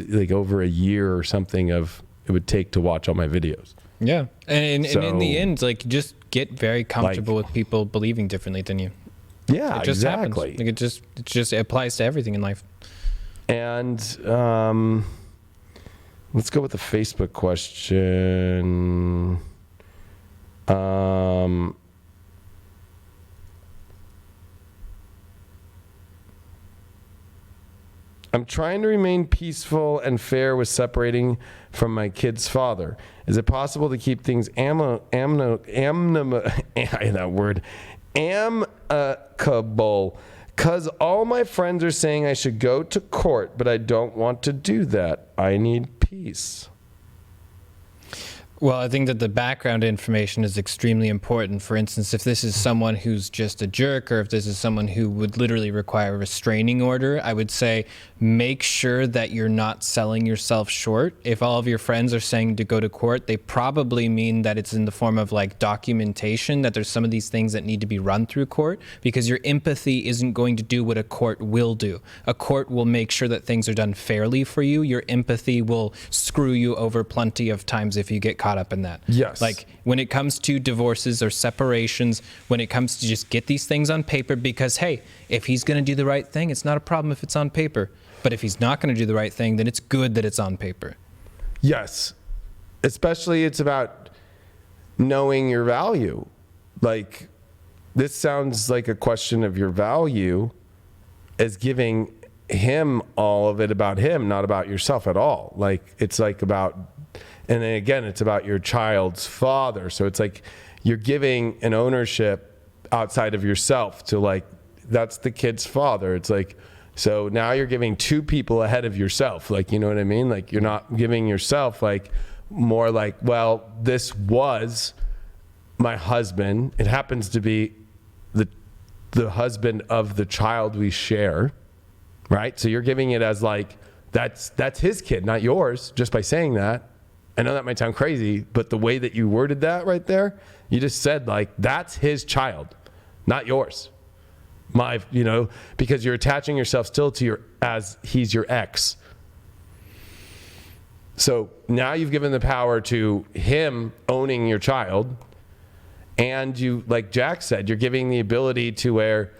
like over a year or something of it would take to watch all my videos. Yeah. And in the end, like, just get very comfortable with people believing differently than you. Yeah, it just exactly. Happens. Like, it just applies to everything in life. And let's go with the Facebook question. I'm trying to remain peaceful and fair with separating from my kid's father. Is it possible to keep things amicable? Because all my friends are saying I should go to court, but I don't want to do that. I need peace. Well, I think that the background information is extremely important. For instance, if this is someone who's just a jerk, or if this is someone who would literally require a restraining order, I would say make sure that you're not selling yourself short. If all of your friends are saying to go to court, they probably mean that it's in the form of like documentation, that there's some of these things that need to be run through court, because your empathy isn't going to do what a court will do. A court will make sure that things are done fairly for you. Your empathy will screw you over plenty of times if you get caught up in that. Yes. Like, when it comes to divorces or separations, when it comes to just get these things on paper, because hey, if he's going to do the right thing, it's not a problem if it's on paper. But if he's not going to do the right thing, then it's good that it's on paper. Yes. Especially it's about knowing your value. Like, this sounds like a question of your value as giving him all of it about him, not about yourself at all. Like, it's like about, and then again, it's about your child's father. So it's like you're giving an ownership outside of yourself to, like, that's the kid's father. It's like, so now you're giving two people ahead of yourself. Like, you know what I mean? Like, you're not giving yourself like more like, well, this was my husband. It happens to be the husband of the child we share, right? So you're giving it as like, that's his kid, not yours, just by saying that. I know that might sound crazy, but the way that you worded that right there, you just said like, that's his child, not yours. Because you're attaching yourself still to as he's your ex. So now you've given the power to him owning your child. And you, like Jax said, you're giving the ability to where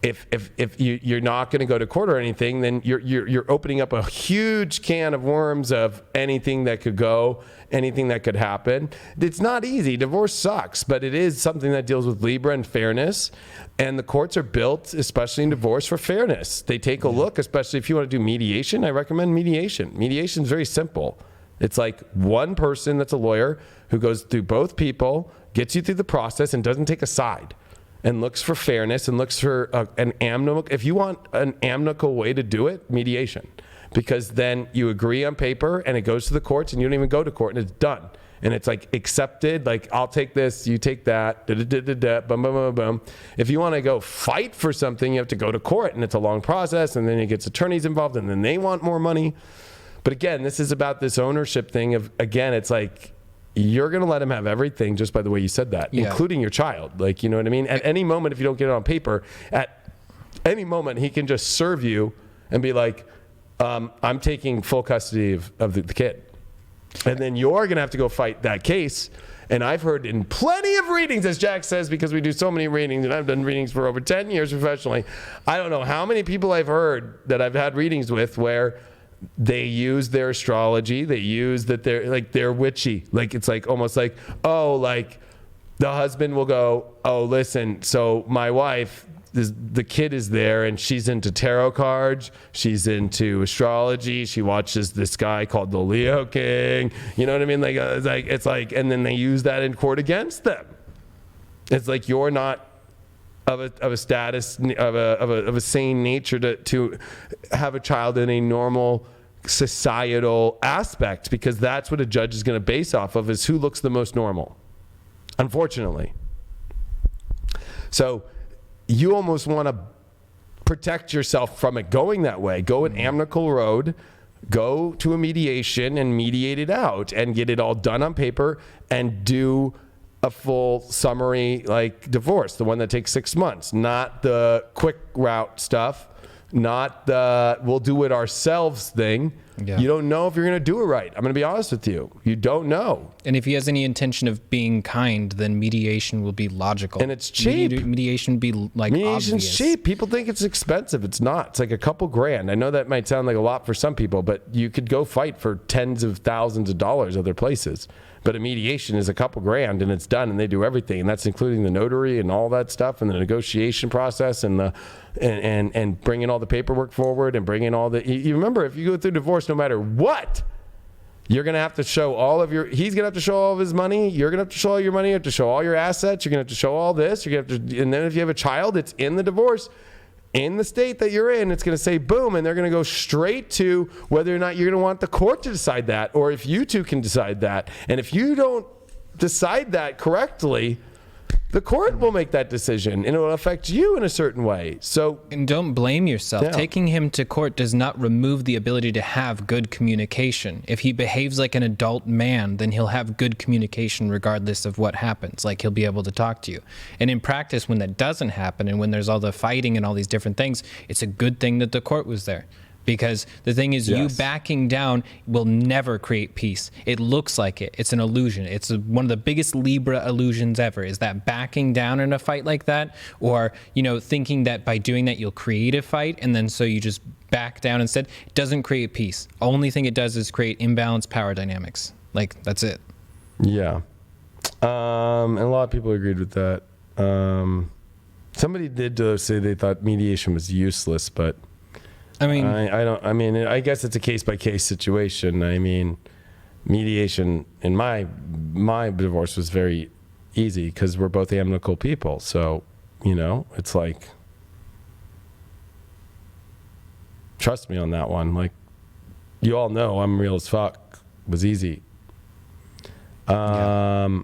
if you're not going to go to court or anything, then you're opening up a huge can of worms of anything that could go, anything that could happen. It's not easy. Divorce sucks, but it is something that deals with Libra and fairness. And the courts are built, especially in divorce, for fairness. They take a look, especially if you want to do mediation. I recommend mediation. Mediation is very simple. It's like one person that's a lawyer who goes through both people, gets you through the process, and doesn't take a side, and looks for fairness and looks for an amicable. If you want an amicable way to do it, mediation, because then you agree on paper and it goes to the courts and you don't even go to court and it's done. And it's like accepted, like I'll take this, you take that, boom, boom, boom, boom. If you want to go fight for something, you have to go to court and it's a long process, and then it gets attorneys involved and then they want more money. But again, this is about this ownership thing of, again, it's like, you're going to let him have everything just by the way you said that, including your child. Like, you know what I mean? At any moment, if you don't get it on paper, at any moment, he can just serve you and be like, I'm taking full custody of the kid. And then you're going to have to go fight that case. And I've heard in plenty of readings, as Jax says, because we do so many readings, and I've done readings for over 10 years professionally, I don't know how many people I've heard that I've had readings with where they use their astrology. They use that they're witchy. Like, it's like almost like, oh, like the husband will go, oh, listen, so my wife, the kid is there and she's into tarot cards. She's into astrology. She watches this guy called the Leo King. You know what I mean? Like, it's like, and then they use that in court against them. It's like, you're not of a status of a sane nature to have a child in a normal societal aspect, because that's what a judge is going to base off of, is who looks the most normal, unfortunately. So you almost want to protect yourself from it going that way. Go an amicable road, go to a mediation and mediate it out and get it all done on paper, and do a full summary like divorce, the one that takes 6 months, not the quick route stuff, not the we'll do it ourselves thing. Yeah. You don't know if you're going to do it right. I'm going to be honest with you. You don't know. And if he has any intention of being kind, then mediation will be logical. And it's cheap. Mediation would be like Mediation's obvious. cheap. People think it's expensive. It's not. It's like a couple grand. I know that might sound like a lot for some people, but you could go fight for tens of thousands of dollars other places. But a mediation is a couple grand and it's done, and they do everything. And that's including the notary and all that stuff, and the negotiation process, and the and bringing all the paperwork forward, and bringing all the, you remember, if you go through divorce, no matter what, you're going to have to show all of your, he's going to have to show all of his money. You're going to have to show all your money. You have to show all your assets. You're going to have to show all this. You're going to have to, and then if you have a child, it's in the divorce, in the state that you're in, it's going to say boom, and they're going to go straight to whether or not you're going to want the court to decide that, or if you two can decide that. And if you don't decide that correctly, the court will make that decision, and it will affect you in a certain way. So, and don't blame yourself. Yeah. Taking him to court does not remove the ability to have good communication. If he behaves like an adult man, then he'll have good communication regardless of what happens. Like, he'll be able to talk to you. And in practice, when that doesn't happen, and when there's all the fighting and all these different things, it's a good thing that the court was there. Because the thing is, you backing down will never create peace. It looks like it. It's an illusion. It's one of the biggest Libra illusions ever, is that backing down in a fight like that, or, you know, thinking that by doing that you'll create a fight, and then so you just back down instead. It doesn't create peace. Only thing it does is create imbalanced power dynamics. Like, that's it. Yeah. And a lot of people agreed with that. Somebody did say they thought mediation was useless, but I mean, I guess it's a case by case situation. I mean, mediation in my divorce was very easy because we're both amicable people. So, you know, it's like, trust me on that one. Like, you all know I'm real as fuck. It was easy. Oh,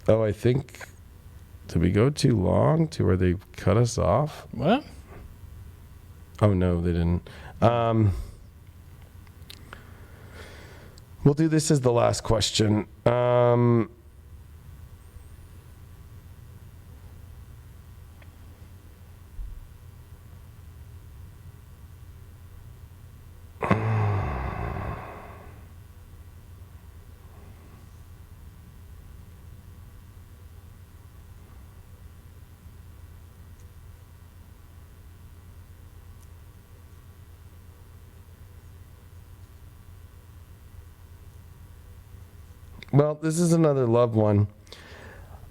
I think, did we go too long to where they cut us off? What? Oh, no, they didn't. We'll do this as the last question. Well, this is another love one.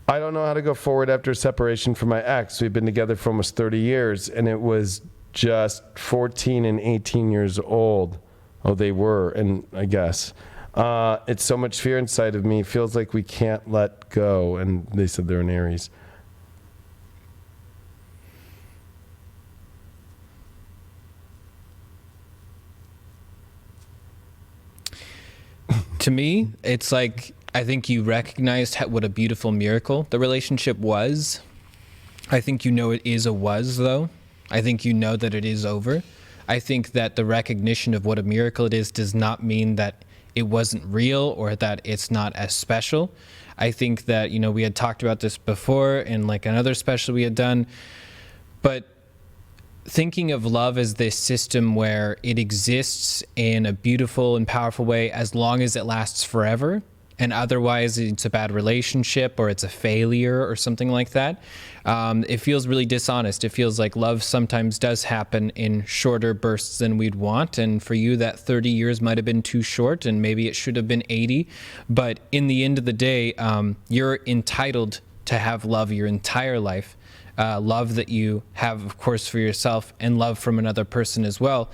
I don't know how to go forward after a separation from my ex. We've been together for almost 30 years, and it was just 14 and 18 years old. Oh, they were, and I guess. It's so much fear inside of me. It feels like we can't let go. And they said they're an Aries. To me, it's like, I think you recognized what a beautiful miracle the relationship was. I think you know it is a was, though. I think you know that it is over. I think that the recognition of what a miracle it is does not mean that it wasn't real or that it's not as special. I think that, you know, we had talked about this before in like another special we had done, but thinking of love as this system where it exists in a beautiful and powerful way as long as it lasts forever, and otherwise it's a bad relationship or it's a failure or something like that, it feels really dishonest. It feels like love sometimes does happen in shorter bursts than we'd want, and for you that 30 years might have been too short and maybe it should have been 80, but in the end of the day, you're entitled to have love your entire life. Love that you have, of course, for yourself, and love from another person as well.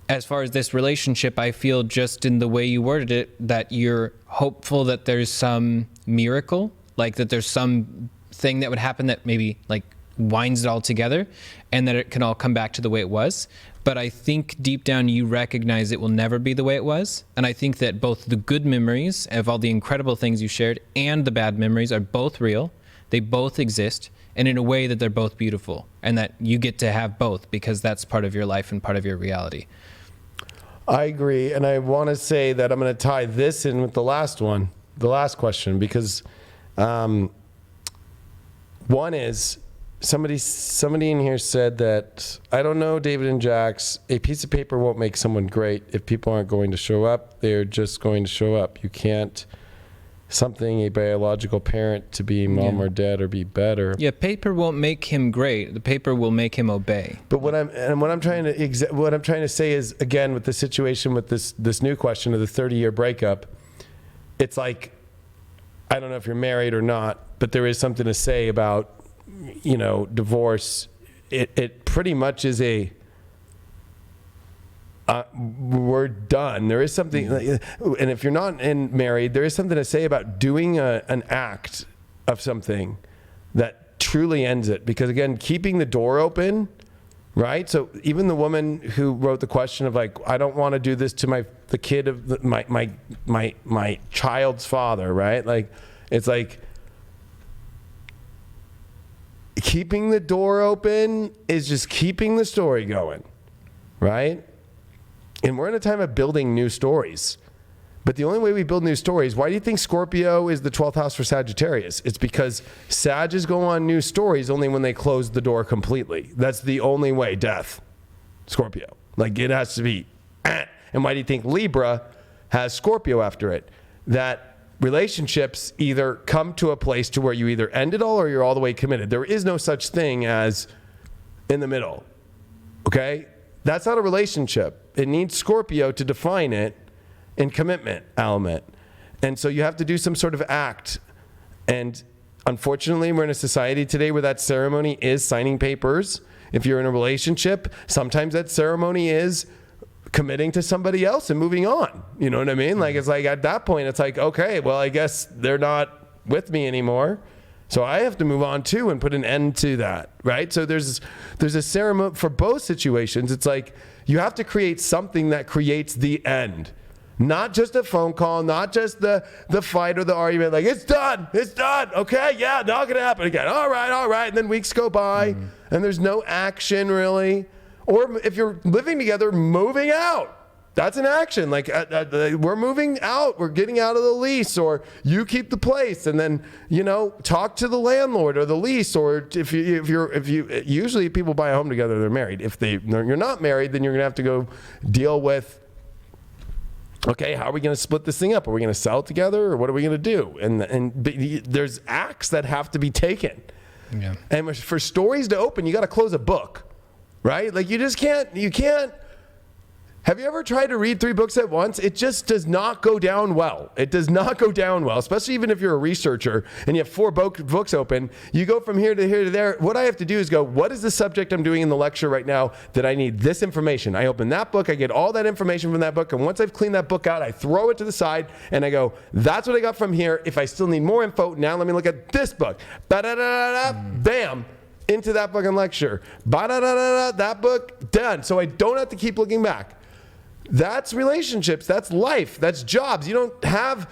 As far as this relationship, I feel just in the way you worded it, that you're hopeful that there's some miracle, like that there's some thing that would happen that maybe like winds it all together and that it can all come back to the way it was. But I think deep down you recognize it will never be the way it was. And I think that both the good memories of all the incredible things you shared and the bad memories are both real. They both exist. And in a way that they're both beautiful, and that you get to have both because that's part of your life and part of your reality. I agree. And I want to say that I'm going to tie this in with the last one, the last question, because one is somebody in here said that, I don't know, David and Jax, a piece of paper won't make someone great. If people aren't going to show up, they're just going to show up. You can't a biological parent to be mom or dad or be better. Yeah, paper won't make him great. The paper will make him obey. But what I'm trying to say is, again, with the situation with this new question of the 30-year breakup, it's like, I don't know if you're married or not, but there is something to say about, you know, divorce. It pretty much is a we're done. There is something, and if you're not married, there is something to say about doing an act of something that truly ends it. Because again, keeping the door open, right? So even the woman who wrote the question of like, I don't want to do this to the kid of my child's father, right? Like, it's like keeping the door open is just keeping the story going, right? And we're in a time of building new stories. But the only way we build new stories, why do you think Scorpio is the 12th house for Sagittarius? It's because Sagittarius go on new stories only when they close the door completely. That's the only way. Death. Scorpio. Like, it has to be. And why do you think Libra has Scorpio after it? That relationships either come to a place to where you either end it all or you're all the way committed. There is no such thing as in the middle. Okay? That's not a relationship. It needs Scorpio to define it in commitment element. And so you have to do some sort of act. And unfortunately, we're in a society today where that ceremony is signing papers. If you're in a relationship, sometimes that ceremony is committing to somebody else and moving on. You know what I mean? Like, it's like at that point, it's like, okay, well, I guess they're not with me anymore. So I have to move on too and put an end to that, right? So there's a ceremony for both situations. It's like you have to create something that creates the end. Not just a phone call, not just the fight or the argument. Like, it's done. Okay, yeah, not going to happen again. All right. And then weeks go by and there's no action really. Or if you're living together, moving out. That's an action. Like, we're moving out. We're getting out of the lease, or you keep the place, and then, you know, talk to the landlord or the lease. Or if you usually people buy a home together, they're married. If you're not married, then you're gonna have to go deal with, okay, how are we gonna split this thing up? Are we gonna sell it together, or what are we gonna do? And there's acts that have to be taken. Yeah. And for stories to open, you got to close a book, right? Like, you can't Have you ever tried to read 3 books at once? It just does not go down well. It does not go down well, especially even if you're a researcher and you have 4 books open. You go from here to here to there. What I have to do is go, what is the subject I'm doing in the lecture right now that I need this information? I open that book, I get all that information from that book, and once I've cleaned that book out, I throw it to the side and I go, that's what I got from here. If I still need more info, now let me look at this book. Bam. Into that fucking lecture. That book, done. So I don't have to keep looking back. That's relationships. That's life. That's jobs. You don't have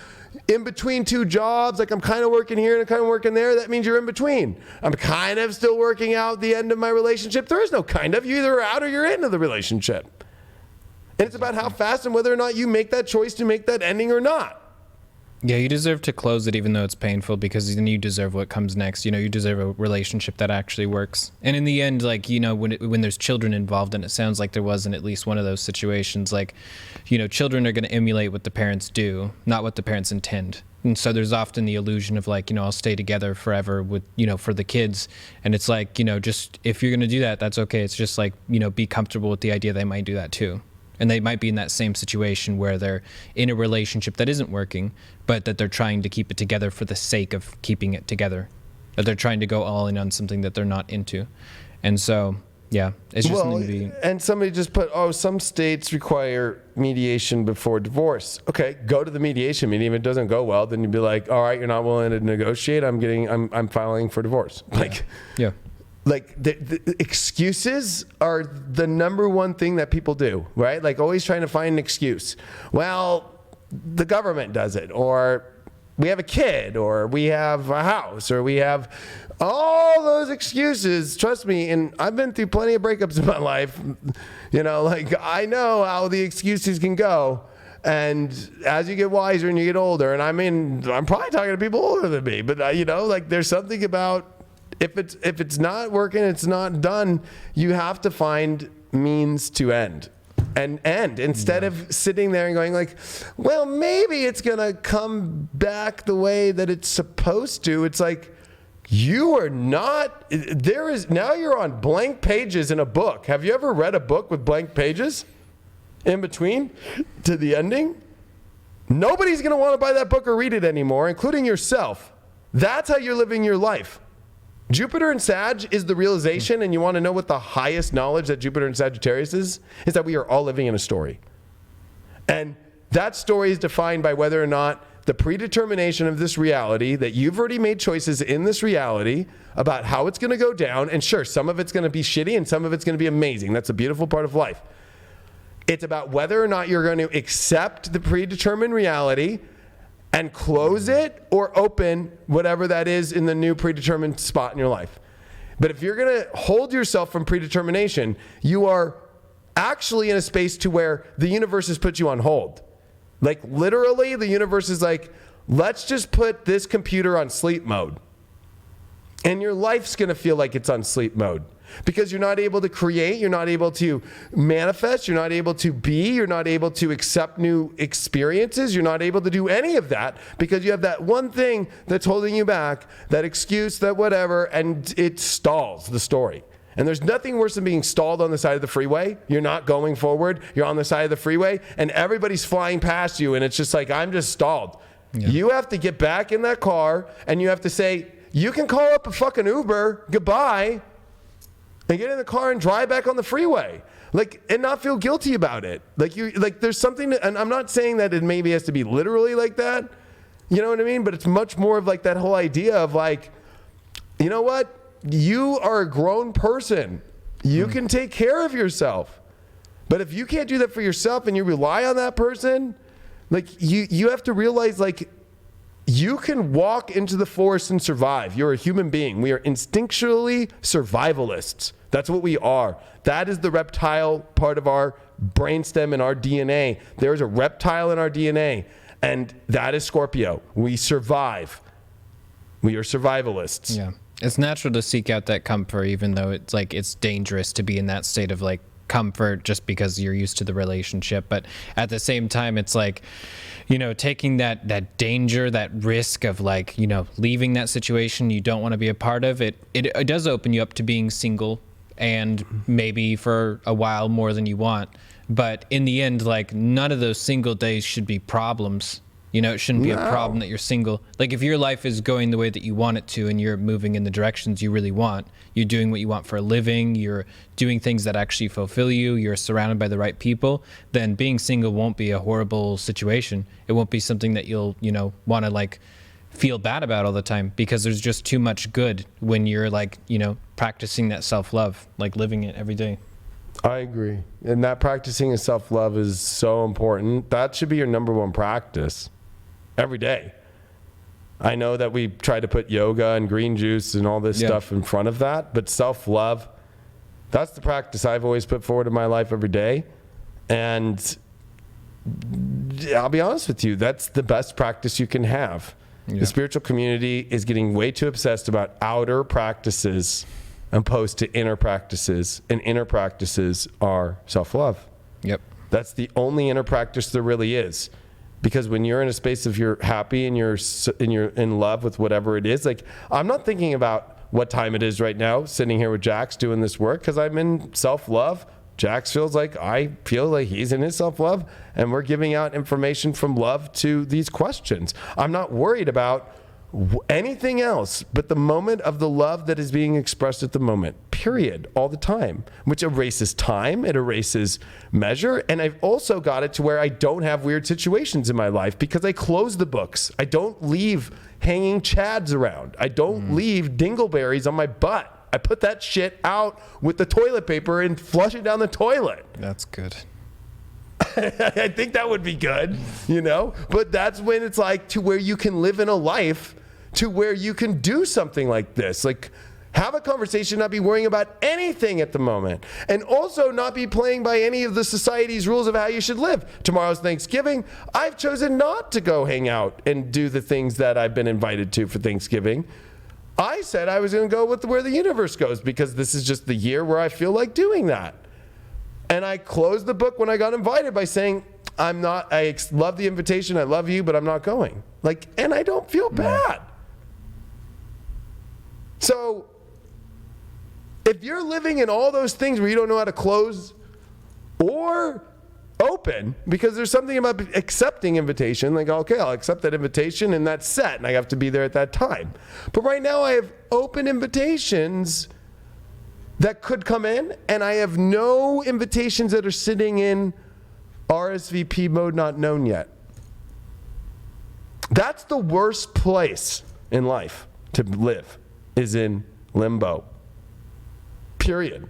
in between 2 jobs. Like I'm kind of working here and I'm kind of working there. That means you're in between. I'm kind of still working out the end of my relationship. There is no kind of. You either are out or you're into the relationship. And it's about how fast and whether or not you make that choice to make that ending or not. Yeah, you deserve to close it even though it's painful, because then you deserve what comes next. You know, you deserve a relationship that actually works. And in the end, like, you know, when there's children involved, and it sounds like there was in at least one of those situations, like, you know, children are going to emulate what the parents do, not what the parents intend. And so there's often the illusion of like, you know, I'll stay together forever with, you know, for the kids. And it's like, you know, just if you're going to do that, that's okay. It's just like, you know, be comfortable with the idea they might do that too. And they might be in that same situation where they're in a relationship that isn't working, but that they're trying to keep it together for the sake of keeping it together. That they're trying to go all in on something that they're not into. And so, yeah, it's just something to be... And somebody just put, oh, some states require mediation before divorce. Okay, go to the mediation meeting. If it doesn't go well, then you'd be like, all right, you're not willing to negotiate. I'm filing for divorce. Like, yeah. Like the excuses are the number one thing that people do, right? Like always trying to find an excuse. Well, the government does it, or we have a kid, or we have a house, or we have all those excuses. Trust me, and I've been through plenty of breakups in my life. You know, like I know how the excuses can go. And as you get wiser and you get older, and I mean, I'm probably talking to people older than me, but you know, like there's something about if it's not working, it's not done, you have to find means to end. And end instead of sitting there and going like, well, maybe it's going to come back the way that it's supposed to. It's like, you are not, now you're on blank pages in a book. Have you ever read a book with blank pages in between to the ending? Nobody's going to want to buy that book or read it anymore, including yourself. That's how you're living your life. Jupiter and Sag is the realization, and you want to know what the highest knowledge that Jupiter and Sagittarius is that we are all living in a story. And that story is defined by whether or not the predetermination of this reality, that you've already made choices in this reality about how it's going to go down. And sure, some of it's going to be shitty and some of it's going to be amazing. That's a beautiful part of life. It's about whether or not you're going to accept the predetermined reality and close it or open whatever that is in the new predetermined spot in your life. But if you're going to hold yourself from predetermination, you are actually in a space to where the universe has put you on hold. Like literally the universe is like, let's just put this computer on sleep mode. And your life's going to feel like it's on sleep mode. Because you're not able to create, you're not able to manifest, you're not able to be, you're not able to accept new experiences, you're not able to do any of that because you have that one thing that's holding you back, that excuse, that whatever, and it stalls the story. And there's nothing worse than being stalled on the side of the freeway. You're not going forward, you're on the side of the freeway, and everybody's flying past you, and it's just like, I'm just stalled. Yeah. You have to get back in that car, and you have to say, you can call up a fucking Uber, goodbye, and get in the car and drive back on the freeway, like, and not feel guilty about it. Like there's something, and I'm not saying that it maybe has to be literally like that, you know what I mean? But it's much more of like that whole idea of like, you know what? You are a grown person. You can take care of yourself. But if you can't do that for yourself and you rely on that person, like you have to realize like, you can walk into the forest and survive. You're a human being. We are instinctually survivalists. That's what we are. That is the reptile part of our brainstem and our DNA. There is a reptile in our DNA, and that is Scorpio. We survive. We are survivalists. Yeah. It's natural to seek out that comfort, even though it's like it's dangerous to be in that state of like comfort just because you're used to the relationship. But at the same time, it's like, you know, taking that danger, that risk of like, you know, leaving that situation you don't want to be a part of, it does open you up to being single and maybe for a while more than you want. But in the end, like, none of those single days should be problems. You know, it shouldn't be a problem that you're single. Like, if your life is going the way that you want it to and you're moving in the directions you really want, you're doing what you want for a living, you're doing things that actually fulfill you, you're surrounded by the right people, then being single won't be a horrible situation. It won't be something that you'll, you know, want to, like, feel bad about all the time, because there's just too much good when you're, like, you know, practicing that self-love, like living it every day. I agree. And that practicing of self-love is so important. That should be your number one practice every day. I know that we try to put yoga and green juice and all this stuff in front of that, but self-love, that's the practice I've always put forward in my life every day. And I'll be honest with you, that's the best practice you can have. The spiritual community is getting way too obsessed about outer practices opposed to inner practices, and inner practices are self-love. Yep. That's the only inner practice there really is, because when you're in a space of you're happy and you're in love with whatever it is, like, I'm not thinking about what time it is right now sitting here with Jax doing this work, because I'm in self-love. Jax feels like I feel like he's in his self-love, and we're giving out information from love to these questions. I'm not worried about anything else but the moment of the love that is being expressed at the moment, period, all the time, which erases time, it erases measure. And I've also got it to where I don't have weird situations in my life because I close the books. I don't leave hanging chads around. I don't leave dingleberries on my butt. I put that shit out with the toilet paper and flush it down the toilet. That's good. I think that would be good, you know? But that's when it's like to where you can live in a life to where you can do something like this. Like, have a conversation, not be worrying about anything at the moment. And also not be playing by any of the society's rules of how you should live. Tomorrow's Thanksgiving. I've chosen not to go hang out and do the things that I've been invited to for Thanksgiving. I said I was going to go with where the universe goes, because this is just the year where I feel like doing that. And I closed the book when I got invited by saying, I love the invitation, I love you, but I'm not going. Like, and I don't feel bad. So if you're living in all those things where you don't know how to close or open, because there's something about accepting invitation, like, okay, I'll accept that invitation and that's set, and I have to be there at that time. But right now I have open invitations that could come in, and I have no invitations that are sitting in RSVP mode, not known yet. That's the worst place in life to live, is in limbo. Period.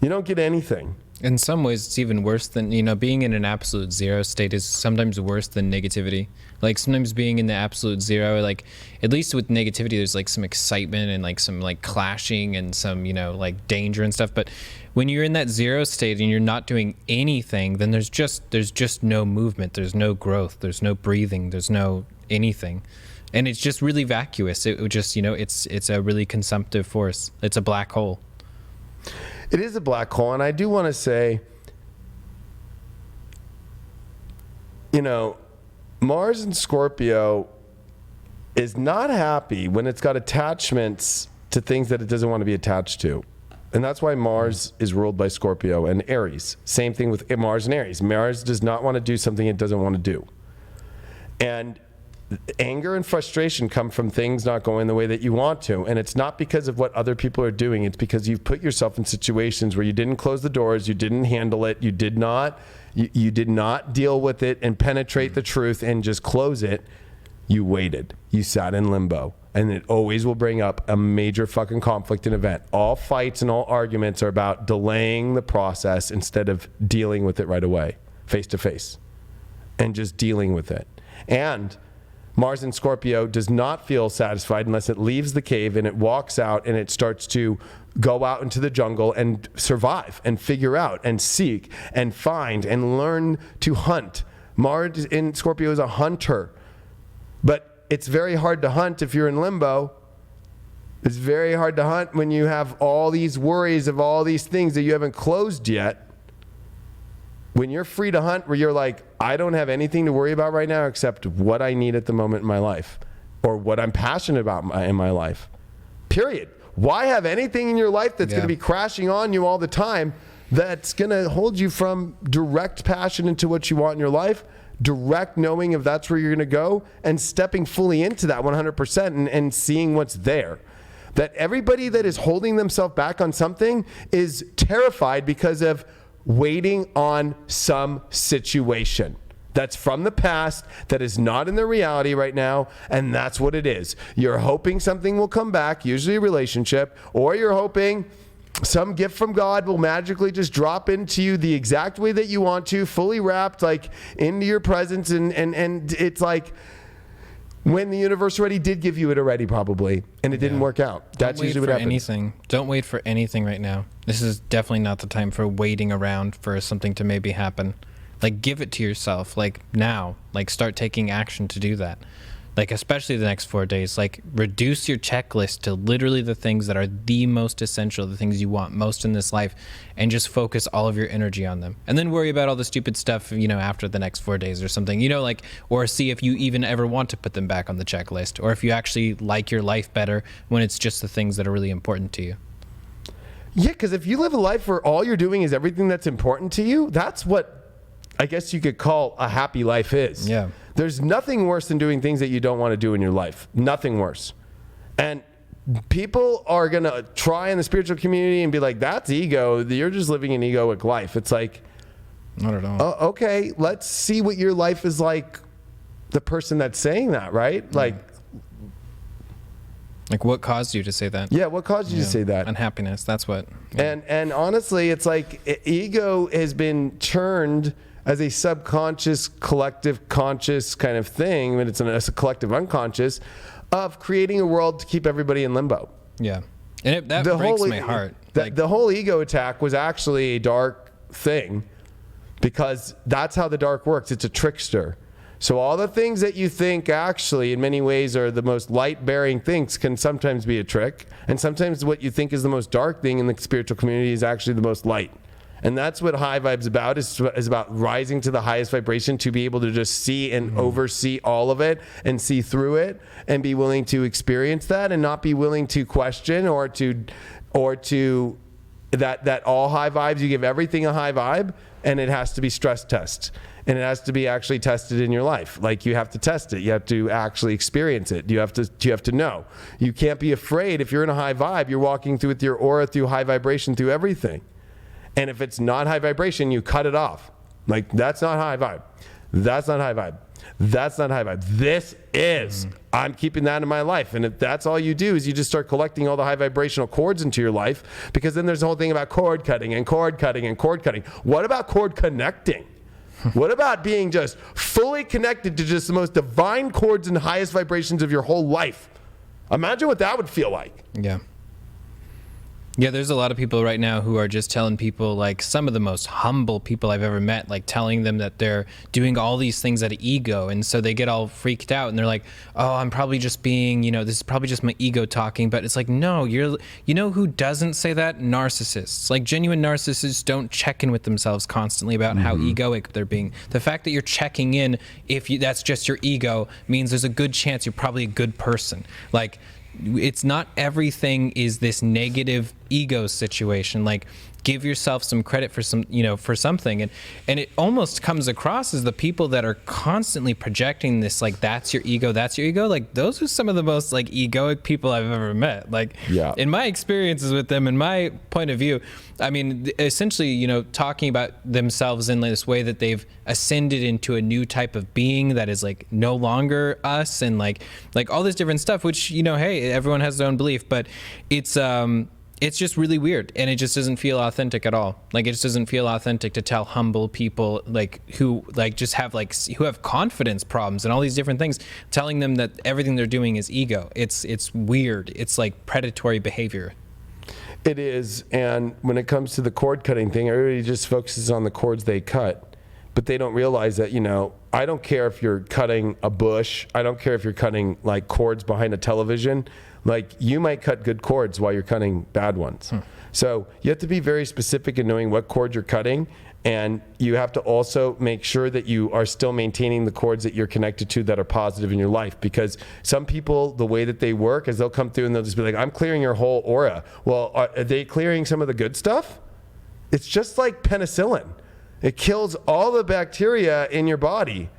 You don't get anything. In some ways, it's even worse than, you know, being in an absolute zero state is sometimes worse than negativity. Like, sometimes being in the absolute zero, like, at least with negativity, there's like some excitement and like some like clashing and some, you know, like danger and stuff. But when you're in that zero state and you're not doing anything, then there's just no movement. There's no growth. There's no breathing. There's no anything. And it's just really vacuous. It would just, you know, it's a really consumptive force. It's a black hole. It is a black hole, and I do want to say, you know, Mars in Scorpio is not happy when it's got attachments to things that it doesn't want to be attached to. And that's why Mars is ruled by Scorpio and Aries. Same thing with Mars and Aries. Mars does not want to do something it doesn't want to do. And anger and frustration come from things not going the way that you want to. And it's not because of what other people are doing. It's because you've put yourself in situations where you didn't close the doors, you didn't handle it, you did not deal with it and penetrate the truth and just close it. You waited. You sat in limbo. And it always will bring up a major fucking conflict and event. All fights and all arguments are about delaying the process instead of dealing with it right away, face to face, and just dealing with it. And Mars in Scorpio does not feel satisfied unless it leaves the cave and it walks out and it starts to go out into the jungle and survive and figure out and seek and find and learn to hunt. Mars in Scorpio is a hunter, but it's very hard to hunt if you're in limbo. It's very hard to hunt when you have all these worries of all these things that you haven't closed yet. When you're free to hunt, where you're like, I don't have anything to worry about right now except what I need at the moment in my life or what I'm passionate about in my life. Period. Why have anything in your life that's going to be crashing on you all the time? that's going to hold you from direct passion into what you want in your life, direct knowing if that's where you're going to go, and stepping fully into that 100% and seeing what's there. That everybody that is holding themselves back on something is terrified because of waiting on some situation that's from the past, that is not in the reality right now, and that's what it is. You're hoping something will come back, usually a relationship, or you're hoping some gift from God will magically just drop into you the exact way that you want to, fully wrapped, like into your presence, and it's like when the universe already did give you it already, probably, and it didn't work out. That's usually what happens. Don't wait for anything right now. This is definitely not the time for waiting around for something to maybe happen. Like, give it to yourself, like, now. Like, start taking action to do that. Like, especially the next 4 days. Like, reduce your checklist to literally the things that are the most essential, the things you want most in this life, and just focus all of your energy on them. And then worry about all the stupid stuff, after the next 4 days or something, or see if you even ever want to put them back on the checklist, or if you actually like your life better when it's just the things that are really important to you. Yeah, because if you live a life where all you're doing is everything that's important to you, that's what I guess you could call a happy life is. Yeah. There's nothing worse than doing things that you don't want to do in your life. Nothing worse. And people are going to try in the spiritual community and be like, that's ego. You're just living an egoic life. It's like, not at all. Okay, let's see what your life is like, the person that's saying that, right? Like what caused you to say that? Yeah, what caused you to say that? Unhappiness, that's what. Yeah. And honestly, it's like ego has been turned as a subconscious, collective conscious kind of thing, but it's a collective unconscious of creating a world to keep everybody in limbo. Yeah. And that breaks my heart. The whole ego attack was actually a dark thing because that's how the dark works. It's a trickster. So all the things that you think actually in many ways are the most light-bearing things can sometimes be a trick. And sometimes what you think is the most dark thing in the spiritual community is actually the most light. And that's what high vibe's about, is about rising to the highest vibration, to be able to just see and oversee all of it and see through it and be willing to experience that and not be willing to question or to that all high vibes, you give everything a high vibe, and it has to be stress test. And it has to be actually tested in your life. Like, you have to test it. You have to actually experience it. You have to know. You can't be afraid. If you're in a high vibe, you're walking through with your aura, through high vibration, through everything. And if it's not high vibration, you cut it off. Like, that's not high vibe. That's not high vibe. That's not high vibe. This is. I'm keeping that in my life. And if that's all you do, is you just start collecting all the high vibrational cords into your life, because then there's the whole thing about cord cutting and cord cutting and cord cutting. What about cord connecting? What about being just fully connected to just the most divine chords and highest vibrations of your whole life? Imagine what that would feel like. Yeah. Yeah, there's a lot of people right now who are just telling people, like, some of the most humble people I've ever met, like, telling them that they're doing all these things out of ego. And so they get all freaked out and they're like, oh, I'm probably just being, this is probably just my ego talking. But it's like, no, you know who doesn't say that? Narcissists. Like, genuine narcissists don't check in with themselves constantly about how egoic they're being. The fact that you're checking in, that's just your ego, means there's a good chance you're probably a good person. Like, it's not everything is this negative ego situation. Like, give yourself some credit for for something. And it almost comes across as the people that are constantly projecting this, like, that's your ego. Like, those are some of the most, like, egoic people I've ever met. Like, in my experiences with them, in my point of view, I mean, essentially, talking about themselves in this way that they've ascended into a new type of being that is, like, no longer us, and like all this different stuff, which, hey, everyone has their own belief, but it's just really weird, and it just doesn't feel authentic at all. Like, it just doesn't feel authentic to tell humble people, like, who, like, just have, like, who have confidence problems and all these different things, telling them that everything they're doing is ego. It's weird. It's like predatory behavior. It is. And when it comes to the cord cutting thing, everybody just focuses on the cords they cut, but they don't realize that, I don't care if you're cutting a bush. I don't care if you're cutting, like, cords behind a television. Like, you might cut good cords while you're cutting bad ones. So you have to be very specific in knowing what cord you're cutting, and you have to also make sure that you are still maintaining the cords that you're connected to that are positive in your life. Because some people, the way that they work is they'll come through and they'll just be like, I'm clearing your whole aura. Well, are they clearing some of the good stuff? It's just like penicillin. It kills all the bacteria in your body.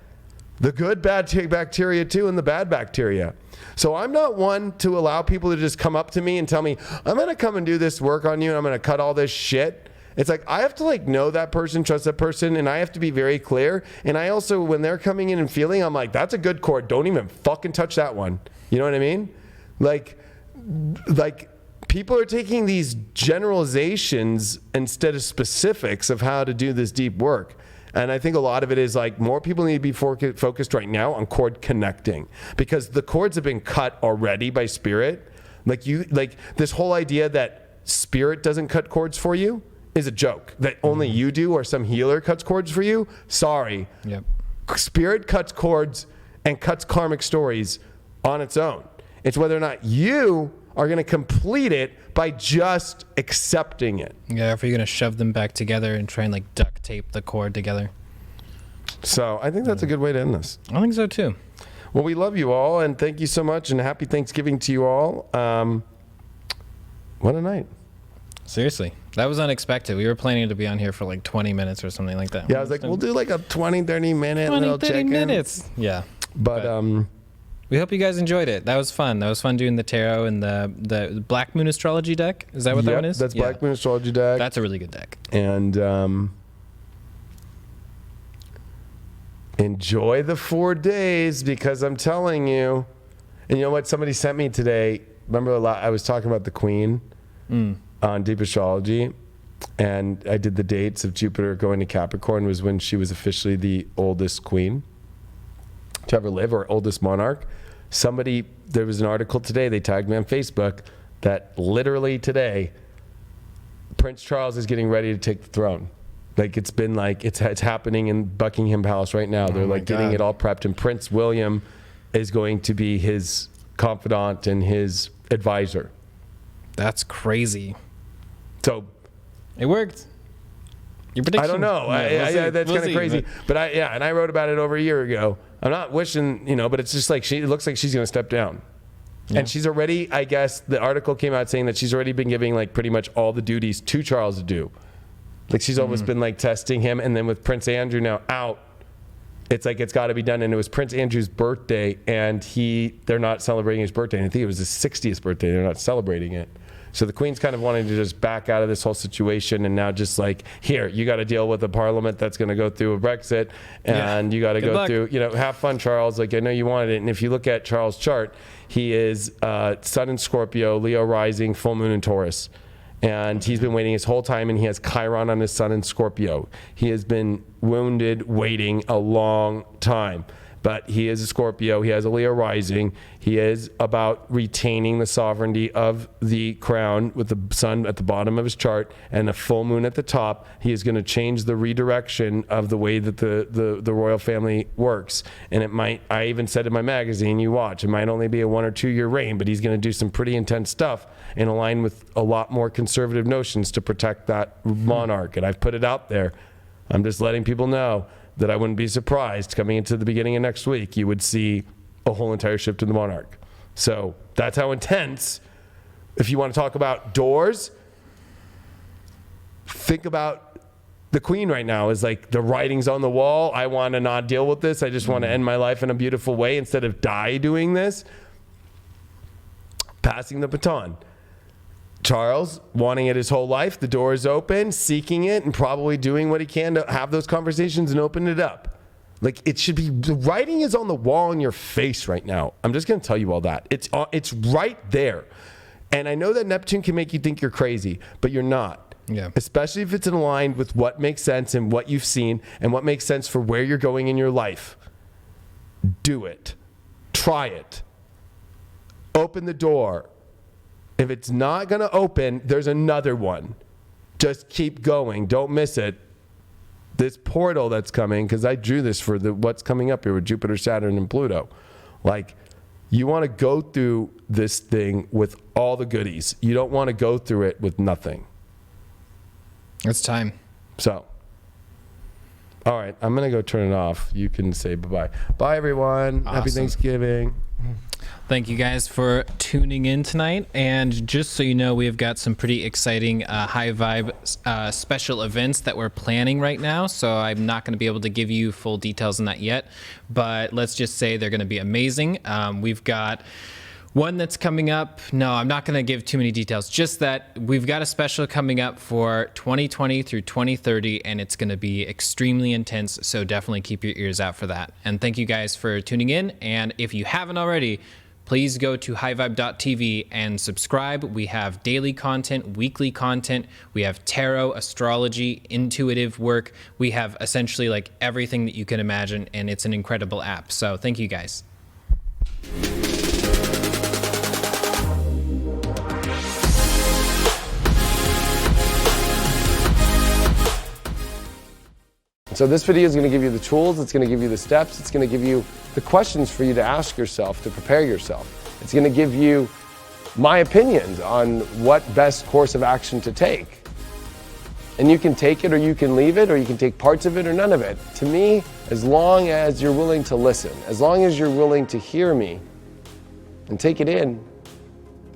The good bacteria too, and the bad bacteria. So I'm not one to allow people to just come up to me and tell me, I'm going to come and do this work on you and I'm going to cut all this shit. It's like, I have to like know that person, trust that person, and I have to be very clear. And I also, when they're coming in and feeling, I'm like, that's a good chord. Don't even fucking touch that one. You know what I mean? Like people are taking these generalizations instead of specifics of how to do this deep work. And I think a lot of it is like more people need to be focused right now on chord connecting, because the chords have been cut already by spirit. Like this whole idea that spirit doesn't cut chords for you is a joke, that only you do, or some healer cuts chords for you. Sorry. Yep. Spirit cuts chords and cuts karmic stories on its own. It's whether or not you are going to complete it by just accepting it. Yeah, if you're going to shove them back together and try and like duct tape the cord together. So I think that's a good way to end this. I think so too. Well, we love you all, and thank you so much, and happy Thanksgiving to you all. What a night. Seriously. That was unexpected. We were planning to be on here for like 20 minutes or something like that. Yeah, I was like, we'll do like a 20, 30 minute 20, little 30 check-in. minutes. Yeah. But we hope you guys enjoyed it. That was fun. That was fun doing the tarot and the Black Moon Astrology deck. Is that what that one is? That's Black Moon Astrology deck. That's a really good deck. And enjoy the 4 days, because I'm telling you. And you know what? Somebody sent me today. Remember I was talking about the Queen on Deep Astrology, and I did the dates of Jupiter going to Capricorn was when she was officially the oldest queen to ever live, or oldest monarch. There was an article today, they tagged me on Facebook, that literally today, Prince Charles is getting ready to take the throne. Like it's been like, it's happening in Buckingham Palace right now. They're like getting it all prepped, and Prince William is going to be his confidant and his advisor. That's crazy. So it worked. Your prediction. I don't know. Yeah, that's kind of crazy. But I wrote about it over a year ago. I'm not wishing, but it's just like it looks like she's going to step down. Yeah. And she's already, I guess, the article came out saying that she's already been giving like pretty much all the duties to Charles to do. Like she's almost been like testing him. And then with Prince Andrew now out, it's like it's got to be done. And it was Prince Andrew's birthday, and they're not celebrating his birthday. And I think it was his 60th birthday. They're not celebrating it. So the Queen's kind of wanting to just back out of this whole situation, and now just like, here, you got to deal with a parliament that's going to go through a Brexit, and you got to go through, have fun, Charles. Like, I know you wanted it. And if you look at Charles' chart, he is Sun in Scorpio, Leo rising, full moon in Taurus. And he's been waiting his whole time, and he has Chiron on his Sun in Scorpio. He has been wounded, waiting a long time. But he is a Scorpio. He has a Leo rising. He is about retaining the sovereignty of the crown with the sun at the bottom of his chart and a full moon at the top. He is going to change the redirection of the way that the royal family works. And it might, I even said in my magazine, you watch, it might only be a 1 or 2 year reign, but he's going to do some pretty intense stuff and align with a lot more conservative notions to protect that monarch. And I've put it out there. I'm just letting people know that I wouldn't be surprised coming into the beginning of next week, you would see a whole entire shift in the monarch. So that's how intense. If you want to talk about doors, think about the Queen right now is like the writing's on the wall. I want to not deal with this. I just want to end my life in a beautiful way instead of die doing this. Passing the baton. Charles, wanting it his whole life, the door is open, seeking it, and probably doing what he can to have those conversations and open it up. Like, it should be, the writing is on the wall in your face right now. I'm just going to tell you all that. It's right there. And I know that Neptune can make you think you're crazy, but you're not. Yeah. Especially if it's aligned with what makes sense and what you've seen and what makes sense for where you're going in your life. Do it. Try it. Open the door. If it's not going to open, there's another one. Just keep going. Don't miss it. This portal that's coming, because I drew this for what's coming up here with Jupiter, Saturn, and Pluto. Like, you want to go through this thing with all the goodies. You don't want to go through it with nothing. It's time. So, all right, I'm going to go turn it off. You can say bye-bye. Bye, everyone. Awesome. Happy Thanksgiving. Thank you guys for tuning in tonight. And just so you know, we have got some pretty exciting high vibe special events that we're planning right now. So I'm not going to be able to give you full details on that yet, but let's just say they're going to be amazing. We've got one that's coming up. No, I'm not going to give too many details. Just that we've got a special coming up for 2020 through 2030, and it's going to be extremely intense. So definitely keep your ears out for that. And thank you guys for tuning in. And if you haven't already, please go to highvibe.tv and subscribe. We have daily content, weekly content. We have tarot, astrology, intuitive work. We have essentially like everything that you can imagine, and it's an incredible app. So thank you guys. So this video is going to give you the tools, it's going to give you the steps, it's going to give you the questions for you to ask yourself to prepare yourself. It's going to give you my opinions on what best course of action to take. And you can take it or you can leave it or you can take parts of it or none of it. To me, as long as you're willing to listen, as long as you're willing to hear me and take it in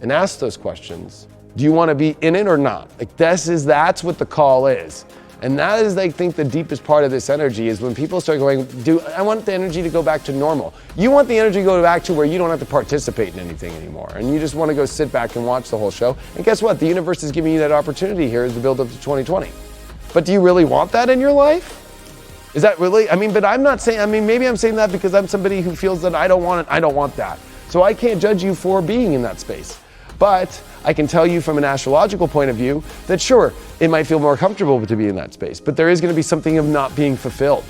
and ask those questions, do you want to be in it or not? Like that's what the call is. And that is, I think, the deepest part of this energy is when people start going, I want the energy to go back to normal. You want the energy to go back to where you don't have to participate in anything anymore. And you just want to go sit back and watch the whole show. And guess what? The universe is giving you that opportunity here as the build up to 2020. But do you really want that in your life? Is that really, but I'm not saying, maybe I'm saying that because I'm somebody who feels that I don't want it, I don't want that. So I can't judge you for being in that space. But I can tell you from an astrological point of view that sure, it might feel more comfortable to be in that space, but there is going to be something of not being fulfilled.